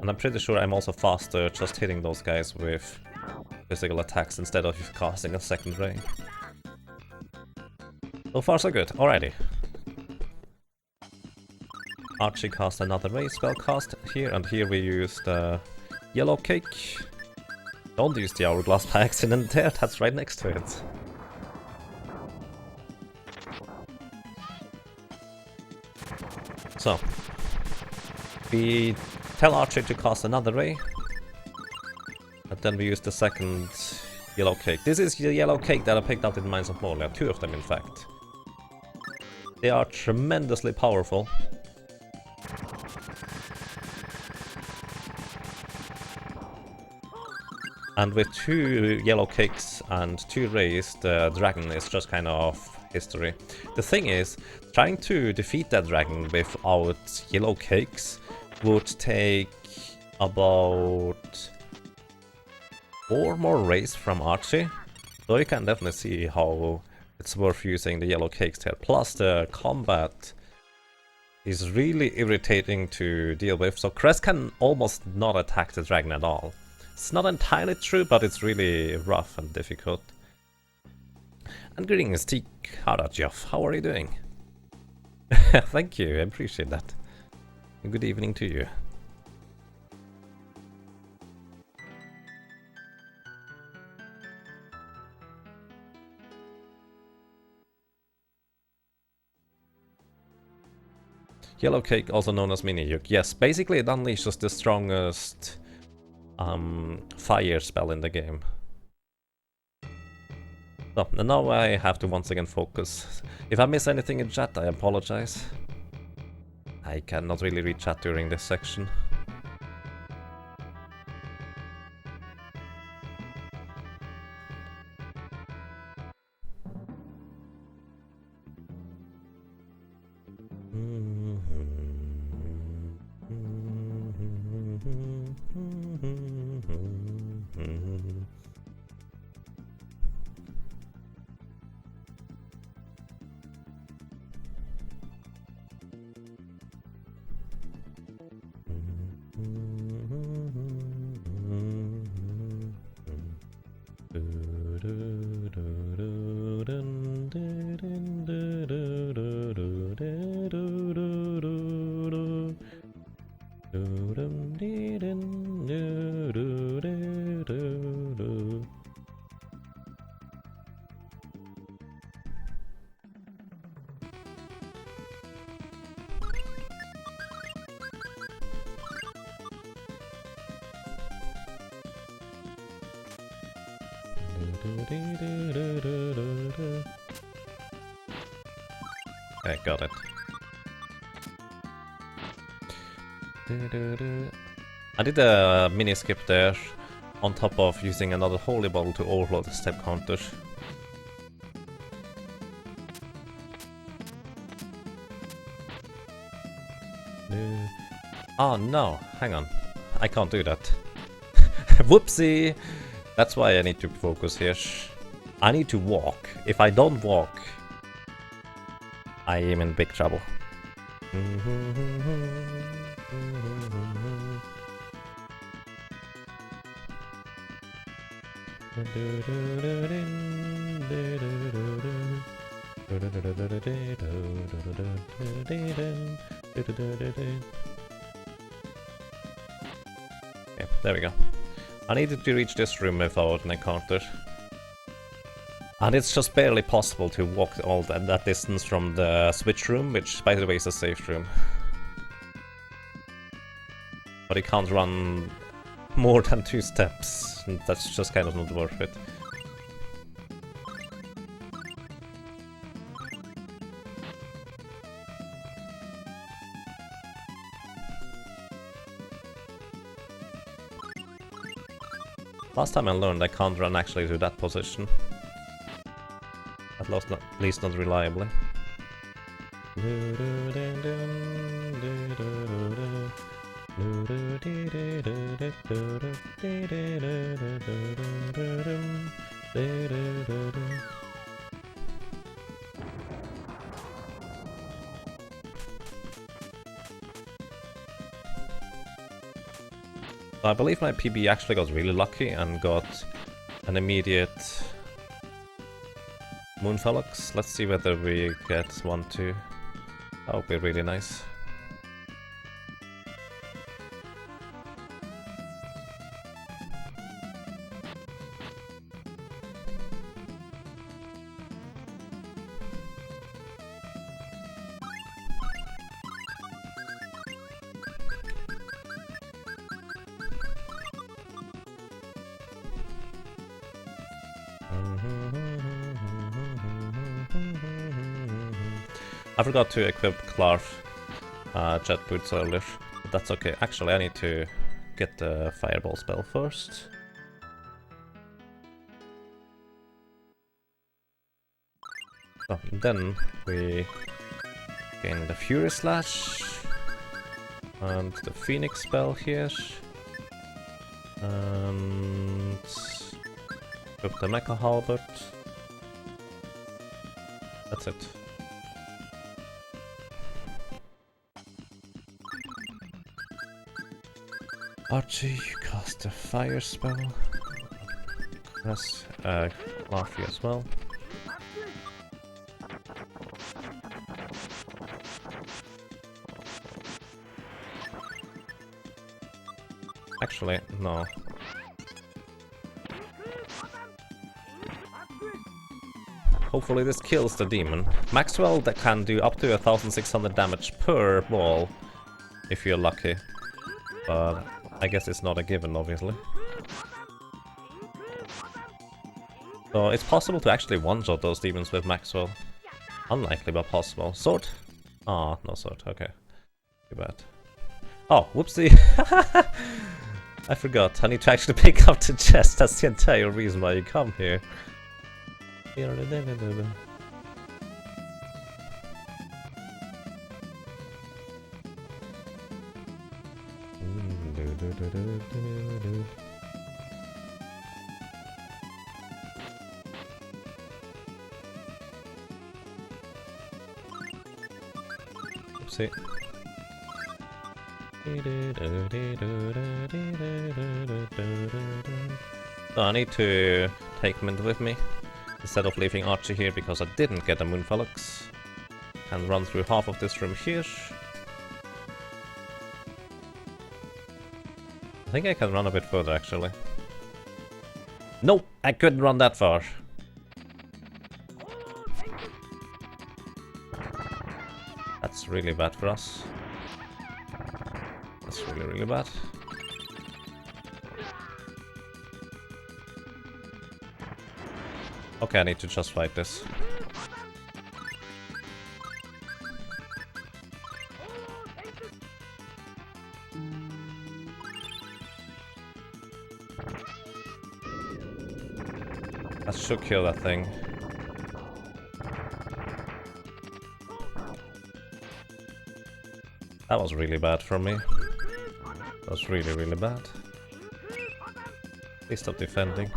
And I'm pretty sure I'm also faster just hitting those guys with physical attacks instead of casting a second ray. So far so good, alrighty. Archie cast another ray spell cast here, and here we use the yellow cake. Don't use the hourglass by accident there, that's right next to it. So, we tell Archie to cast another ray. And then we use the second yellow cake. This is the yellow cake that I picked out in Mines of Morlia. 2 of them, in fact. They are tremendously powerful. And with 2 yellow cakes and 2 rays, the dragon is just kind of history. The thing is, trying to defeat that dragon without yellow cakes would take about 4 more rays from Archie, so you can definitely see how it's worth using the yellow cakes here. Plus the combat is really irritating to deal with, so Crest can almost not attack the dragon at all. It's not entirely true, but it's really rough and difficult. And greetings, Teak Harajeff. How are you doing? Thank you, I appreciate that. And good evening to you. Yellow Cake, also known as Mini Yuke. Yes, basically it unleashes the strongest fire spell in the game. So, and now I have to once again focus. If I miss anything in chat, I apologize. I cannot really read chat during this section. Okay, got it. I did a mini skip there, on top of using another holy bottle to overload the step counter. Oh no, hang on. I can't do that. Whoopsie! That's why I need to focus here. I need to walk. If I don't walk, I am in big trouble. Okay, there we go. I needed to reach this room without an encounter. And it's just barely possible to walk all that distance from the switch room, which by the way is a safe room. But you can't run more than 2 steps, and that's just kind of not worth it. Last time I learned I can't run actually to that position. At least not reliably. I believe my PB actually got really lucky and got an immediate Moonphalanx. Let's see whether we get one too. That would be really nice. I forgot to equip Clark jet boots earlier, but that's okay. Actually, I need to get the fireball spell first. Oh, then we gain the Fury Slash and the Phoenix spell here, and equip the Mecha Halberd. That's it. Archie, you cast a fire spell. Press Larfy as well. Actually, no. Hopefully this kills the demon. Maxwell that can do up to 1600 damage per ball, if you're lucky. But I guess it's not a given, obviously. So it's possible to actually one-shot those demons with Maxwell. Unlikely, but possible. Sword? Ah, no sword. Okay. Too bad. Oh, whoopsie! I forgot. I need to actually pick up the chest. That's the entire reason why you come here. Oopsie. So I need to take Mint with me instead of leaving Archie here because I didn't get a Moonphalanx. And run through half of this room here. I think I can run a bit further actually. Nope, I couldn't run that far. That's really bad for us. That's really, really bad. Okay, I need to just fight this. That should kill that thing. That was really bad for me. That was really, really bad. Please stop defending.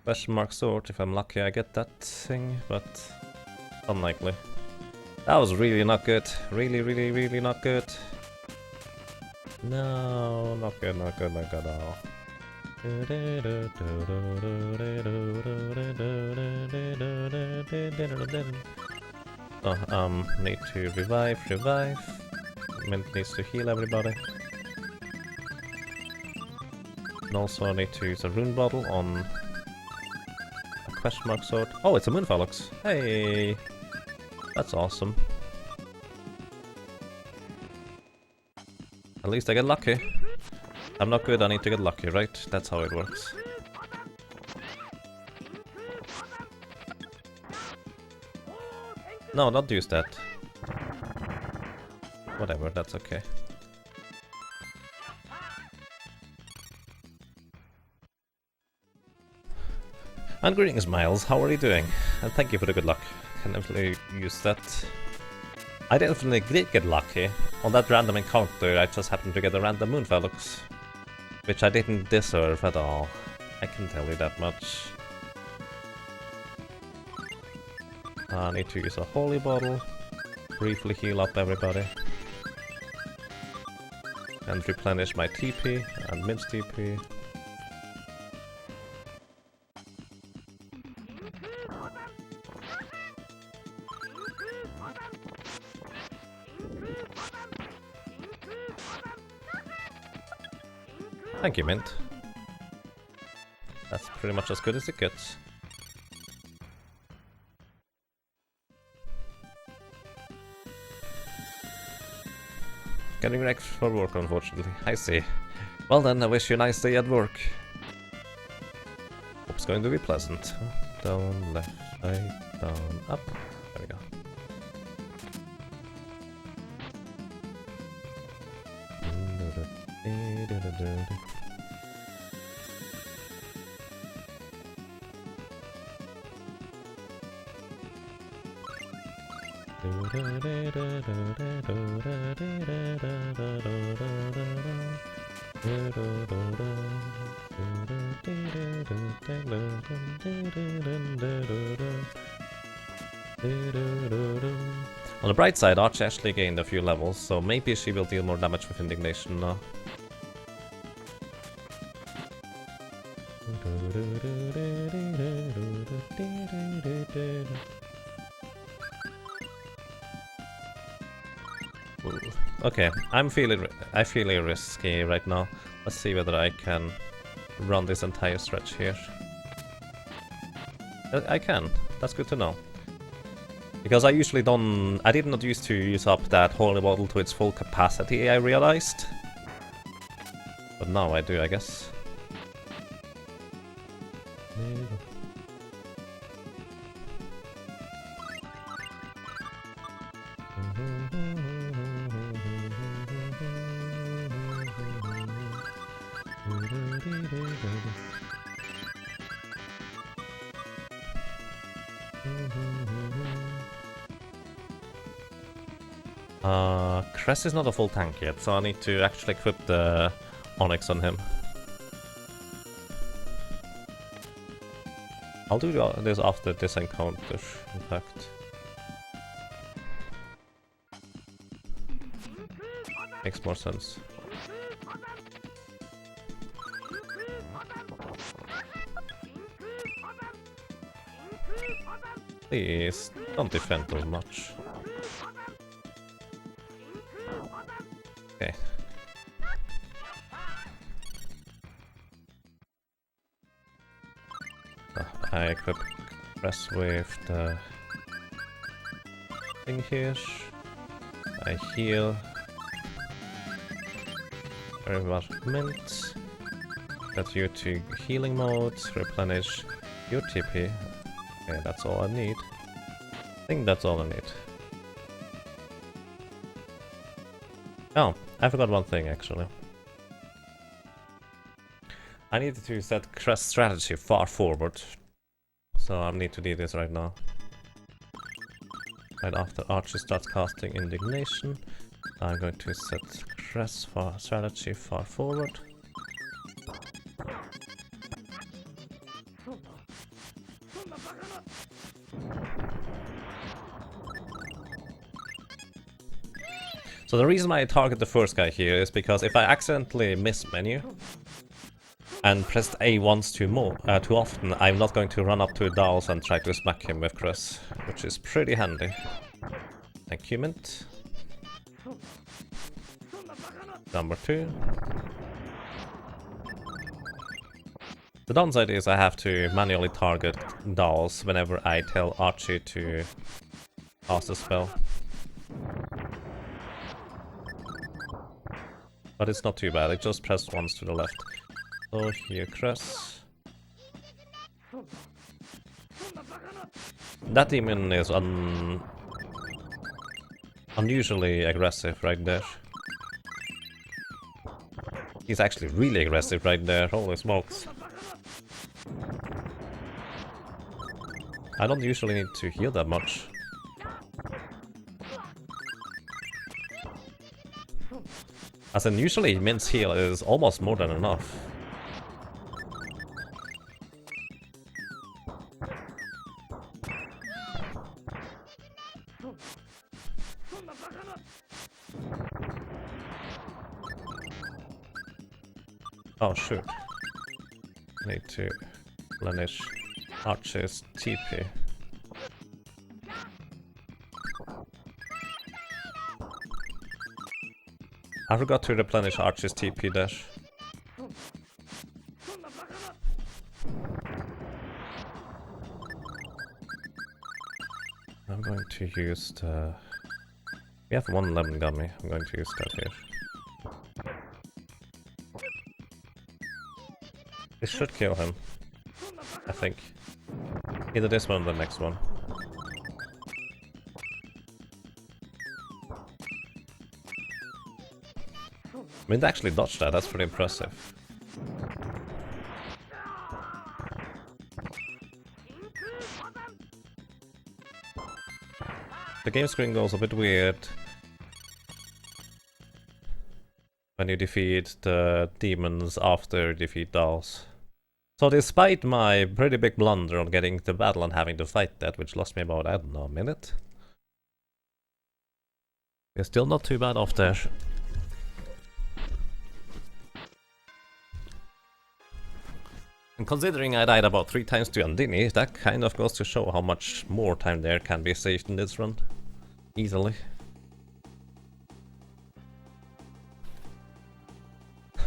Question mark sword, if I'm lucky I get that thing, but unlikely. That was really not good. Really, really, really not good. No, not good, not good, not good at all. Oh, need to revive. Mint needs to heal everybody. And also I need to use a rune bottle on a question mark sword. Oh, it's a Moonphallux. Hey! That's awesome. At least I get lucky. I'm not good, I need to get lucky, right? That's how it works. No, don't use that. Whatever, that's okay. And greetings, Miles. How are you doing? And thank you for the good luck. Can definitely use that. I definitely did get lucky. On that random encounter, I just happened to get a random Moonphallux. Which I didn't deserve at all. I can tell you that much. I need to use a holy bottle. Briefly heal up everybody. And replenish my TP and Mint's TP. Thank you, Mint. That's pretty much as good as it gets. Getting wrecked for work, unfortunately. I see. Well then, I wish you a nice day at work. Hope it's going to be pleasant. Down, left, right, down, up. There we go. On the bright side, Arch actually gained a few levels, so maybe she will deal more damage with Indignation now. Ooh. Okay, I feel risky right now. Let's see whether I can run this entire stretch here. I can. That's good to know. Because I did not used to use up that holy bottle to its full capacity, I realized. But now I do, I guess. Cress is not a full tank yet, so I need to actually equip the Onyx on him. I'll do this after this encounter, in fact. Makes more sense. Please, don't defend too much. Okay. I equip Cress with the thing here. I heal. Very much Mint. Get you to healing mode, replenish your TP. Okay, that's all I need. I think that's all I need. Oh, I forgot one thing actually. I need to set Crest strategy far forward. So I need to do this right now. Right after Archie starts casting Indignation, I'm going to set Crest strategy far forward. So the reason why I target the first guy here is because if I accidentally miss menu and pressed A once too often, I'm not going to run up to Dolls and try to smack him with Chris, which is pretty handy. Thank you, Mint. Number 2. The downside is I have to manually target Dolls whenever I tell Archie to cast a spell. But it's not too bad, I just pressed once to the left. So here, Chris. That demon is unusually aggressive right there. He's actually really aggressive right there, holy smokes. I don't usually need to heal that much. As in, usually Mint's heal is almost more than enough. Oh shoot. Need to replenish Archie's TP. I forgot to replenish Archie's TP dash. I'm going to use the... We have one lemon gummy, I'm going to use that here. This should kill him, I think. Either this one or the next one. I mean, they actually dodged that, that's pretty impressive. The game screen goes a bit weird when you defeat the demons after you defeat dolls. So despite my pretty big blunder on getting to battle and having to fight that, which lost me about, I don't know, a minute, we're still not too bad off there. And considering I died about 3 times to Andini, that kind of goes to show how much more time there can be saved in this run. Easily.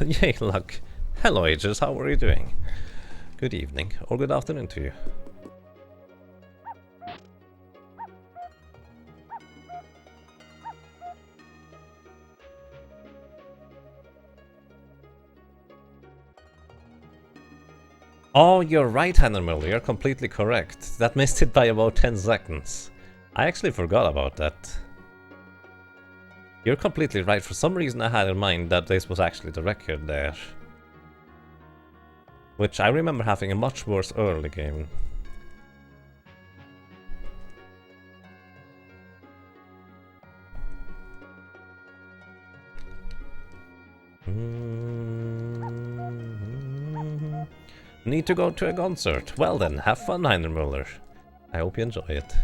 Yay, luck. Hello, Aegis, how are you doing? Good evening, or good afternoon to you. Oh, you're right, Hannermill, you're completely correct. That missed it by about 10 seconds. I actually forgot about that. You're completely right, for some reason I had in mind that this was actually the record there. Which I remember having a much worse early game. Need to go to a concert. Well then, have fun, Heinermuller. I hope you enjoy it.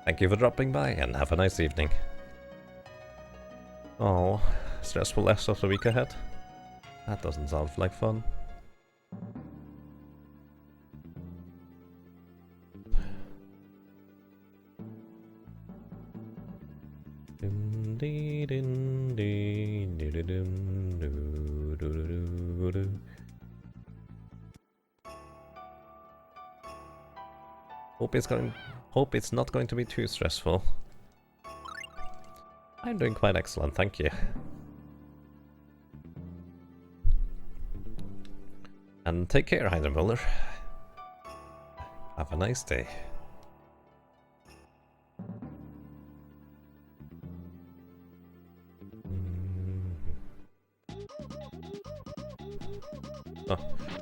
Thank you for dropping by and have a nice evening. Oh, stressful rest of the week ahead? That doesn't sound like fun. Hope it's not going to be too stressful. I'm doing quite excellent, thank you. And take care, Heidermuller. Have a nice day. Oh,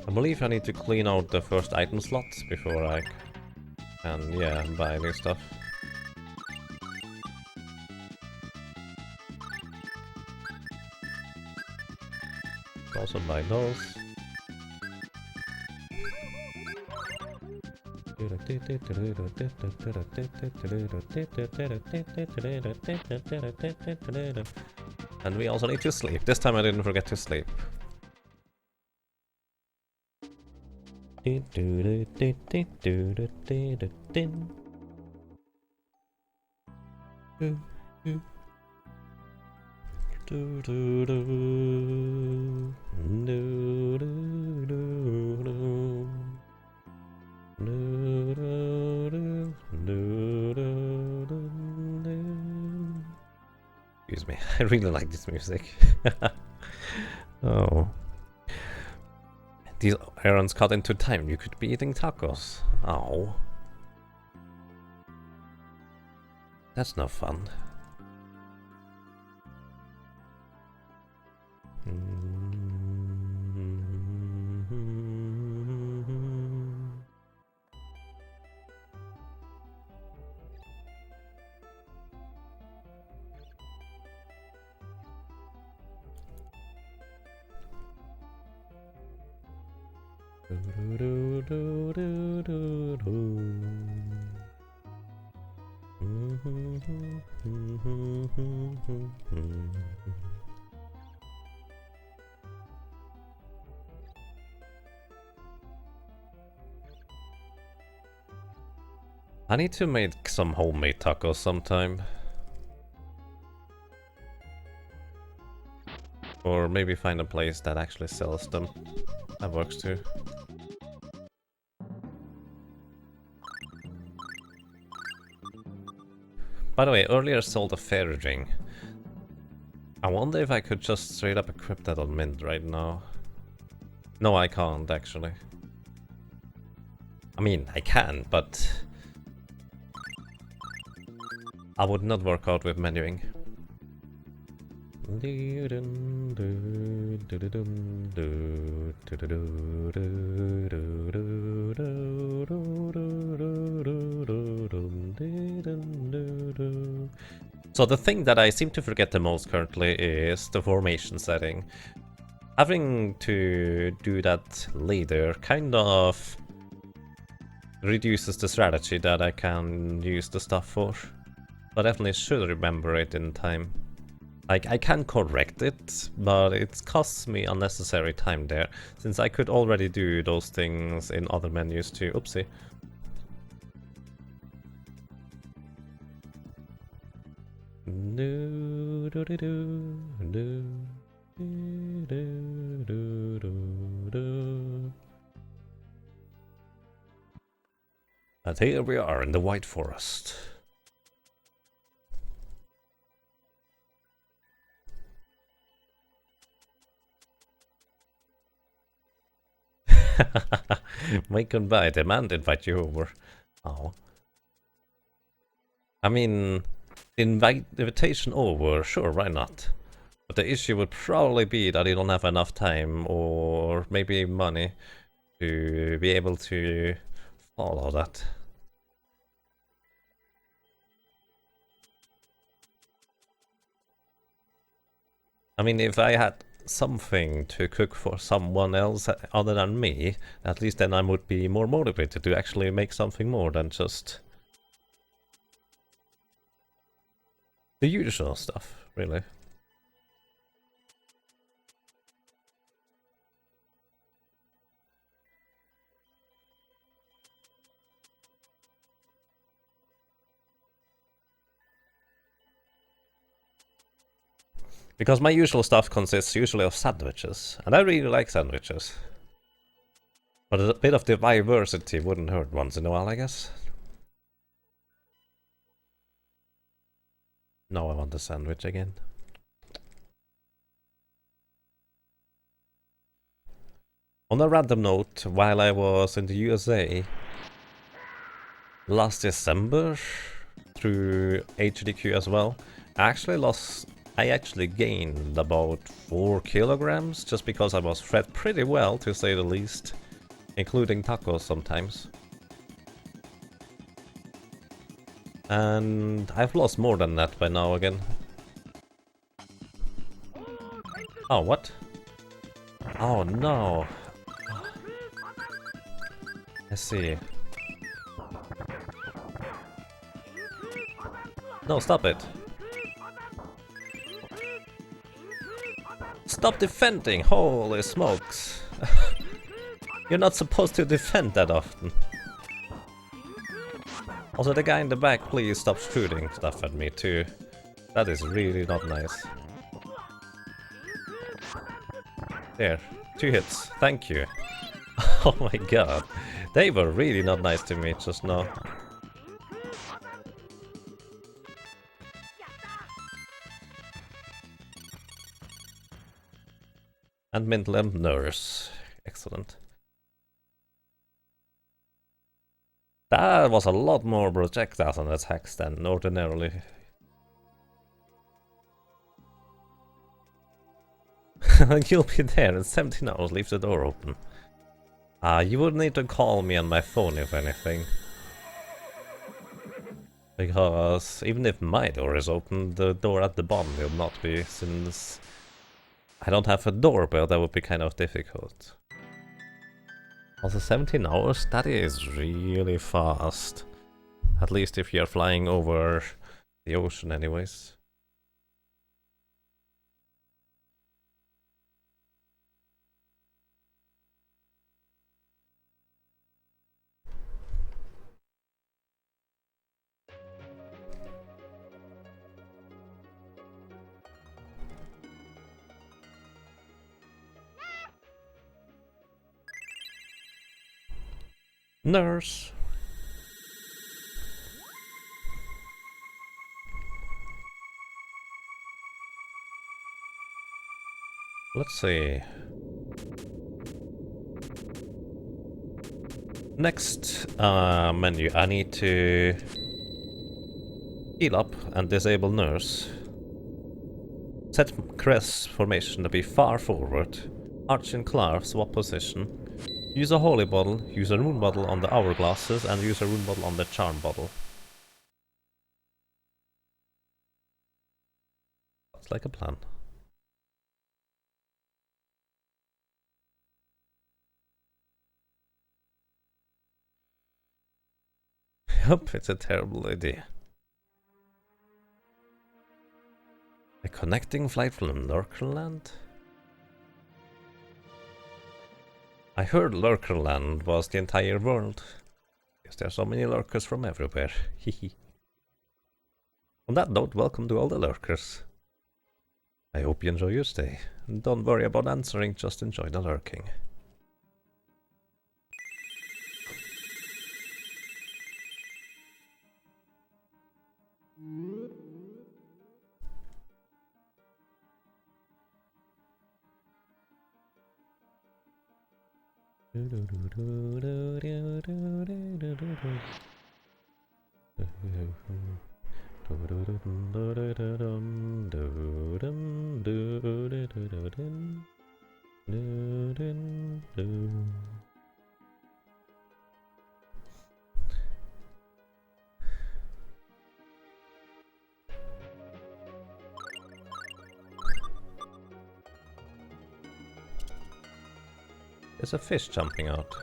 I believe I need to clean out the first item slots before I can, yeah, buy new stuff. Also buy those. And we also need to sleep. This time I didn't forget to sleep. Excuse me, I really like this music. Oh. These errands cut into time. You could be eating tacos. Oh. That's no fun. I need to make some homemade tacos sometime. Or maybe find a place that actually sells them. That works too. By the way, earlier sold a fairy ring. I wonder if I could just straight up equip that on Mint right now. No, I can't actually. I mean, I can, but I would not work out with menuing. So the thing that I seem to forget the most currently is the formation setting. Having to do that later kind of reduces the strategy that I can use the stuff for. But definitely should remember it in time. Like, I can correct it, but it costs me unnecessary time there, since I could already do those things in other menus too. Oopsie. And here we are in the White Forest. My goodbye, demand invite you over. Oh. I mean, invitation over, sure, why not? But the issue would probably be that you don't have enough time or maybe money to be able to follow that. I mean, if I had something to cook for someone else other than me, at least then I would be more motivated to actually make something more than just the usual stuff, really. Because my usual stuff consists usually of sandwiches, and I really like sandwiches. But a bit of diversity wouldn't hurt once in a while, I guess. No, I want a sandwich again. On a random note, while I was in the USA last December through HDQ as well, I actually gained about 4 kilograms just because I was fed pretty well, to say the least, including tacos sometimes. And I've lost more than that by now again. Oh, what? Oh no. I see. No, stop it. Stop defending! Holy smokes! You're not supposed to defend that often. Also, the guy in the back, please stop shooting stuff at me too. That is really not nice. There, 2 hits. Thank you. Oh my god. They were really not nice to me just now. And mental and nurse. Excellent. That was a lot more projectiles and attacks than ordinarily. You'll be there in 17 hours, leave the door open. You would need to call me on my phone if anything. Because even if my door is open, the door at the bottom will not be, since I don't have a doorbell. That would be kind of difficult. Also 17 hours, that is really fast. At least if you're flying over the ocean anyways. Nurse. Let's see. Next menu, I need to heal up and disable nurse. Set crest formation to be far forward. Arch and Clark swap position. Use a holy bottle, use a rune bottle on the hourglasses, and use a rune bottle on the charm bottle. That's like a plan. Yup, it's a terrible idea. A connecting flight from Lurkerland? I heard Lurkerland was the entire world. Because there are so many lurkers from everywhere. Hehe. On that note, welcome to all the lurkers. I hope you enjoy your stay. Don't worry about answering, just enjoy the lurking. There's a fish jumping out.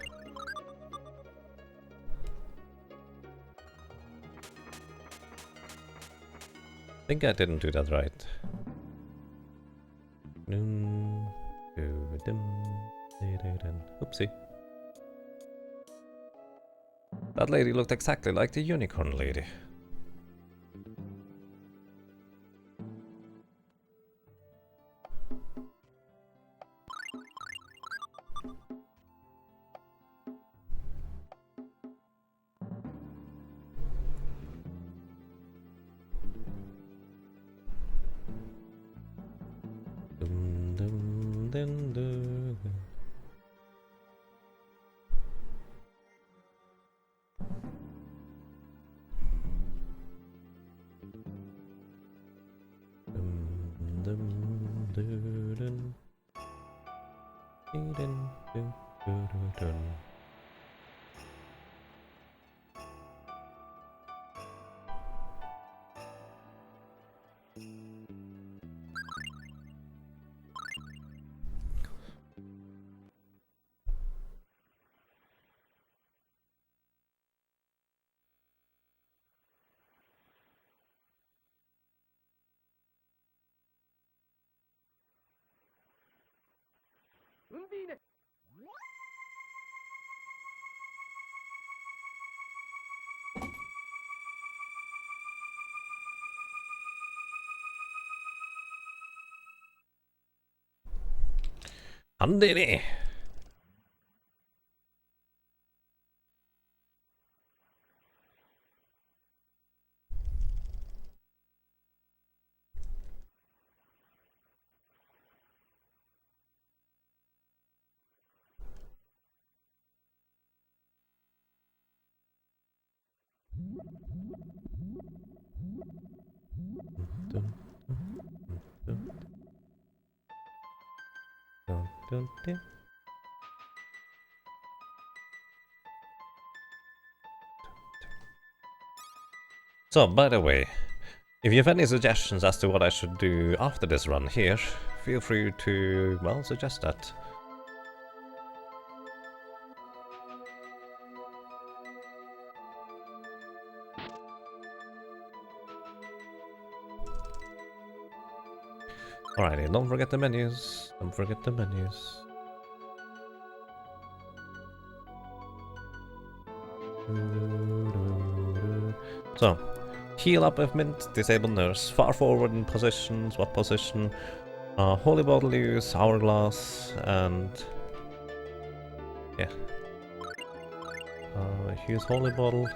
I think I didn't do that right. Oopsie. That lady looked exactly like the unicorn lady. Handini! So, by the way, if you have any suggestions as to what I should do after this run here, feel free to, well, suggest that. Alrighty, don't forget the menus. Don't forget the menus. So, heal up with mint, disable nurse, far forward in position, swap position, holy bottle use, hourglass, and yeah. Use holy bottle,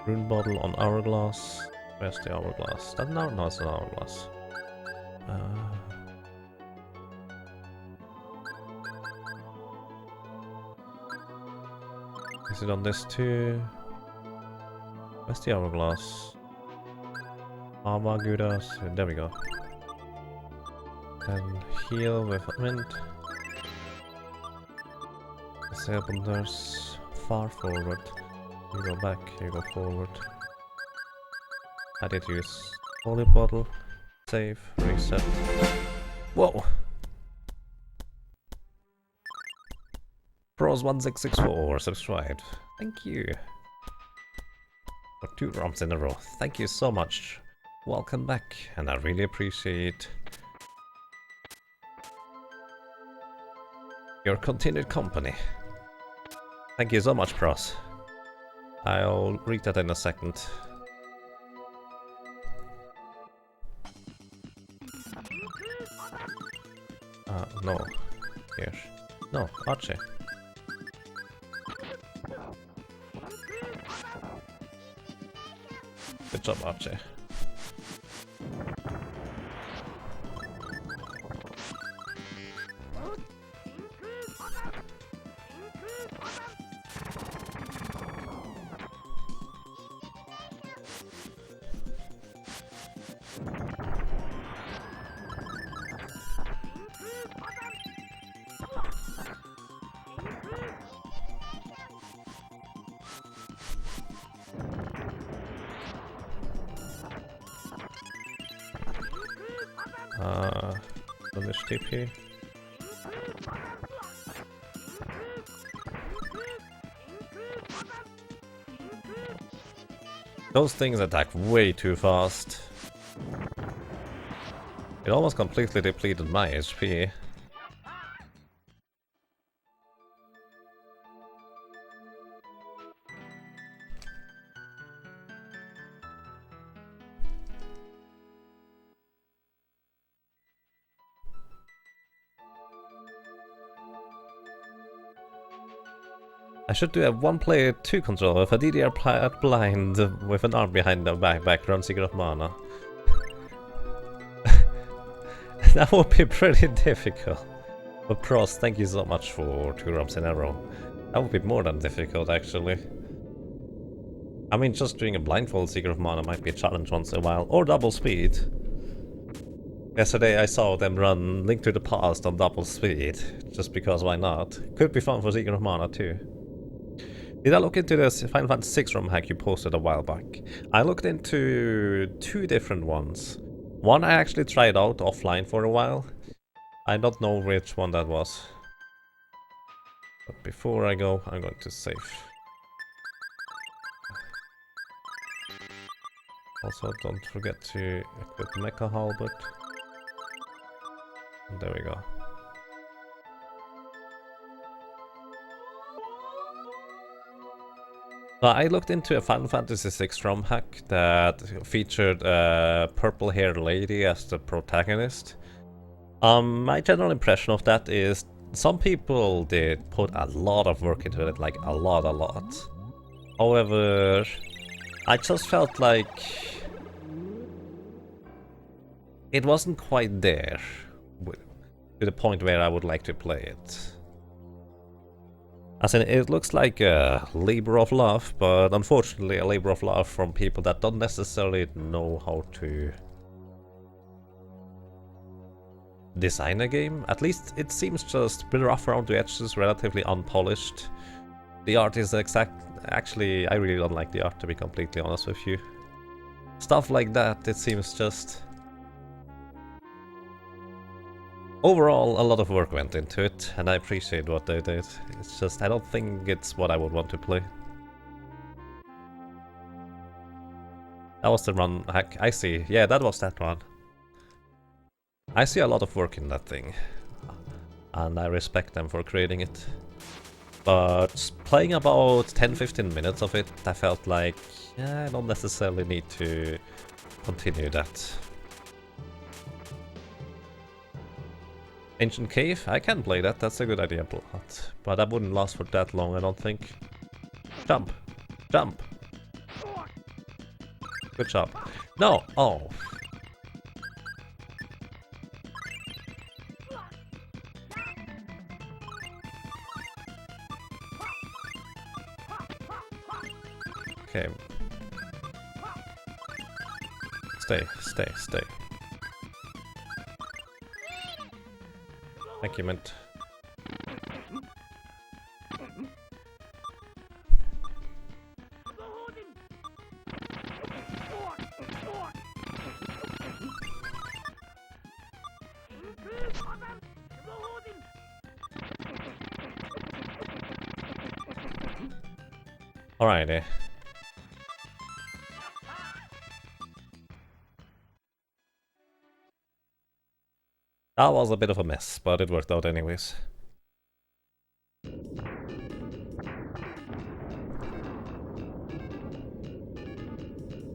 rune bottle on hourglass. Where's the hourglass? That no, it's an hourglass. Is it on this too? Where's the hourglass? Amagudas. There we go. And heal with mint. Disable nurse. Far forward. You go back, you go forward. I did use holy bottle. Save, reset. Whoa! Pros1664 subscribed. Thank you. For 2 ROMs in a row. Thank you so much. Welcome back, and I really appreciate your continued company. Thank you so much, Pros. I'll read that in a second. No. Here. No, Archie. Good job, Archie. Finish TP. Those things attack way too fast. It almost completely depleted my HP. I should do a one-player 2 controller with a DDR blind with an arm behind the background Secret of Mana. That would be pretty difficult. But Pros, thank you so much for 2 ROMs in a row. That would be more than difficult, actually. I mean, just doing a blindfold Secret of Mana might be a challenge once in a while. Or double speed. Yesterday I saw them run Link to the Past on double speed. Just because why not? Could be fun for Secret of Mana too. Did I look into this Final Fantasy VI ROM hack you posted a while back? I looked into 2 different ones. One I actually tried out offline for a while. I don't know which one that was. But before I go, I'm going to save. Also, don't forget to equip Mecha Halberd. There we go. So I looked into a Final Fantasy VI ROM hack that featured a purple-haired lady as the protagonist. My general impression of that is some people did put a lot of work into it, like a lot. However, I just felt like it wasn't quite there to the point where I would like to play it. As in, it looks like a labor of love, but unfortunately a labor of love from people that don't necessarily know how to design a game. At least it seems just a bit rough around the edges, relatively unpolished. The art is actually, I really don't like the art, to be completely honest with you. Stuff like that, it seems just... Overall, a lot of work went into it, and I appreciate what they did. It's just, I don't think it's what I would want to play. That was the run hack, I see. Yeah, that was that one. I see a lot of work in that thing, and I respect them for creating it. But playing about 10-15 minutes of it, I felt like, yeah, I don't necessarily need to continue that. Ancient Cave, I can play that, that's a good idea, but that wouldn't last for that long, I don't think. Jump! Jump! Good job. No! Oh! Okay. Stay. Thank you, Mint. Alrighty. That was a bit of a mess, but it worked out anyways.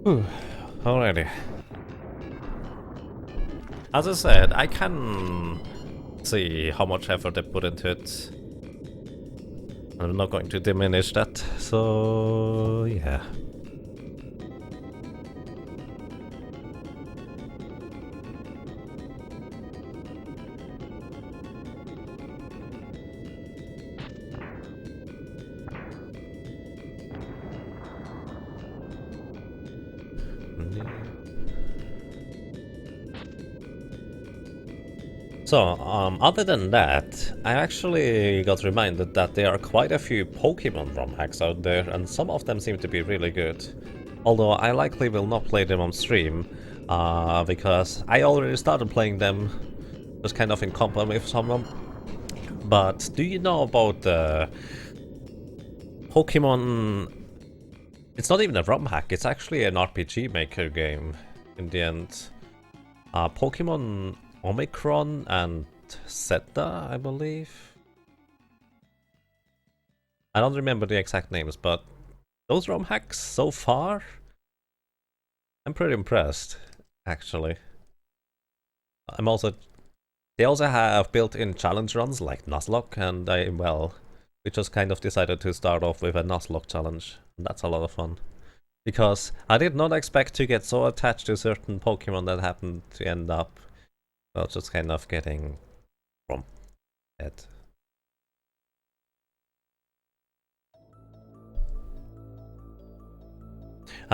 Whew. Alrighty. As I said, I can see how much effort they put into it. I'm not going to diminish that, so yeah. So, other than that, I actually got reminded that there are quite a few Pokemon ROM hacks out there, and some of them seem to be really good. Although I likely will not play them on stream, because I already started playing them, just kind of in company with someone. But do you know about the Pokemon... It's not even a ROM hack, it's actually an RPG Maker game in the end. Pokemon Omicron and Zeta, I believe. I don't remember the exact names, but those ROM hacks so far, I'm pretty impressed, actually. They also have built-in challenge runs like Nuzlocke, and we just kind of decided to start off with a Nuzlocke challenge. And that's a lot of fun. Because I did not expect to get so attached to certain Pokemon that happened to end up, well, just kind of getting from it.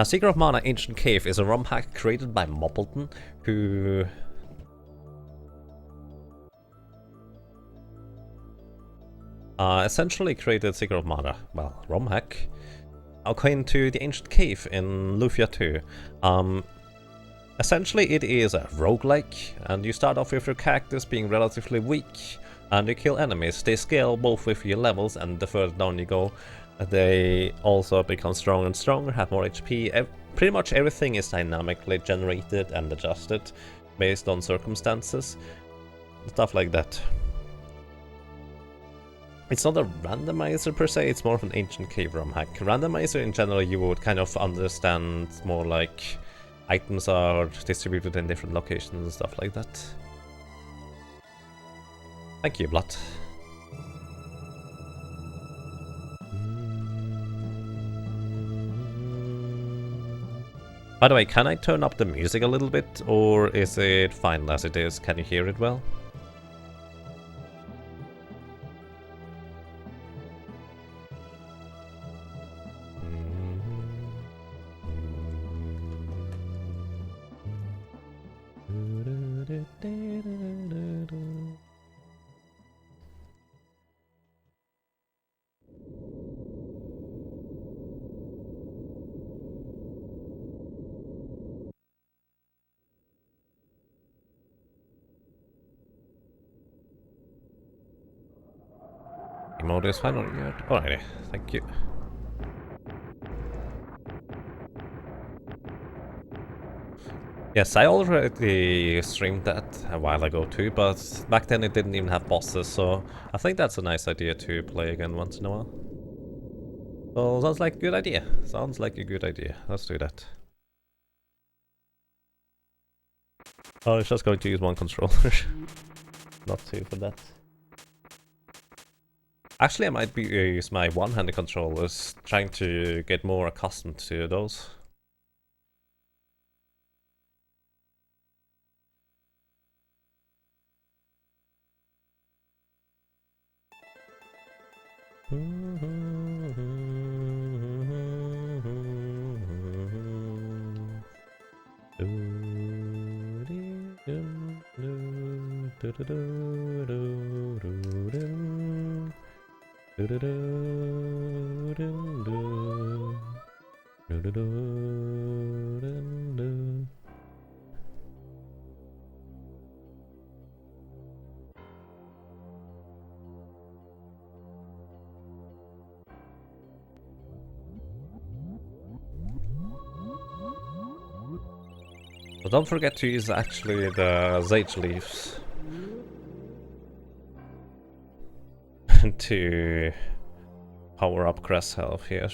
Secret of Mana Ancient Cave is a ROM hack created by Moppleton, who... essentially created Secret of Mana, well, ROM hack, according to the Ancient Cave in Lufia 2. Essentially it is a roguelike, and you start off with your characters being relatively weak, and you kill enemies. They scale both with your levels, and the further down you go, they also become stronger and stronger, have more HP. Pretty much everything is dynamically generated and adjusted based on circumstances. Stuff like that. It's not a randomizer per se, it's more of an ancient cave ROM hack. Randomizer in general you would kind of understand more like items are distributed in different locations and stuff like that. Thank you, Blood. By the way, can I turn up the music a little bit, or is it fine as it is? Can you hear it well? Mode is fine on your... Alrighty, thank you. Yes, I already streamed that a while ago too, but back then it didn't even have bosses, so I think that's a nice idea to play again once in a while. Well, sounds like a good idea. Sounds like a good idea. Let's do that. I was just going to use one controller. Not two for that. Actually, I might use my one-handed controllers, trying to get more accustomed to those. But don't forget to use actually the Sage Leaves to power up Cress health here.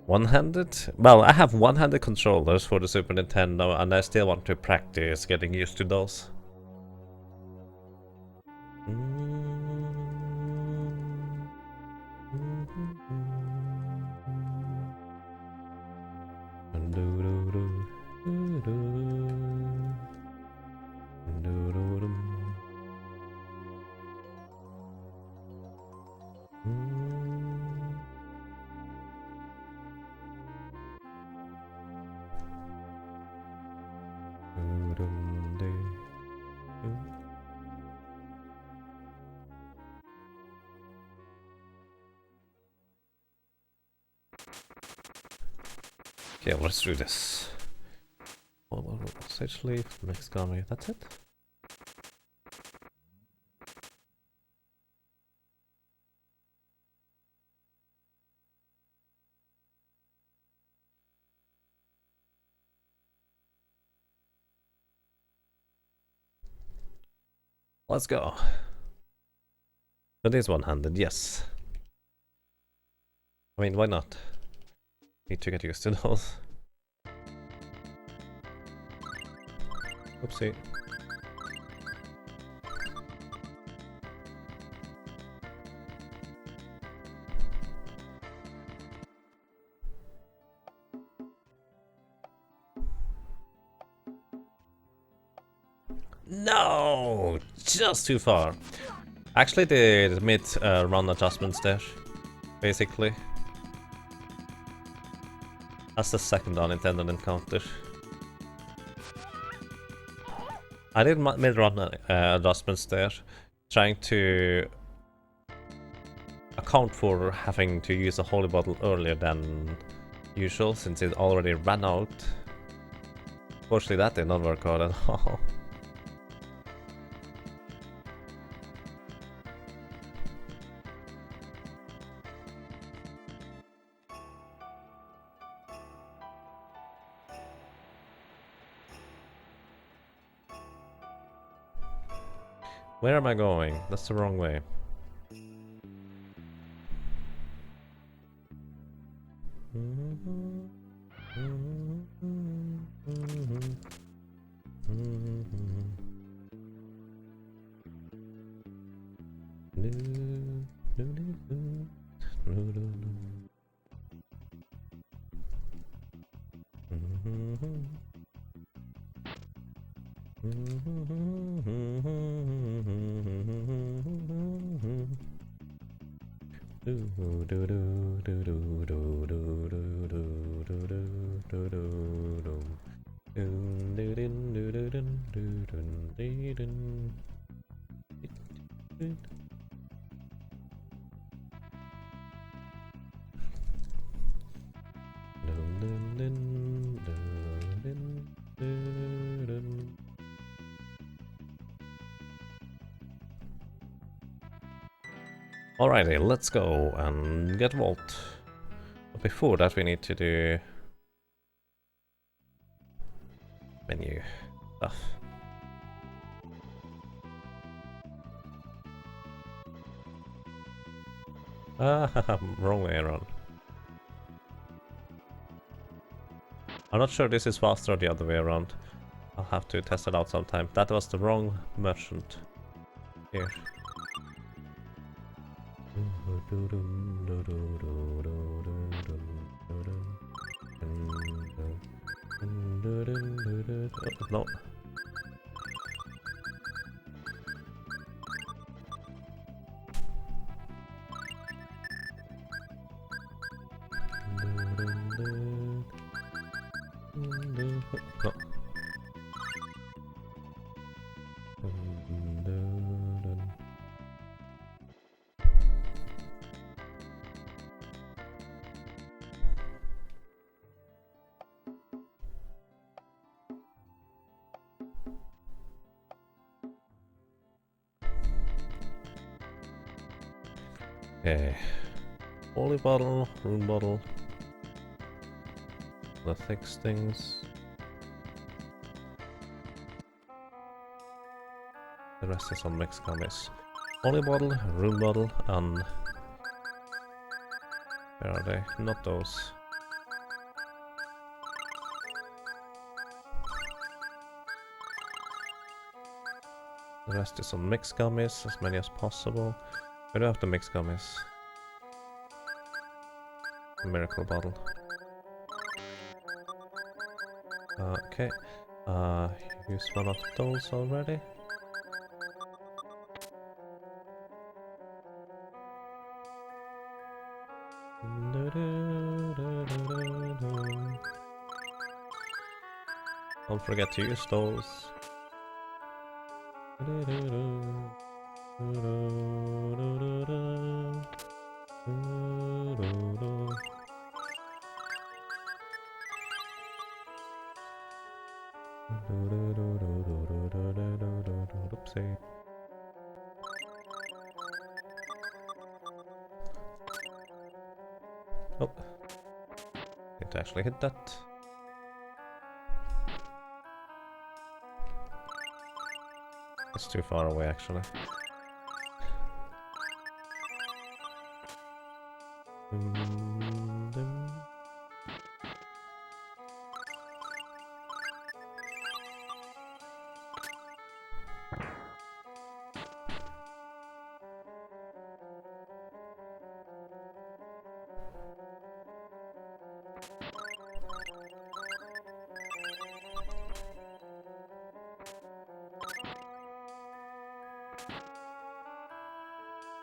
One-handed? Well, I have one-handed controllers for the Super Nintendo, and I still want to practice getting used to those. Okay, let's do this. Sage leaf, next army, that's it? Let's go. It is one-handed, yes. I mean, why not? Need to get used to those. Oopsie. No! Just too far. Actually, the mid-run adjustments there, basically. That's the second unintended encounter. I did mid-run adjustments there, trying to account for having to use a holy bottle earlier than usual, since it already ran out. Fortunately, that did not work out at all. Where am I going? That's the wrong way. Alrighty, let's go and get Vault. But before that we need to do menu stuff. Ah, wrong way around. I'm not sure this is faster or the other way around. I'll have to test it out sometime. That was the wrong merchant here. Oh, no. No. Okay. Holy bottle, rune bottle. The fix things. The rest is on mixed gummies. Holy bottle, rune bottle, and where are they? Not those. The rest is on mixed gummies, as many as possible. Where do I have the mixed gummies? Miracle bottle. Okay. Use one of those already. Don't forget to use those. Oopsie. Oh. Need to actually hit that. It's too far away actually.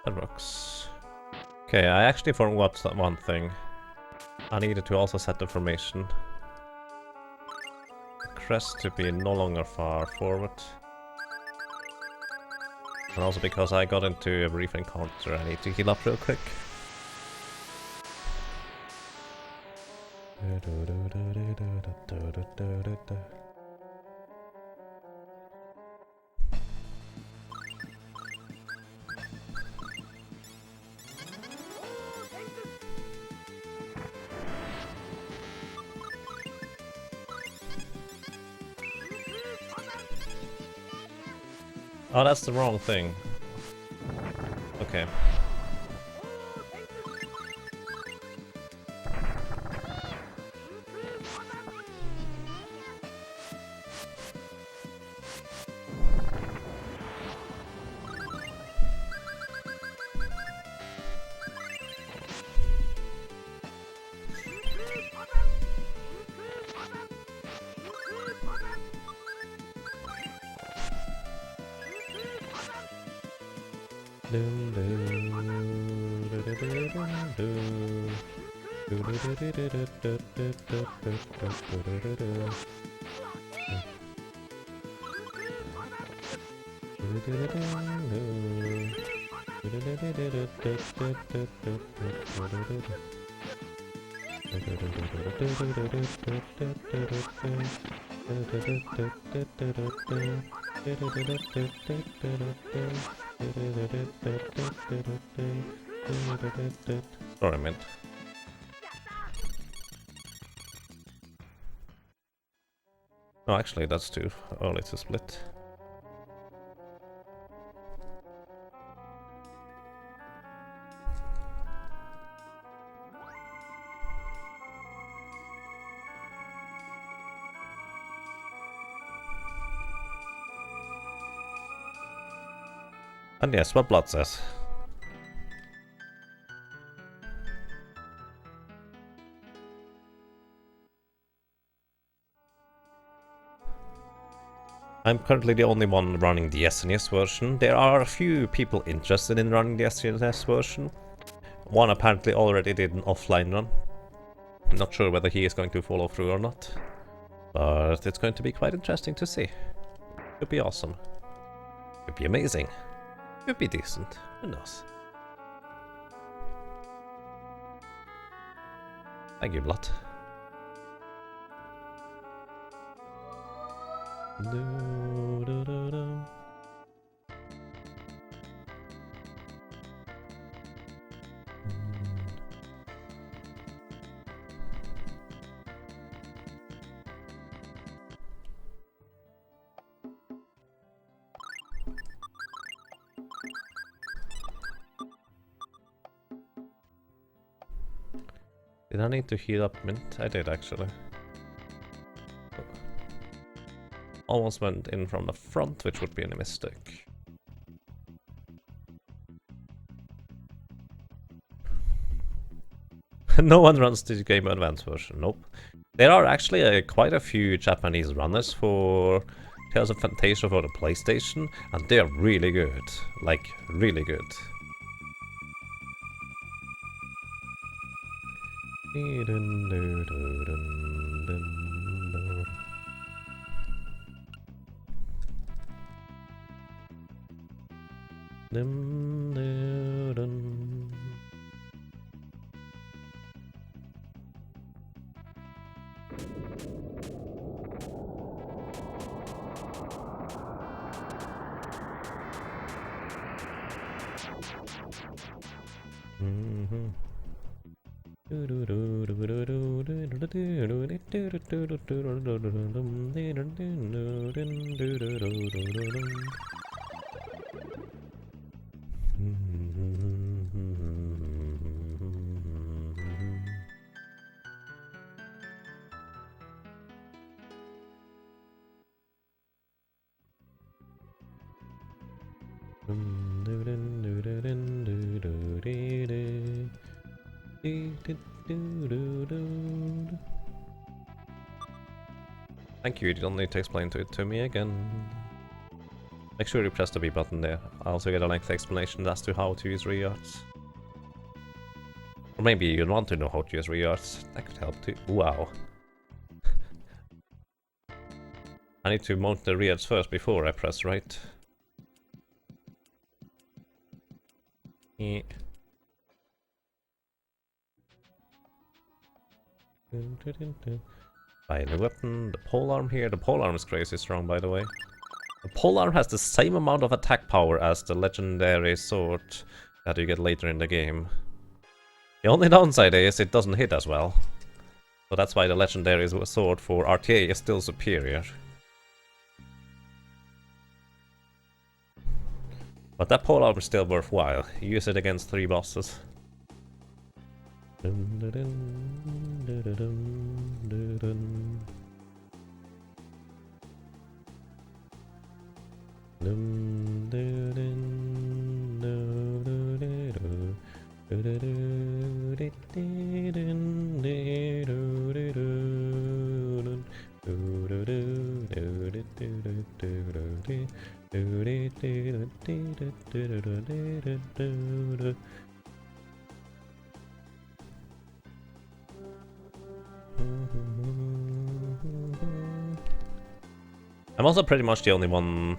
That works. Okay, I actually forgot that one thing. I needed to also set the formation. The crest to be no longer far forward. And also because I got into a brief encounter, I need to heal up real quick. Oh, that's the wrong thing. Okay. Sorry, man. No, actually, that's too early to split. And yes, what Blood says. I'm currently the only one running the SNES version. There are a few people interested in running the SNES version. One apparently already did an offline run. I'm not sure whether he is going to follow through or not. But it's going to be quite interesting to see. Could be awesome. Could be amazing. Could be decent. Who knows? Thank you, Blood. Did I need to heat up mint? I did actually. Almost went in from the front, which would be a mistake. No one runs the Game Boy Advance version, nope. There are actually quite a few Japanese runners for Tales of Phantasia for the PlayStation, and they're really good. Like, really good. Thank you, you don't need to explain it to me again. Make sure you press the B button there. I also get a lengthy explanation as to how to use ReArts. Or maybe you want to know how to use ReArts. That could help too. Wow. I need to mount the ReArts first before I press right. Yeah. Buy the weapon, the polearm here. The polearm is crazy strong, by the way. The polearm has the same amount of attack power as the legendary sword that you get later in the game. The only downside is it doesn't hit as well. So that's why the legendary sword for RTA is still superior. But that pole armor is still worthwhile. Use it against 3 bosses. I'm also pretty much the only one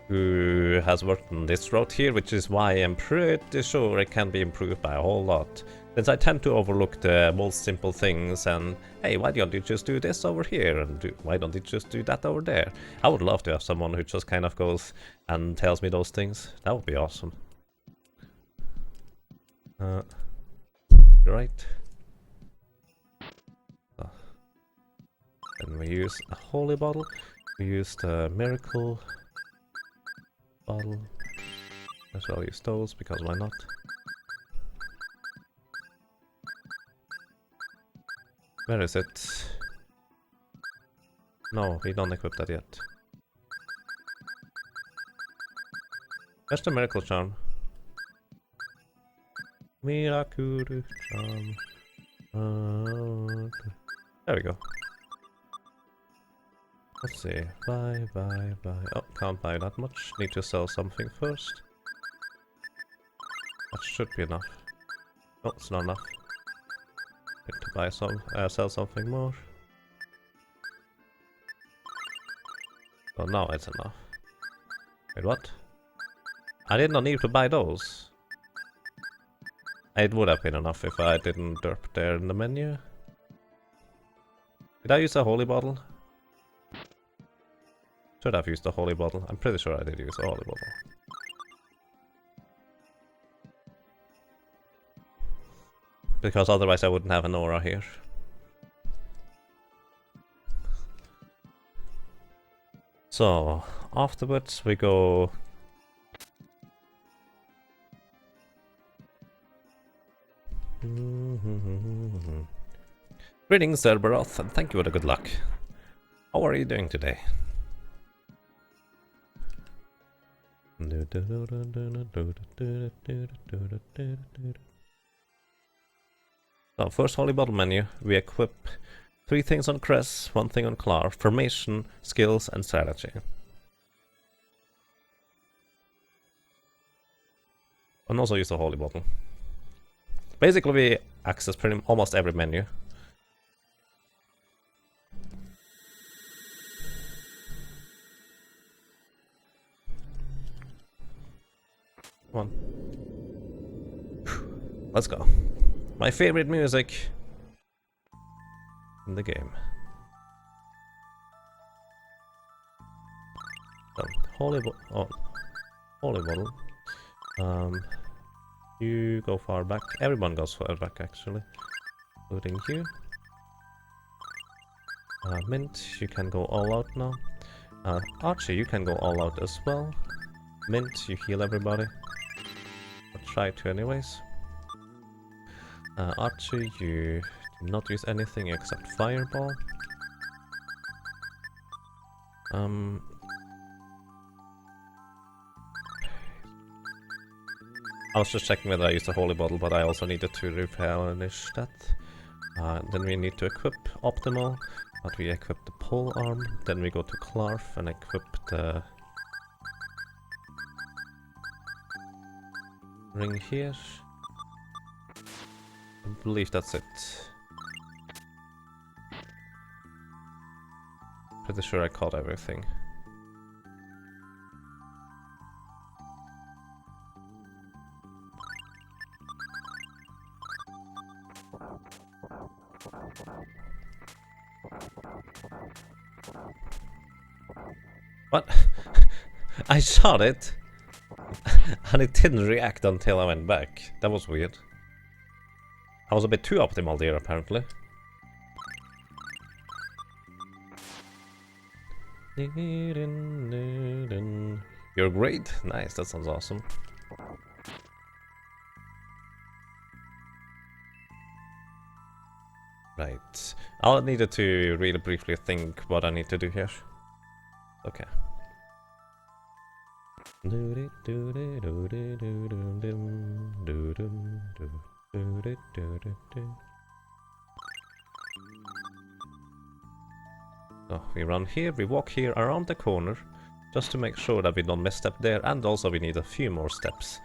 who has worked on this route here, which is why I'm pretty sure it can be improved by a whole lot. Since I tend to overlook the most simple things and, hey, why don't you just do this over here, and why don't you just do that over there? I would love to have someone who just kind of goes and tells me those things. That would be awesome. To the right. And we use a holy bottle. We use the miracle bottle. As well use those, because why not? Where is it? No, we don't equip that yet. Where's the miracle charm? Miracle charm. There we go. Let's see. Buy. Oh, can't buy that much. Need to sell something first. That should be enough. No, it's not enough. Need to buy some, sell something more. Oh, now it's enough. Wait, what? I did not need to buy those. It would have been enough if I didn't derp there in the menu. Did I use a holy bottle? Should have used the holy bottle. I'm pretty sure I did use a holy bottle. Because otherwise I wouldn't have an aura here. So, afterwards we go... Greetings, Cerberoth, and thank you for the good luck. How are you doing today? So, first holy bottle menu, we equip 3 things on Cress, 1 thing on Clar, formation, skills, and strategy. And also use the holy bottle. Basically, we access almost every menu. Come on. Let's go. My favorite music in the game. So, holy bottle. You go far back. Everyone goes far back, actually, including you. Mint, you can go all out now. Archie, you can go all out as well. Mint, you heal everybody. Or try to anyways. Archie, you do not use anything except fireball. I was just checking whether I used a holy bottle, but I also needed to replenish that. Then we need to equip optimal, but we equip the pole arm. Then we go to Clarf and equip the ring here. I believe that's it. Pretty sure I caught everything. What? I shot it and it didn't react until I went back. That was weird. I was a bit too optimal there, apparently. You're great. Nice, that sounds awesome. Right. I'll need to really briefly think what I need to do here. Okay. So we run here, we walk here around the corner, just to make sure that we don't misstep there, and also we need a few more steps.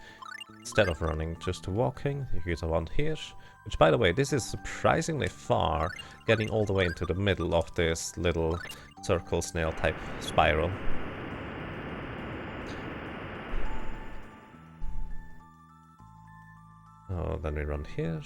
Instead of running, just walking, you get around here, which by the way, this is surprisingly far, getting all the way into the middle of this little circle snail type spiral. Oh, then we run here.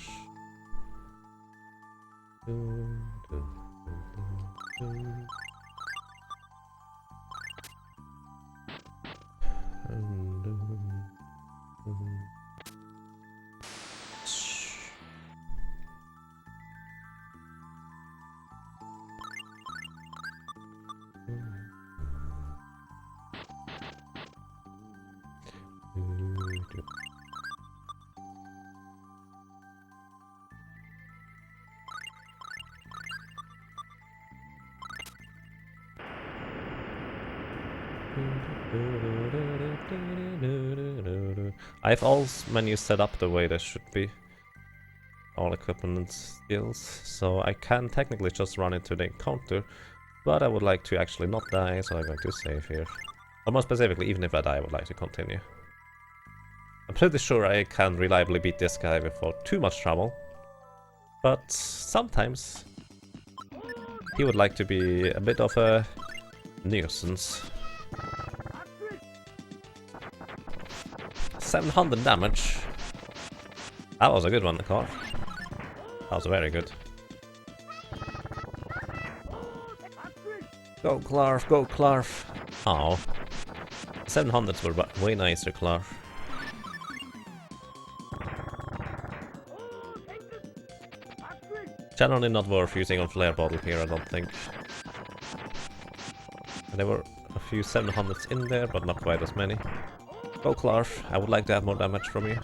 I have all menus set up the way they should be. All equipment and skills, so I can technically just run into the encounter, but I would like to actually not die, so I'm going to save here. Or more specifically, even if I die, I would like to continue. I'm pretty sure I can reliably beat this guy without too much trouble, but sometimes he would like to be a bit of a nuisance. 700 damage. That was a good one, Carl. That was very good. Go, Clarf, go, Clarf. Oh. 700s were way nicer, Clarf. Generally not worth using on flare bottle here, I don't think. And there were a few 700s in there, but not quite as many. Go, Clarf. I would like to have more damage from you.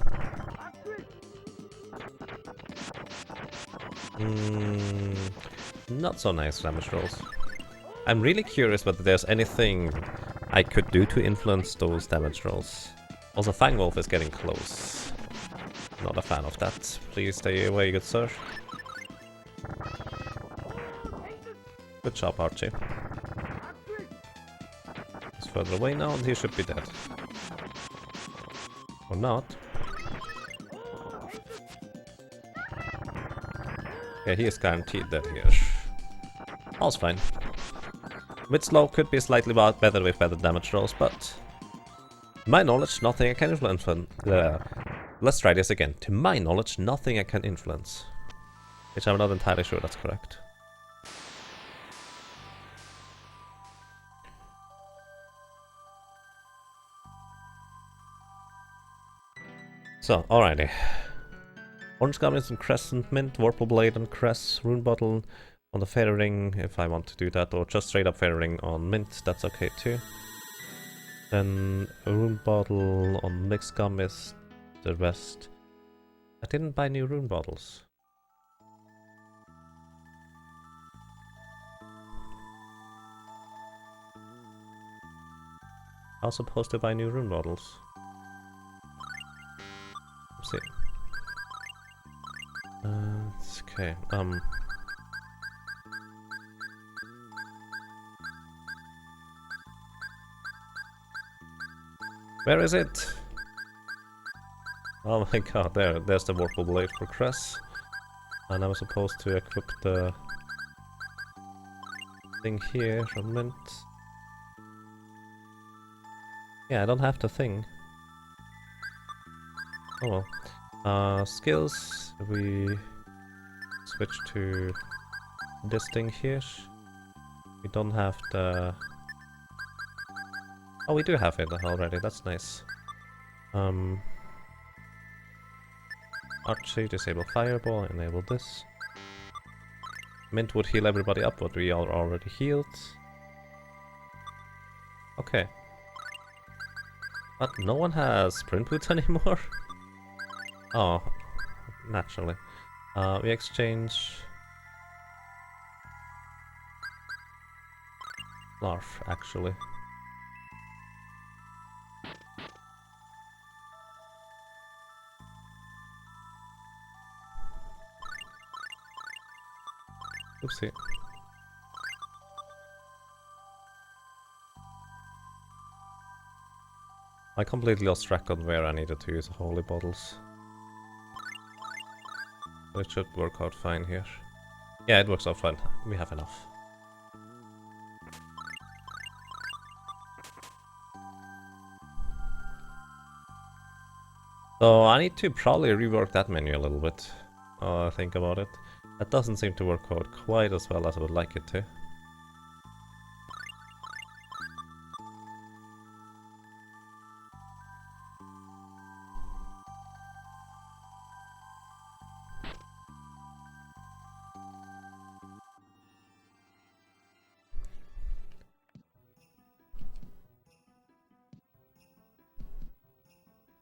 Not so nice damage rolls. I'm really curious whether there's anything I could do to influence those damage rolls. Also, Fangwolf is getting close. Not a fan of that. Please stay away, good sir. Good job, Archie. He's further away now and he should be dead. Or not. Yeah, he is guaranteed dead here. All's fine. Mid slow could be slightly better with better damage rolls, but to my knowledge, nothing I can influence. Let's try this again. To my knowledge, nothing I can influence. Which I'm not entirely sure that's correct. So, alrighty. Orange Goblins and Crescent Mint, Vorpal Blade and Cress, Rune Bottle on the Fairy Ring if I want to do that, or just straight up Fairy Ring on Mint, that's okay too. Then a Rune Bottle on Mixed Gum is the rest. I didn't buy new Rune Bottles. I was supposed to buy new Rune Bottles. Let's see. It's okay. Where is it? Oh my god, there's the Vorpal Blade for Cress. And I was supposed to equip the thing here from Mint. Yeah, I don't have the thing. Oh well. Skills, we switch to this thing here. We don't have the... Oh, we do have it already, that's nice. Archie, disable Fireball, enable this. Mint would heal everybody up, but we are already healed. Okay. But no one has sprint boots anymore? Oh, naturally. We exchange... Larf, actually. Oopsie. I completely lost track on where I needed to use holy bottles. It should work out fine here. Yeah, it works out fine. We have enough. So I need to probably rework that menu a little bit. Think about it. That doesn't seem to work out quite as well as I would like it to.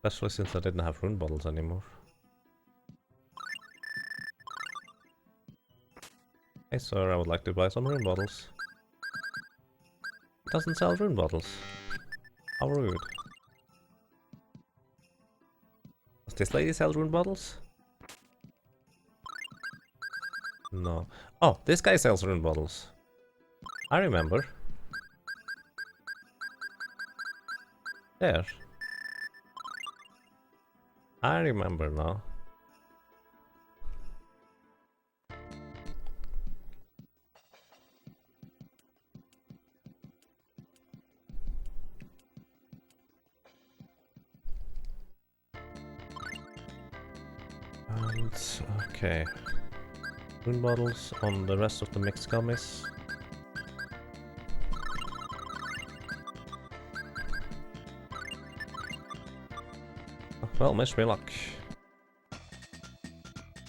Especially since I didn't have rune bottles anymore. Hey sir, I would like to buy some rune bottles. It doesn't sell rune bottles. How rude. Does this lady sell rune bottles? No. Oh, this guy sells rune bottles. I remember. There. I remember now. And okay. Rune bottles on the rest of the mixed gummies. Well, wish me luck.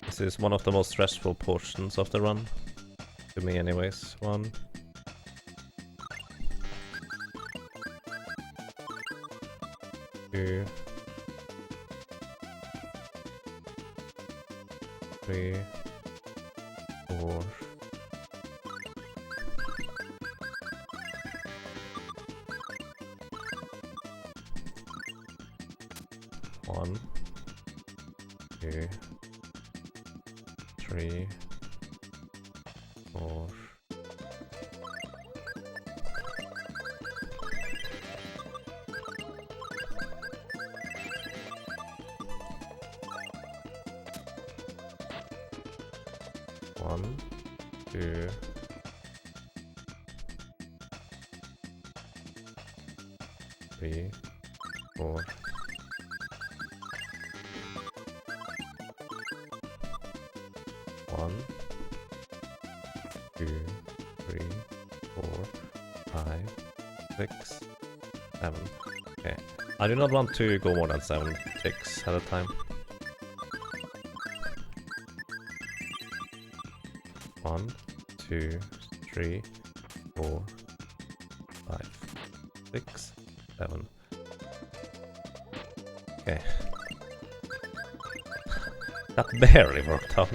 This is one of the most stressful portions of the run. To me anyways. 1. 2. 3. 4. 1. 2. 3. 4. 1, 2, 3, 4. 1, 2, 3, 4, 5, 6, 7. Okay. I do not want to go more than 7 ticks at a time. 1, 2, 3, 4, 5, 6, 7. Okay. That barely worked out.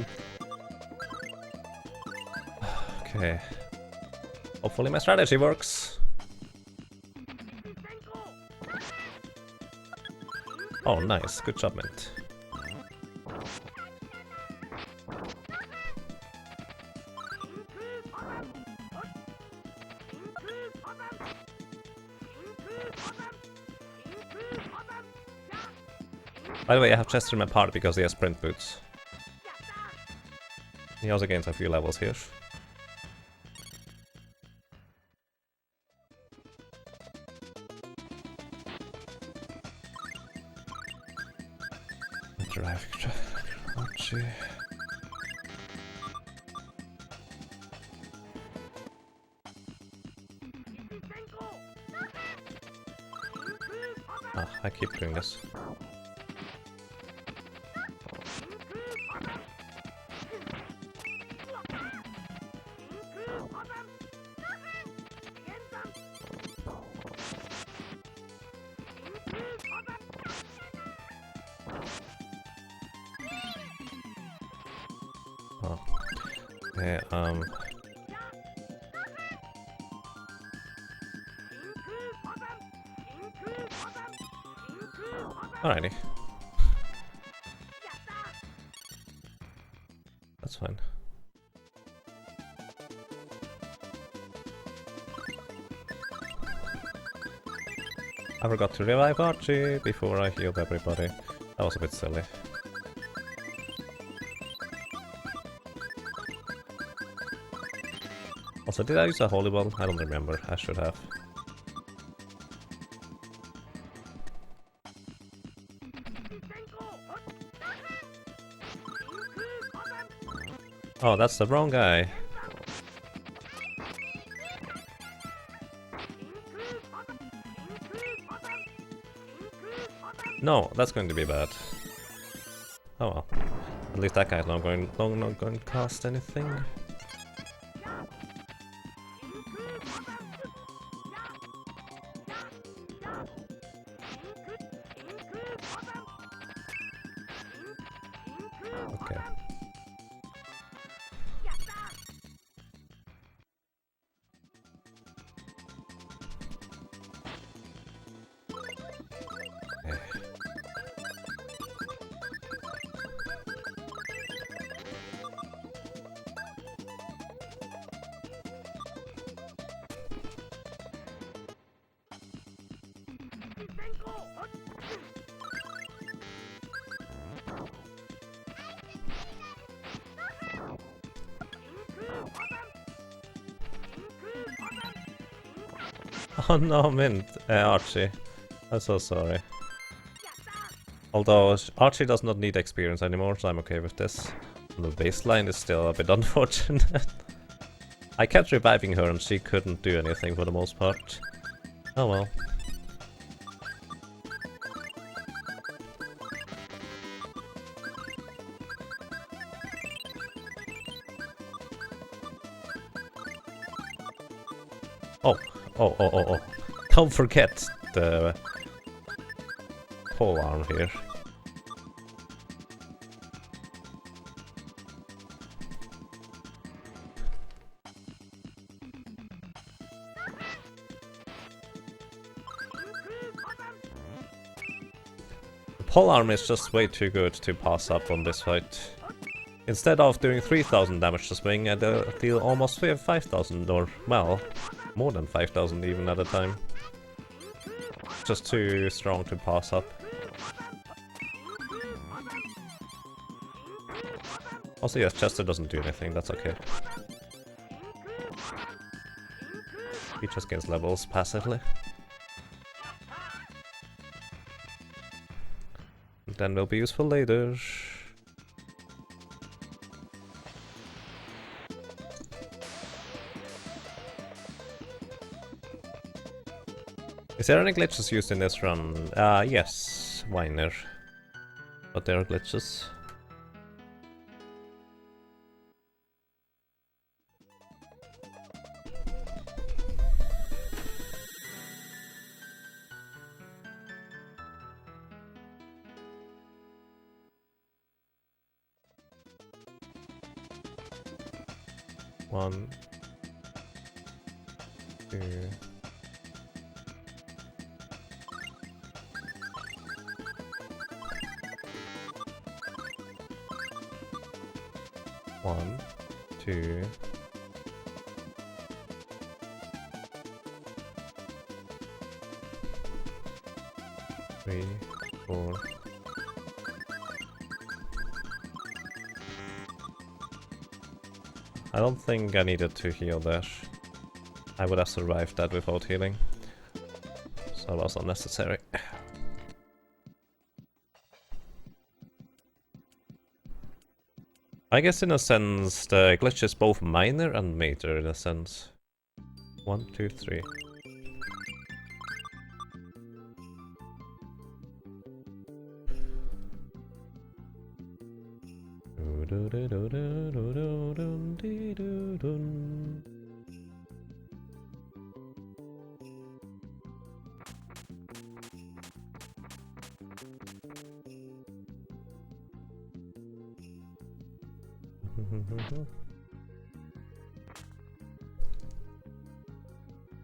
Okay. Hopefully my strategy works. Oh, nice. Good job, Mint. By the way, I have Chester in my party because he has sprint boots. He also gains a few levels here. Drive. Ah, I keep doing this. Oh. Okay, alrighty. That's fine. I forgot to revive Archie before I healed everybody. That was a bit silly. Also, did I use a holy ball? I don't remember. I should have. Oh, that's the wrong guy. No, that's going to be bad. Oh well. At least that guy's not going to cost anything. Okay. Oh no, Mint, Archie. I'm so sorry. Although Archie does not need experience anymore, so I'm okay with this. The baseline is still a bit unfortunate. I kept reviving her and she couldn't do anything for the most part. Oh well. Oh. Don't forget the pole arm here. The pole arm is just way too good to pass up on this fight. Instead of doing 3000 damage to swing, I deal almost 5000 or, well, more than 5000 even at a time. Just too strong to pass up. Also, yes, Chester doesn't do anything, that's okay. He just gains levels passively. Then will be useful later. Is there any glitches used in this run? Yes, Weiner. But there are glitches. One, two. One, two. Three, four. I don't think I needed to heal there. I would have survived that without healing. So it was unnecessary. I guess in a sense the glitch is both minor and major in a sense. 1, 2, 3.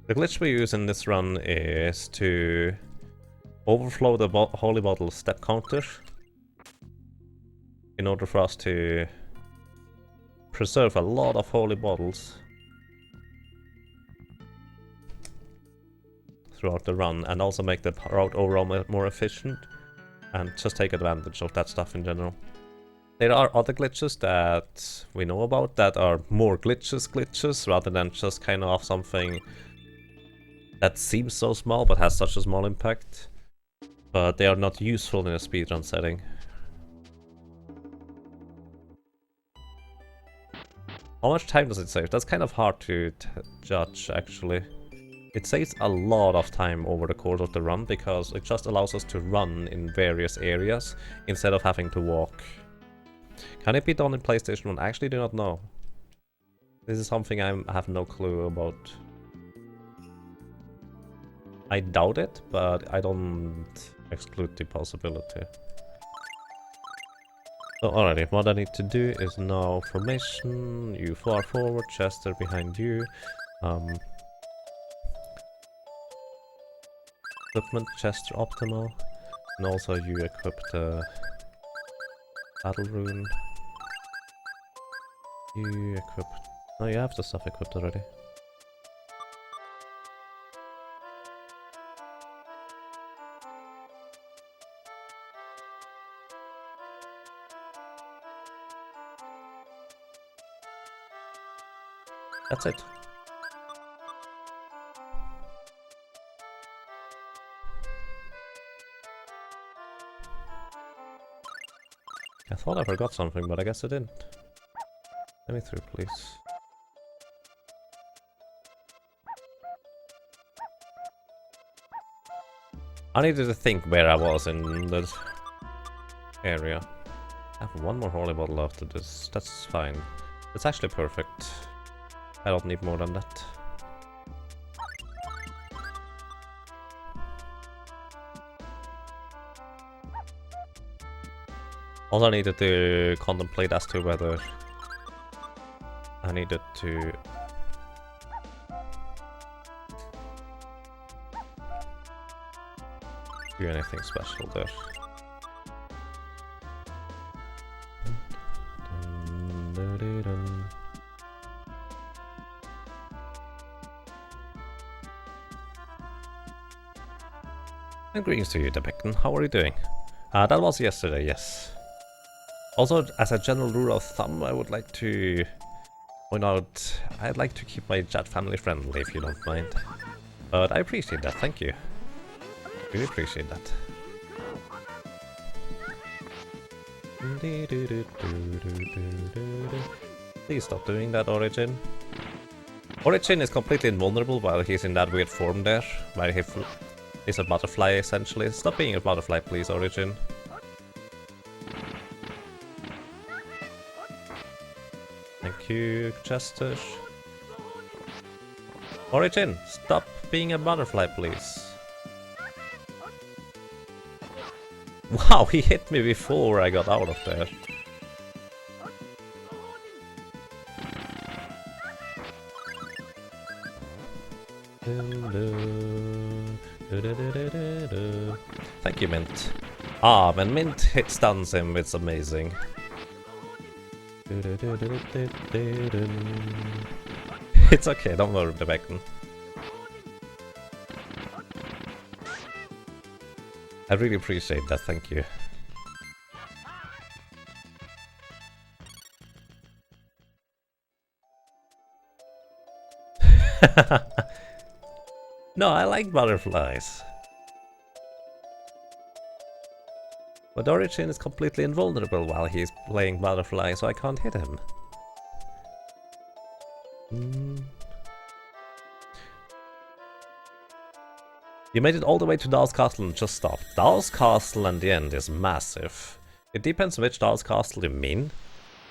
The glitch we use in this run is to overflow the holy bottle step counter in order for us to preserve a lot of holy bottles throughout the run, and also make the route overall more efficient, and just take advantage of that stuff in general. There are other glitches that we know about that are more glitches rather than just kind of something that seems so small but has such a small impact. But they are not useful in a speedrun setting. How much time does it save? That's kind of hard to judge, actually. It saves a lot of time over the course of the run because it just allows us to run in various areas instead of having to walk. Can it be done in PlayStation 1? I actually do not know. This is something I have no clue about. I doubt it, but I don't exclude the possibility. So alrighty, what I need to do is now formation, you far forward, Chester behind you. Equipment, Chester optimal, and also you equip the battle rune. You equip... Oh, you have the stuff equipped already. That's it. I thought I forgot something, but I guess I didn't. Let me through, please. I needed to think where I was in this area. I have one more holy bottle after this. That's fine. It's actually perfect. I don't need more than that. Also, I needed to contemplate as to whether I needed to do anything special there. And greetings to you, Depicton. How are you doing? That was yesterday, yes. Also, as a general rule of thumb, I would like to point out, I'd like to keep my chat family friendly, if you don't mind. But I appreciate that, thank you. Really appreciate that. Please stop doing that, Origin. Origin is completely invulnerable while he's in that weird form there, where he is a butterfly, essentially. Stop being a butterfly, please, Origin. Thank you, Chester. Origin, stop being a butterfly, please. Wow, he hit me before I got out of there. Thank you, Mint. Ah, when Mint stuns him, it's amazing. It's okay, don't worry, the beacon. I really appreciate that, thank you. No, I like butterflies. But Origin is completely invulnerable while he's playing butterfly, so I can't hit him. You made it all the way to Dal's Castle and just stopped. Dal's Castle in the end is massive. It depends which Dal's Castle you mean,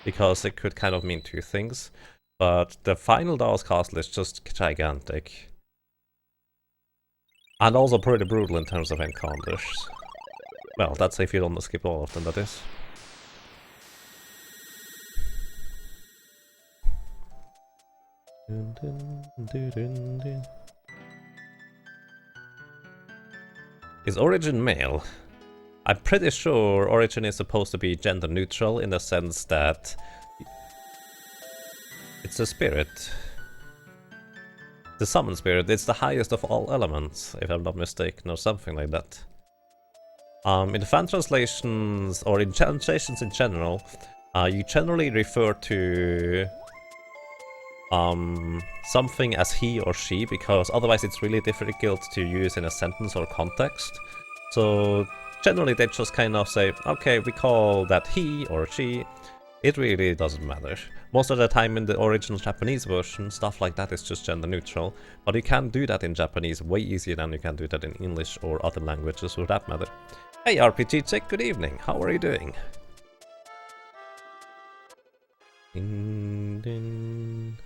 because it could kind of mean two things. But the final Dal's Castle is just gigantic. And also pretty brutal in terms of encounters. Well, that's if you don't skip all of them, that is. Is Origin male? I'm pretty sure Origin is supposed to be gender neutral in the sense that it's a spirit. The summon spirit, it's the highest of all elements, if I'm not mistaken, or something like that. In fan translations, or in translations in general, you generally refer to something as he or she, because otherwise it's really difficult to use in a sentence or context. So generally they just kind of say, okay, we call that he or she. It really doesn't matter. Most of the time in the original Japanese version, stuff like that is just gender neutral, but you can do that in Japanese way easier than you can do that in English or other languages for that matter. Hey RPG Chick, good evening, how are you doing? Ding, ding.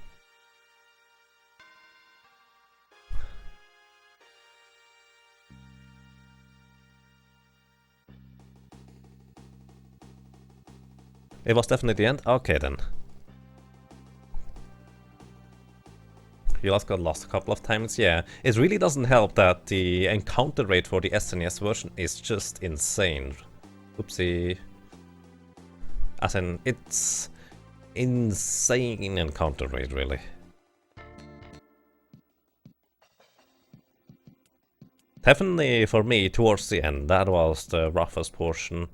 It was definitely the end? Okay then. You also got lost a couple of times, yeah. It really doesn't help that the encounter rate for the SNES version is just insane. Oopsie. As in, it's insane encounter rate, really. Definitely for me, towards the end, that was the roughest portion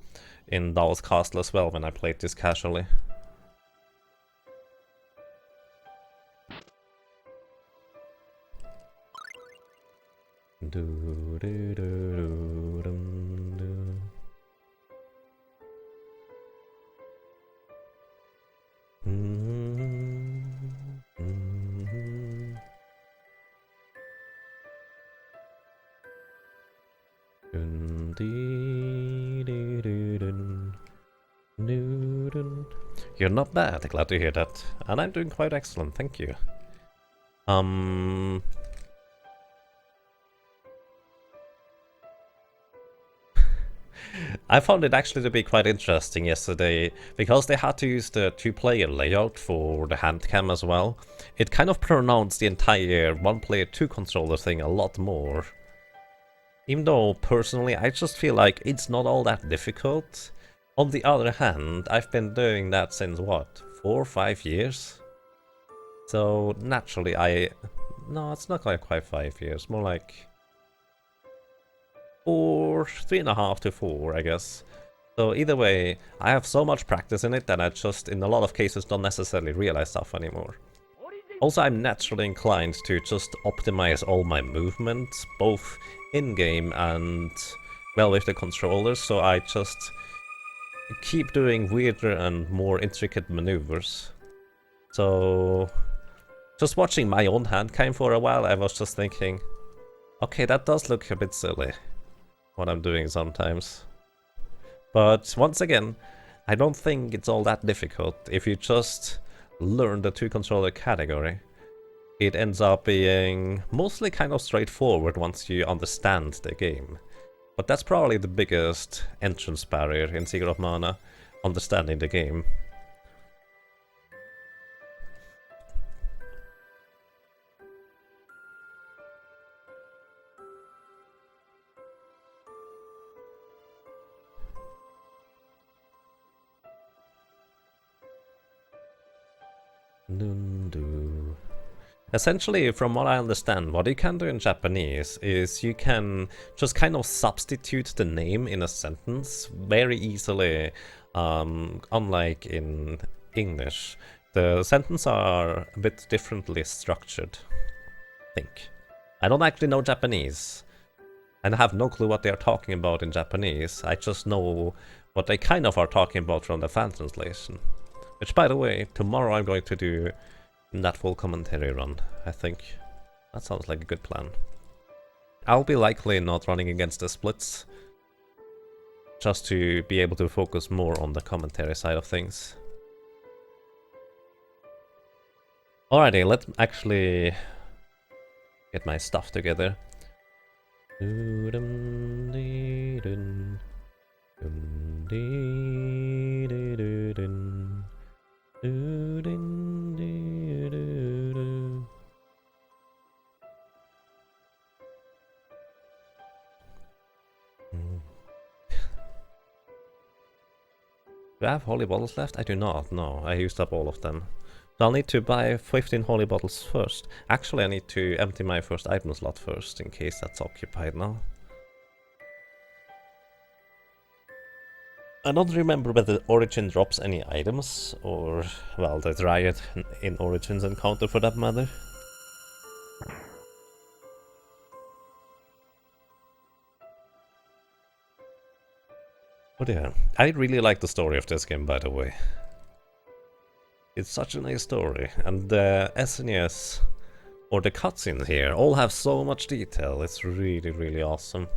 in Dao's Castle as well when I played this casually. You're not bad, glad to hear that. And I'm doing quite excellent, thank you. I found it actually to be quite interesting yesterday, because they had to use the two-player layout for the hand cam as well. It kind of pronounced the entire one-player two-controller thing a lot more. Even though, personally, I just feel like it's not all that difficult. On the other hand, I've been doing that since, what, 4 or 5 years? So, naturally, no, it's not quite 5 years, more like 3.5 to 4, I guess. So either way, I have so much practice in it that I just, in a lot of cases, don't necessarily realize stuff anymore. Also, I'm naturally inclined to just optimize all my movements, both in-game and, well, with the controllers, so I just keep doing weirder and more intricate maneuvers. So, just watching my own hand cam for a while, I was just thinking, okay, that does look a bit silly, what I'm doing sometimes. But once again, I don't think it's all that difficult if you just learn the two-controller category. It ends up being mostly kind of straightforward once you understand the game. But that's probably the biggest entrance barrier in Secret of Mana, understanding the game. Essentially, from what I understand, what you can do in Japanese is you can just kind of substitute the name in a sentence very easily, unlike in English. The sentences are a bit differently structured, I think. I don't actually know Japanese, and I have no clue what they are talking about in Japanese. I just know what they kind of are talking about from the fan translation. Which, by the way, tomorrow I'm going to do that full commentary run, I think. That sounds like a good plan. I'll be likely not running against the splits, just to be able to focus more on the commentary side of things. Alrighty, let's actually get my stuff together. Do I have holy bottles left? I do not, no. I used up all of them. So I'll need to buy 15 holy bottles first. Actually, I need to empty my first item slot first, in case that's occupied now. I don't remember whether Origin drops any items, or, well, the Riot in Origin's encounter for that matter. But yeah, I really like the story of this game, by the way. It's such a nice story, and the SNES, or the cutscenes here, all have so much detail. It's really, really awesome.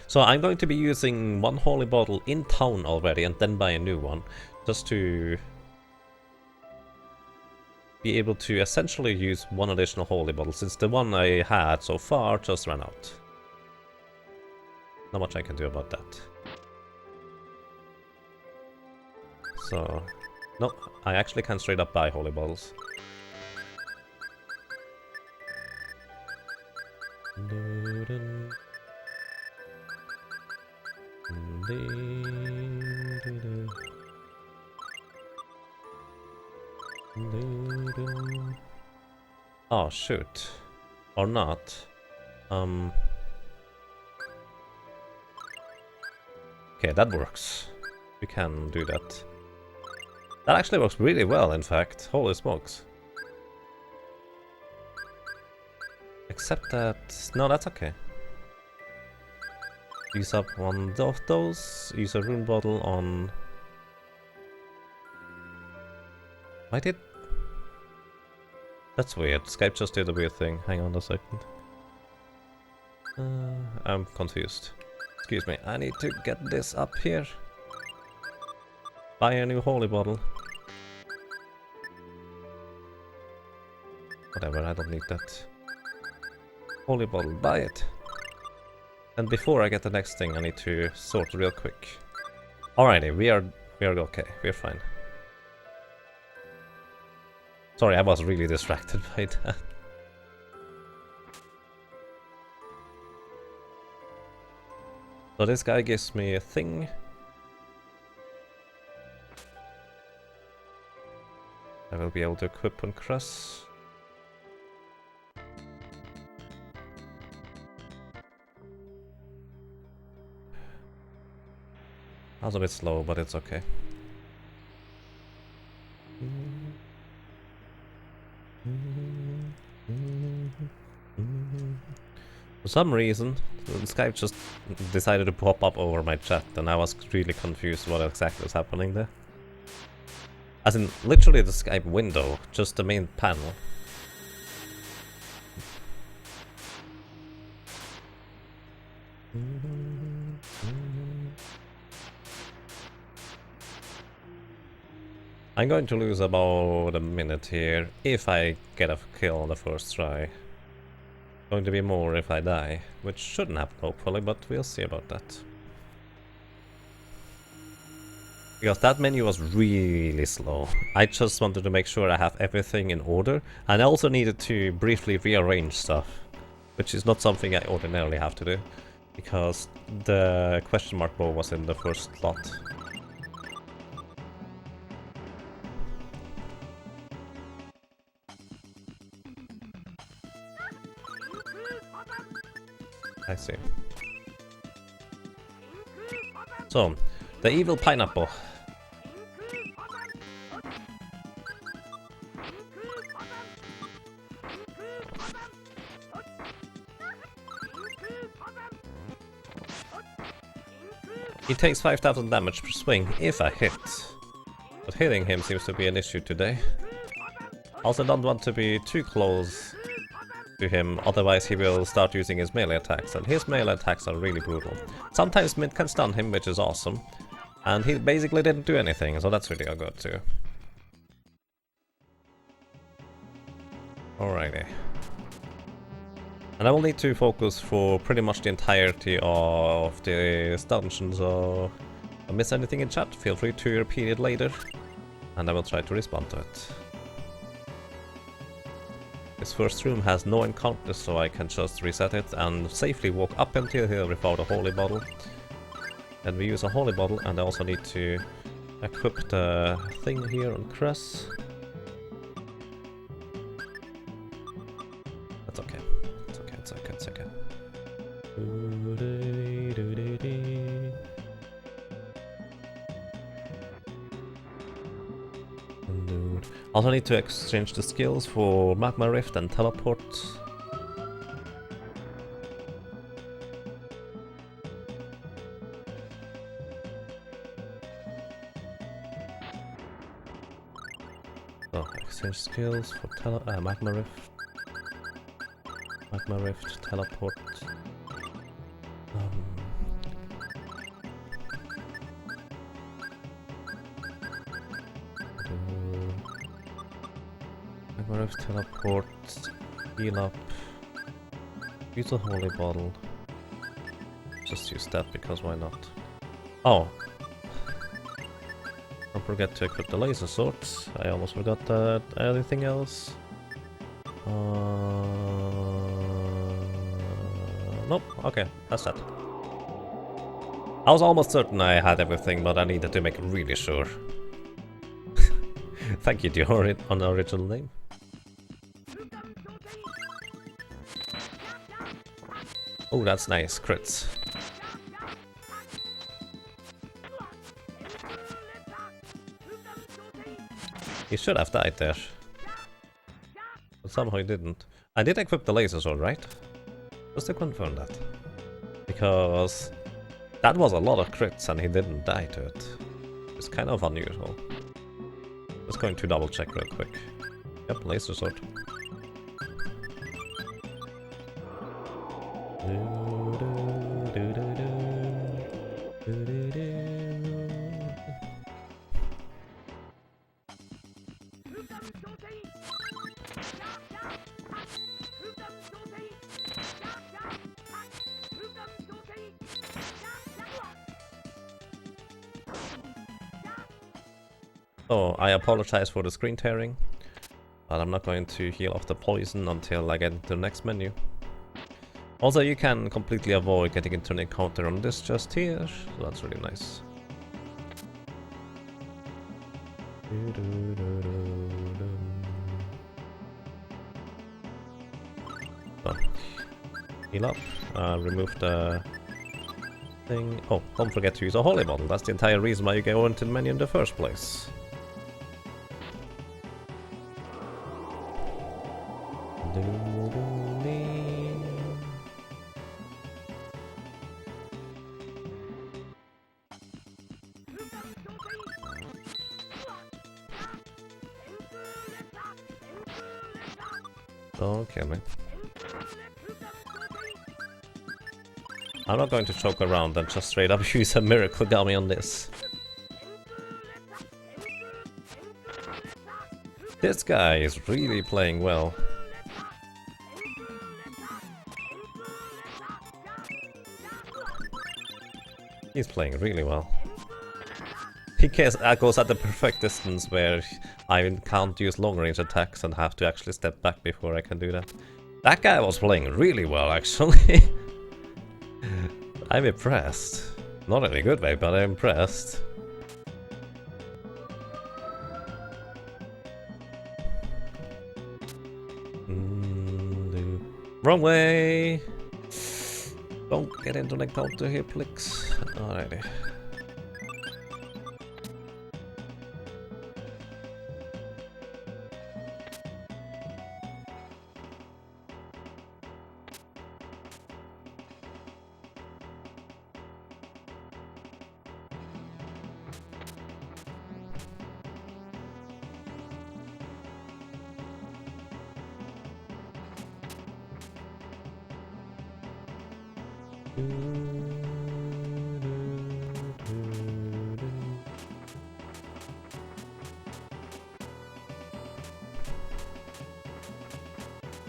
So I'm going to be using one holy bottle in town already and then buy a new one, just to be able to essentially use one additional holy bottle, since the one I had so far just ran out. Not much I can do about that. So, no, I actually can straight up buy holy bottles. Oh shoot. Or not. Okay, that works. We can do that. That actually works really well, in fact. Holy smokes. Except that... no, that's okay. Use up one of those. Use a rune bottle on... why did... that's weird. Skype just did a weird thing. Hang on a second. I'm confused. Excuse me. I need to get this up here. Buy a new holy bottle. Whatever, I don't need that. Holy bottle, buy it. And before I get the next thing, I need to sort real quick. Alrighty, we are okay. We're fine. Sorry, I was really distracted by that. So this guy gives me a thing. I will be able to equip and cross. I was a bit slow, but it's okay. For some reason, Skype just decided to pop up over my chat, and I was really confused what exactly was happening there. As in, literally the Skype window, just the main panel. I'm going to lose about a minute here, if I get a kill on the first try. Going to be more if I die, which shouldn't happen hopefully, but we'll see about that. Because that menu was really slow. I just wanted to make sure I have everything in order, and I also needed to briefly rearrange stuff, which is not something I ordinarily have to do, because the question mark bow was in the first slot. I see. So, the evil pineapple. He takes 5,000 damage per swing if I hit. But hitting him seems to be an issue today. Also don't want to be too close to him, otherwise he will start using his melee attacks, and his melee attacks are really brutal. Sometimes mid can stun him, which is awesome, and he basically didn't do anything, so that's really good too. Alrighty. And I will need to focus for pretty much the entirety of this dungeon, so if I miss anything in chat, feel free to repeat it later, and I will try to respond to it. This first room has no encounters, so I can just reset it and safely walk up until here without a holy bottle. Then we use a holy bottle, and I also need to equip the thing here on Cress. That's okay. It's okay, it's okay, it's okay. Also need to exchange the skills for Magma Rift and Teleport. So, exchange skills for Magma Rift. Magma Rift, Teleport. Magma Rift, Teleport, heal up, use a holy bottle. Just use that because why not? Oh! Don't forget to equip the laser swords. I almost forgot that. Anything else? Nope, okay, that's that. I was almost certain I had everything, but I needed to make really sure. Thank you to your original name. Oh, that's nice, crits. He should have died there. But somehow he didn't. I did equip the laser sword, right? Just to confirm that. Because that was a lot of crits and he didn't die to it. It's kind of unusual. Just going to double check real quick. Yep, laser sword. So, I apologize for the screen tearing, but I'm not going to heal off the poison until I get into the next menu. Also, you can completely avoid getting into an encounter on this just here, so that's really nice. So, heal up, remove the thing. Oh, don't forget to use a holy bottle, that's the entire reason why you go into the menu in the first place. Don't kill me. I'm not going to choke around and just straight up use a miracle gummy on this. This guy is really playing well. He's playing really well. He goes at the perfect distance where I can't use long range attacks and have to actually step back before I can do that. That guy was playing really well, actually. I'm impressed. Not in a good way, but I'm impressed. Wrong way! Don't get into the encounter here, please. Alrighty.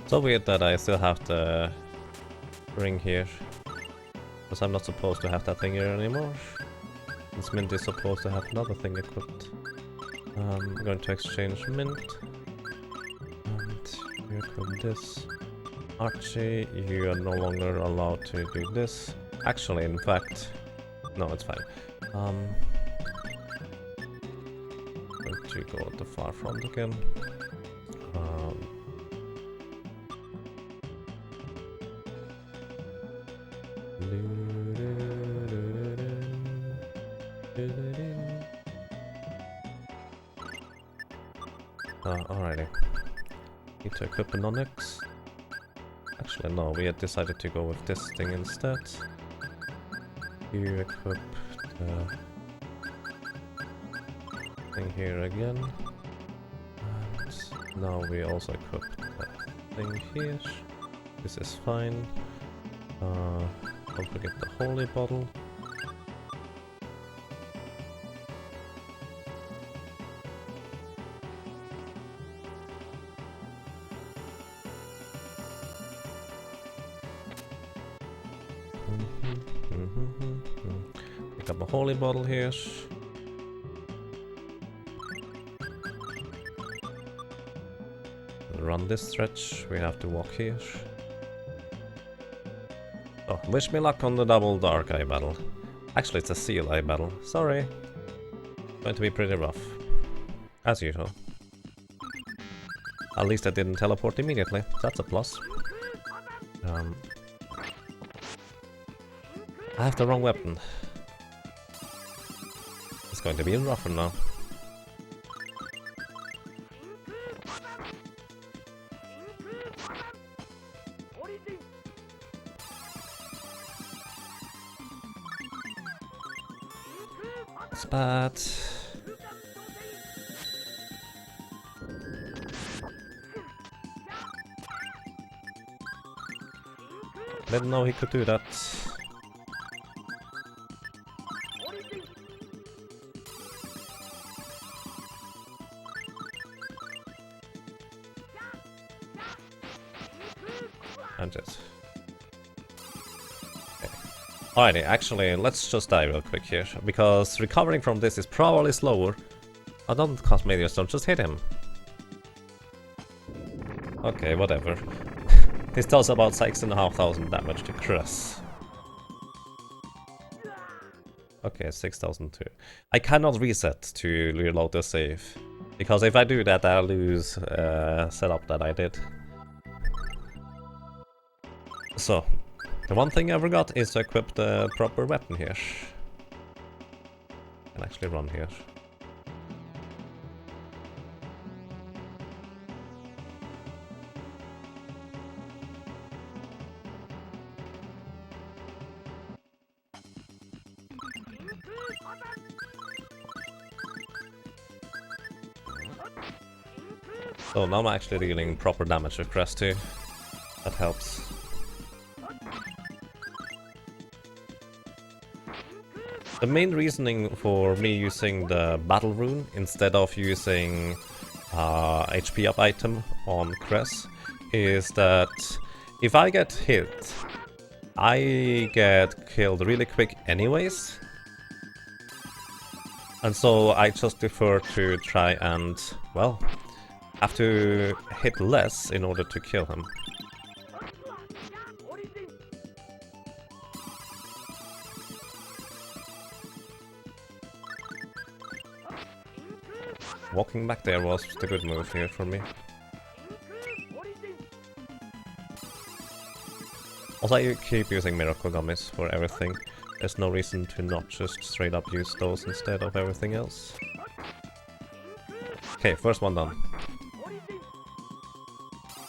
So weird that I still have the ring here. Because I'm not supposed to have that thing here anymore. Since Mint is supposed to have another thing equipped. I'm going to exchange Mint. And you equip this. Archie, you are no longer allowed to do this. Actually, in fact... No, it's fine. Going to go at the far front again. Alrighty. Need to equip an Onyx. Actually, no, we had decided to go with this thing instead. You equip the thing here again. And now we also equip the thing here. This is fine. Don't forget the holy bottle. Pick up a holy bottle here. Run this stretch, we have to walk here. Oh, wish me luck on the double dark eye battle. Actually, it's a seal eye battle. Sorry. Going to be pretty rough. As usual. At least I didn't teleport immediately. That's a plus. I have the wrong weapon. It's going to be rougher now. Spat. Didn't know he could do that. And just... okay. Alrighty, actually, let's just die real quick here, because recovering from this is probably slower. Oh, don't cast Meteor Stone, just hit him. Okay, whatever. This does about 6,500 damage to Chris. Okay, 6,002. I cannot reset to reload the save, because if I do that, I'll lose setup that I did. So, the one thing I forgot is to equip the proper weapon here. I can actually run here. So now I'm actually dealing proper damage to Crest too. That helps. The main reasoning for me using the battle rune instead of using HP up item on Cress is that if I get hit, I get killed really quick anyways. And so I just prefer to try and, well, have to hit less in order to kill him. Walking back there was the good move here for me. Also, I keep using Miracle Gummies for everything. There's no reason to not just straight up use those instead of everything else. Okay, first one done.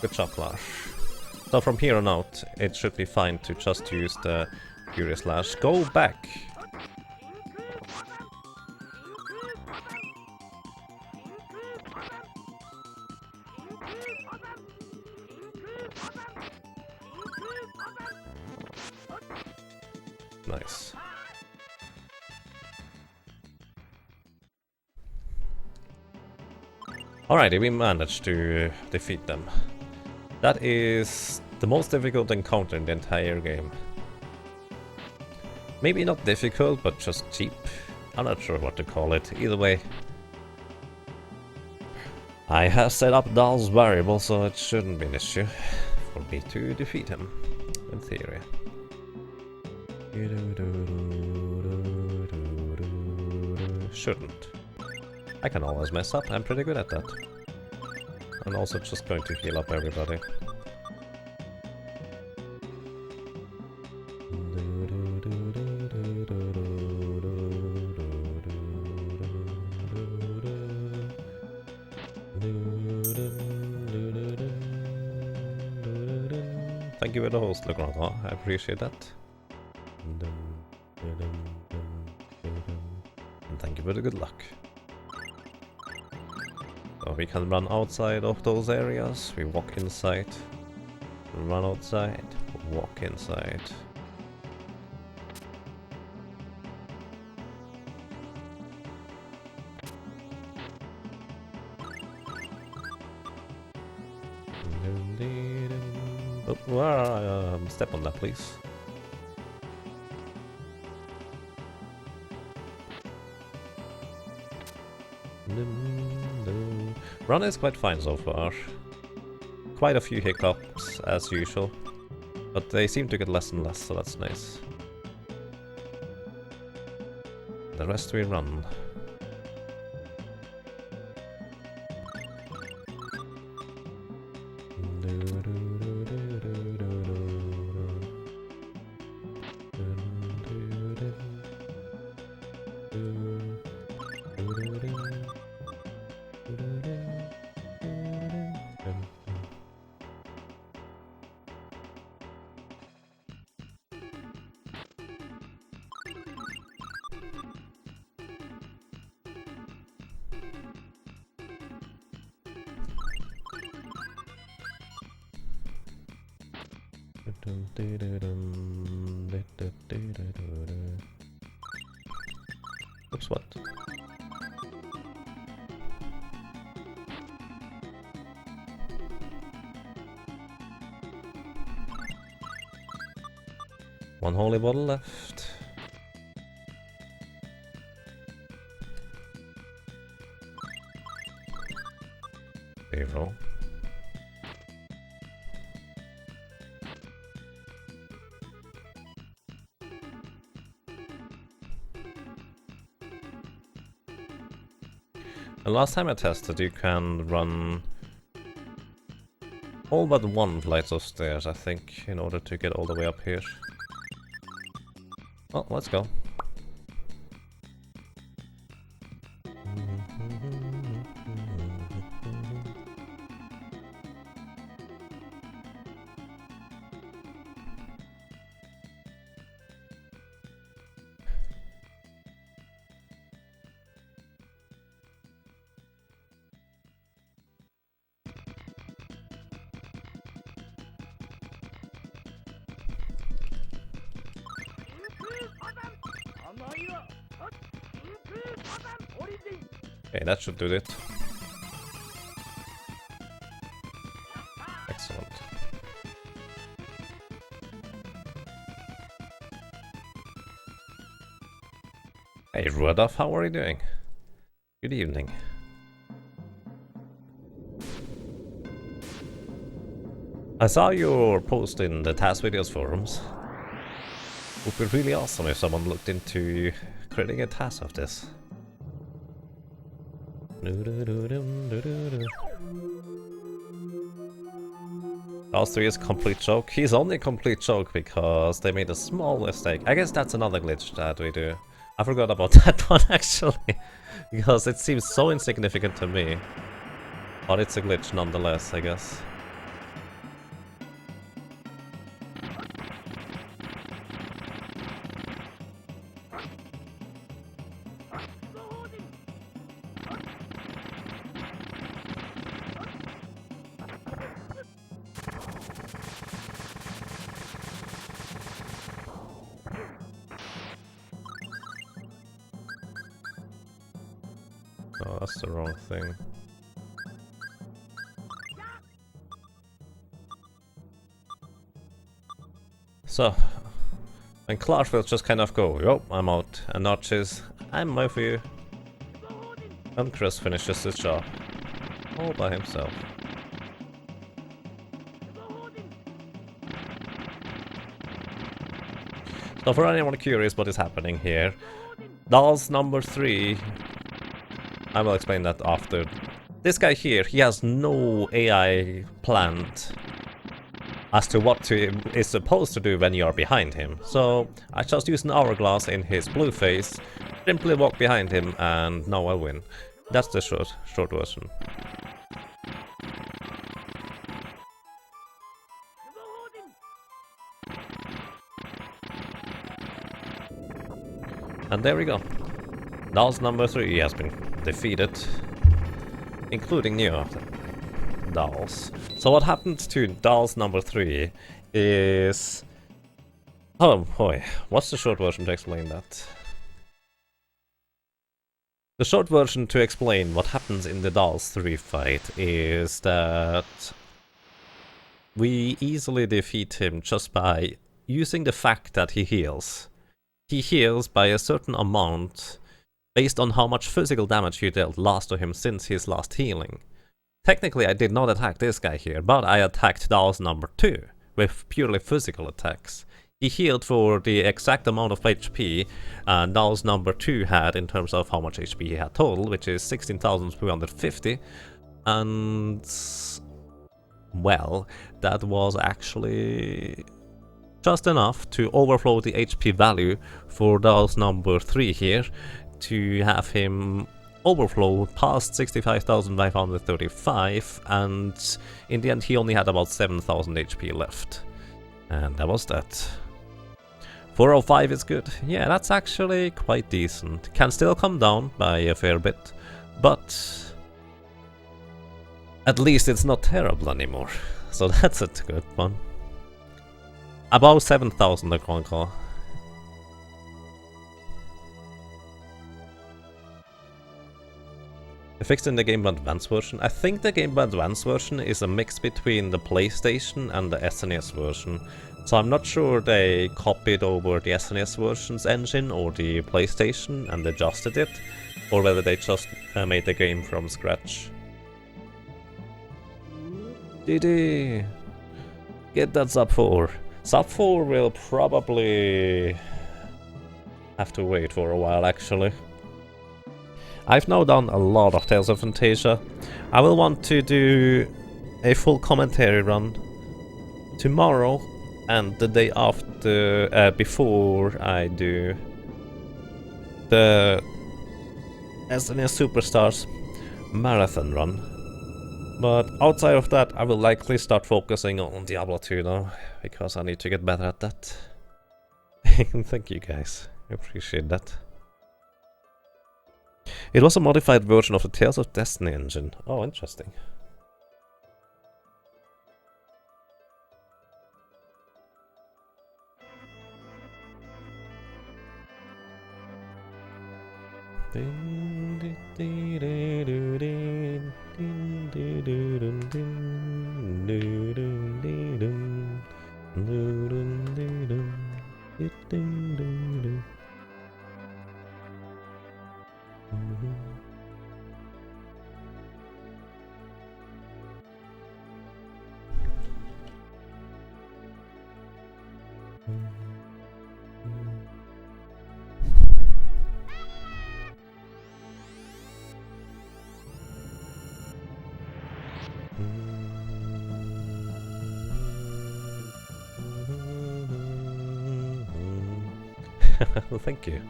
Good job, Clash. So from here on out, it should be fine to just use the Fury Slash. Go back! Nice. Alrighty, we managed to defeat them. That is The most difficult encounter in the entire game. Maybe not difficult, but just cheap. I'm not sure what to call it. Either way. I have set up Dahl's variable, so it shouldn't be an issue for me to defeat him, in theory. Shouldn't. I can always mess up, I'm pretty good at that. I'm also just going to heal up everybody. Thank you for the host, Legrand. I appreciate that. And thank you for the good luck. So we can run outside of those areas, we walk inside, run outside, walk inside. Oh, step on that, please. Run is quite fine so far. Quite a few hiccups, as usual. But they seem to get less and less, so that's nice. The rest we run. Oops, what? One holy bottle left. Reroll. The last time I tested, you can run all but one flight of stairs, I think, in order to get all the way up here. Well, let's go. Okay, that should do it. Excellent. Hey Rudolph, how are you doing? Good evening. I saw your post in the Task Videos forums. It would be really awesome if someone looked into creating a task of this. Those three is a complete joke. He's only a complete joke because they made a small mistake. I guess that's another glitch that we do. I forgot about that one actually, because it seems so insignificant to me. But it's a glitch nonetheless, I guess. Oh, that's the wrong thing. So, and Clark will just kind of go, yo, I'm out, and Archie's, I'm with you. And Chris finishes his job, all by himself. So for anyone curious what is happening here, dolls number 3, I will explain that after. This guy here, he has no AI planned as to what is supposed to do when you are behind him. So I just use an hourglass in his blue face, simply walk behind him, and now I win. That's the short version. And there we go. Dolls number 3 has been defeated, including new dolls. So what happened to dolls number 3 is... Oh boy, what's the short version to explain that? The short version to explain what happens in the dolls 3 fight is that we easily defeat him just by using the fact that he heals. He heals by a certain amount based on how much physical damage you dealt last to him since his last healing. Technically I did not attack this guy here, but I attacked dolls number 2 with purely physical attacks. He healed for the exact amount of HP dolls number 2 had in terms of how much HP he had total, which is 16,250, and well, that was actually just enough to overflow the HP value for dolls number 3 here, to have him overflow past 65,535, and in the end he only had about 7,000 HP left. And that was that. 405 is good. Yeah, that's actually quite decent. Can still come down by a fair bit, but at least it's not terrible anymore. So that's a good one. About 7,000 I can't call. Fixed in the Game Boy Advance version. I think the Game Boy Advance version is a mix between the PlayStation and the SNES version. So I'm not sure they copied over the SNES version's engine or the PlayStation and adjusted it, or whether they just made the game from scratch. GG! Get that sub 4. Sub 4 will probably have to wait for a while, actually. I've now done a lot of Tales of Phantasia. I will want to do a full commentary run tomorrow and the day after, before I do the SNES Superstars marathon run. But outside of that, I will likely start focusing on Diablo 2 now, because I need to get better at that. Thank you guys, I appreciate that. It was a modified version of the Tales of Destiny engine. Oh, interesting. Thank you.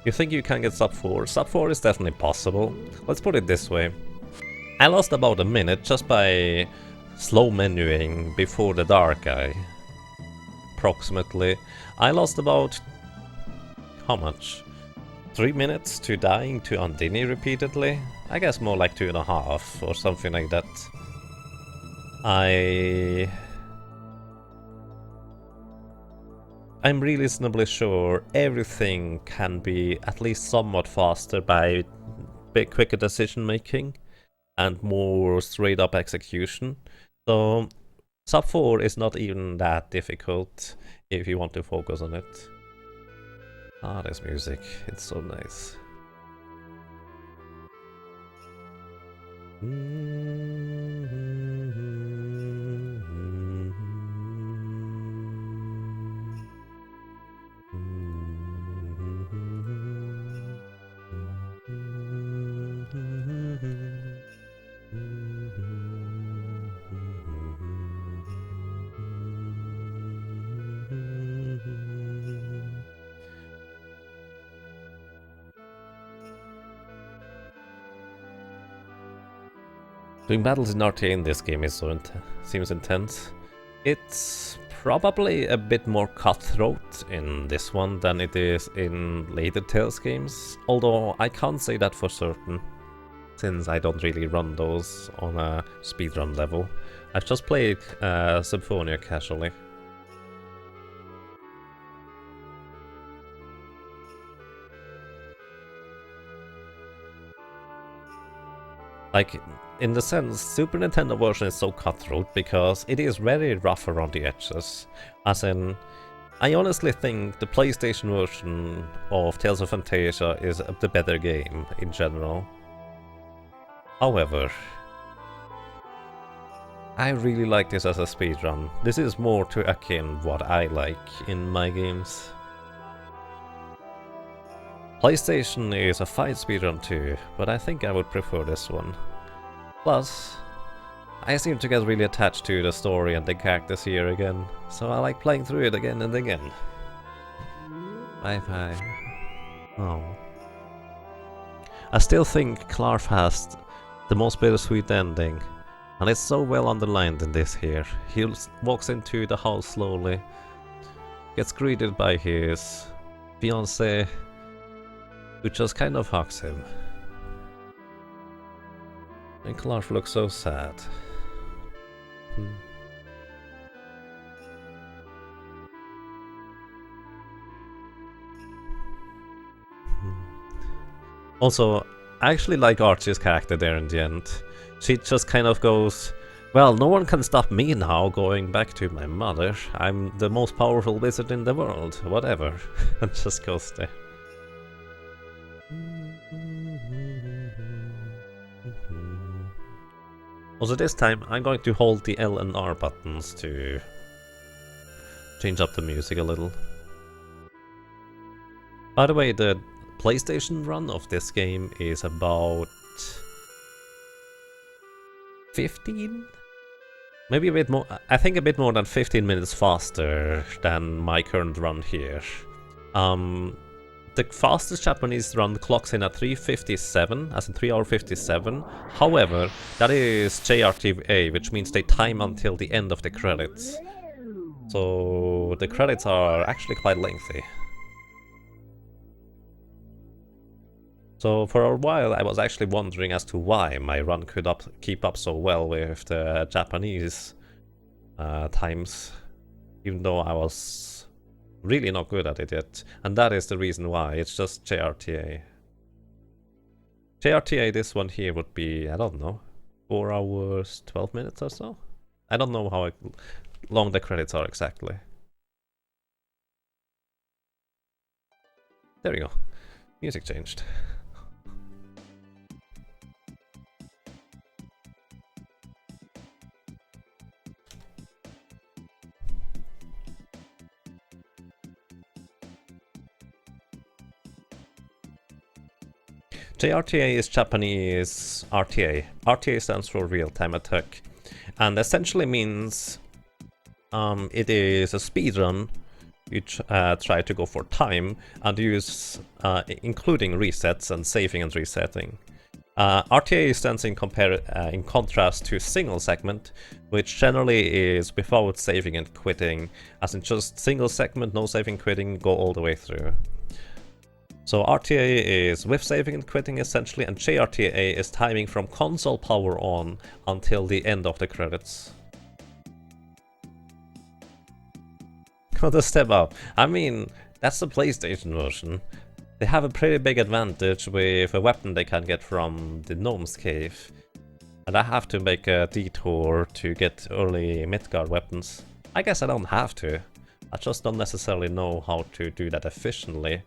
You think you can get sub 4? Sub 4 is definitely possible. Let's put it this way. I lost about a minute just by slow menuing before the Dark Eye. Approximately. I lost about... how much? 3 minutes to dying to Undini repeatedly? I guess more like 2.5 or something like that. I'm reasonably sure everything can be at least somewhat faster by quicker decision making. and more straight up execution. So sub 4 is not even that difficult if you want to focus on it. Ah, this music, it's so nice. Doing battles in RTA in this game is seems intense. It's probably a bit more cutthroat in this one than it is in later Tales games, although I can't say that for certain, since I don't really run those on a speedrun level. I've just played Symphonia casually. Like, in the sense, Super Nintendo version is so cutthroat because it is very rough around the edges. As in, I honestly think the PlayStation version of Tales of Phantasia is the better game in general. However, I really like this as a speedrun. This is more to akin what I like in my games. PlayStation is a fight speedrun too, but I think I would prefer this one. Plus, I seem to get really attached to the story and the characters here again, so I like playing through it again and again. Bye. Oh. I still think Clarf has the most bittersweet ending, and it's so well underlined in this here. He walks into the house slowly, gets greeted by his fiancée, who just kind of hugs him. And Clarf looks so sad. Also, I actually like Archie's character there in the end. She just kind of goes, well, no one can stop me now going back to my mother. I'm the most powerful wizard in the world, whatever. And just goes there. Also this time I'm going to hold the L and R buttons to change up the music a little. By the way, the PlayStation run of this game is about 15? Maybe a bit more, I think a bit more than 15 minutes faster than my current run here. The fastest Japanese run clocks in at 3:57, as in 3 hour 57. However, that is JRTA, which means they time until the end of the credits. So the credits are actually quite lengthy. So for a while I was actually wondering as to why my run could keep up so well with the Japanese times, even though I was really not good at it yet, and that is the reason why. It's just JRTA. JRTA, this one here would be, I don't know, 4 hours 12 minutes or so? I don't know how long the credits are exactly. There we go. Music changed. JRTA is Japanese RTA. RTA stands for real-time attack, and essentially means it is a speedrun. You try to go for time and use including resets and saving and resetting. RTA stands in contrast to single segment, which generally is without saving and quitting, as in just single segment, no saving, quitting, go all the way through. So RTA is with saving and quitting essentially, and JRTA is timing from console power on until the end of the credits. What a step up. I mean, that's the PlayStation version. They have a pretty big advantage with a weapon they can get from the Gnome's Cave. And I have to make a detour to get early Midgard weapons. I guess I don't have to. I just don't necessarily know how to do that efficiently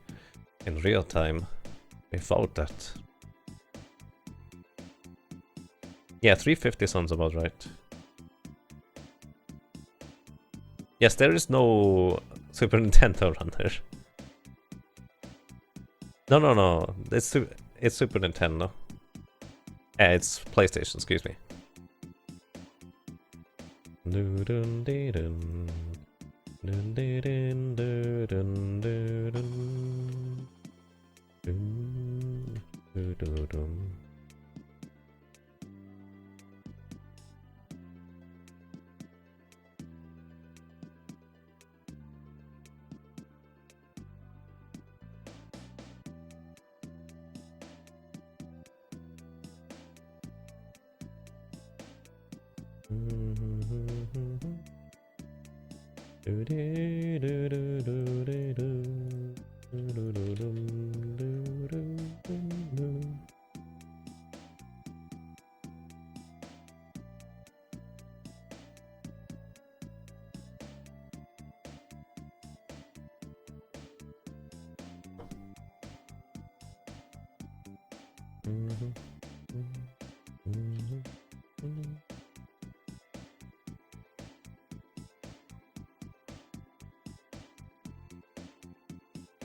in real time without that. Yeah, 350 sounds about right. Yes, there is no Super Nintendo runner. No. It's Super Nintendo. It's PlayStation, excuse me.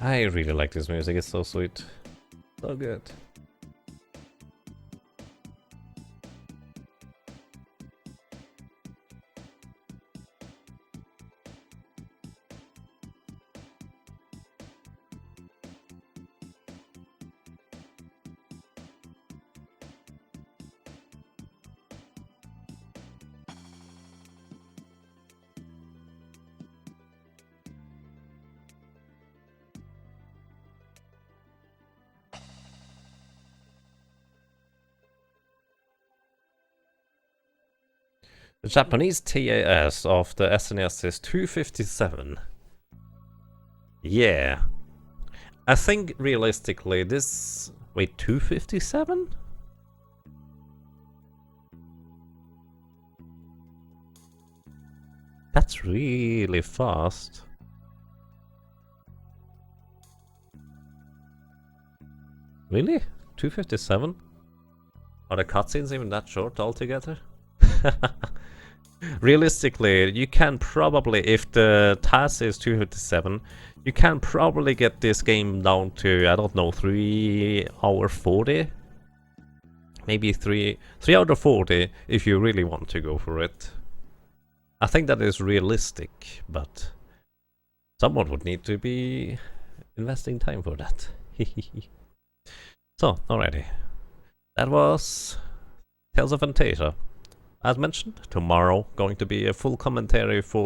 I really like this music, it's so sweet. So good. The Japanese TAS of the SNES is 257. Yeah. I think realistically this... Wait, 257? That's really fast. Really? 257? Are the cutscenes even that short altogether? Realistically, you can probably, if the task is 257, you can probably get this game down to, I don't know, 3 hour 40? Maybe 3 hour 40 if you really want to go for it. I think that is realistic, but someone would need to be investing time for that. So, alrighty. That was Tales of Phantasia. As mentioned, tomorrow going to be a full commentary, full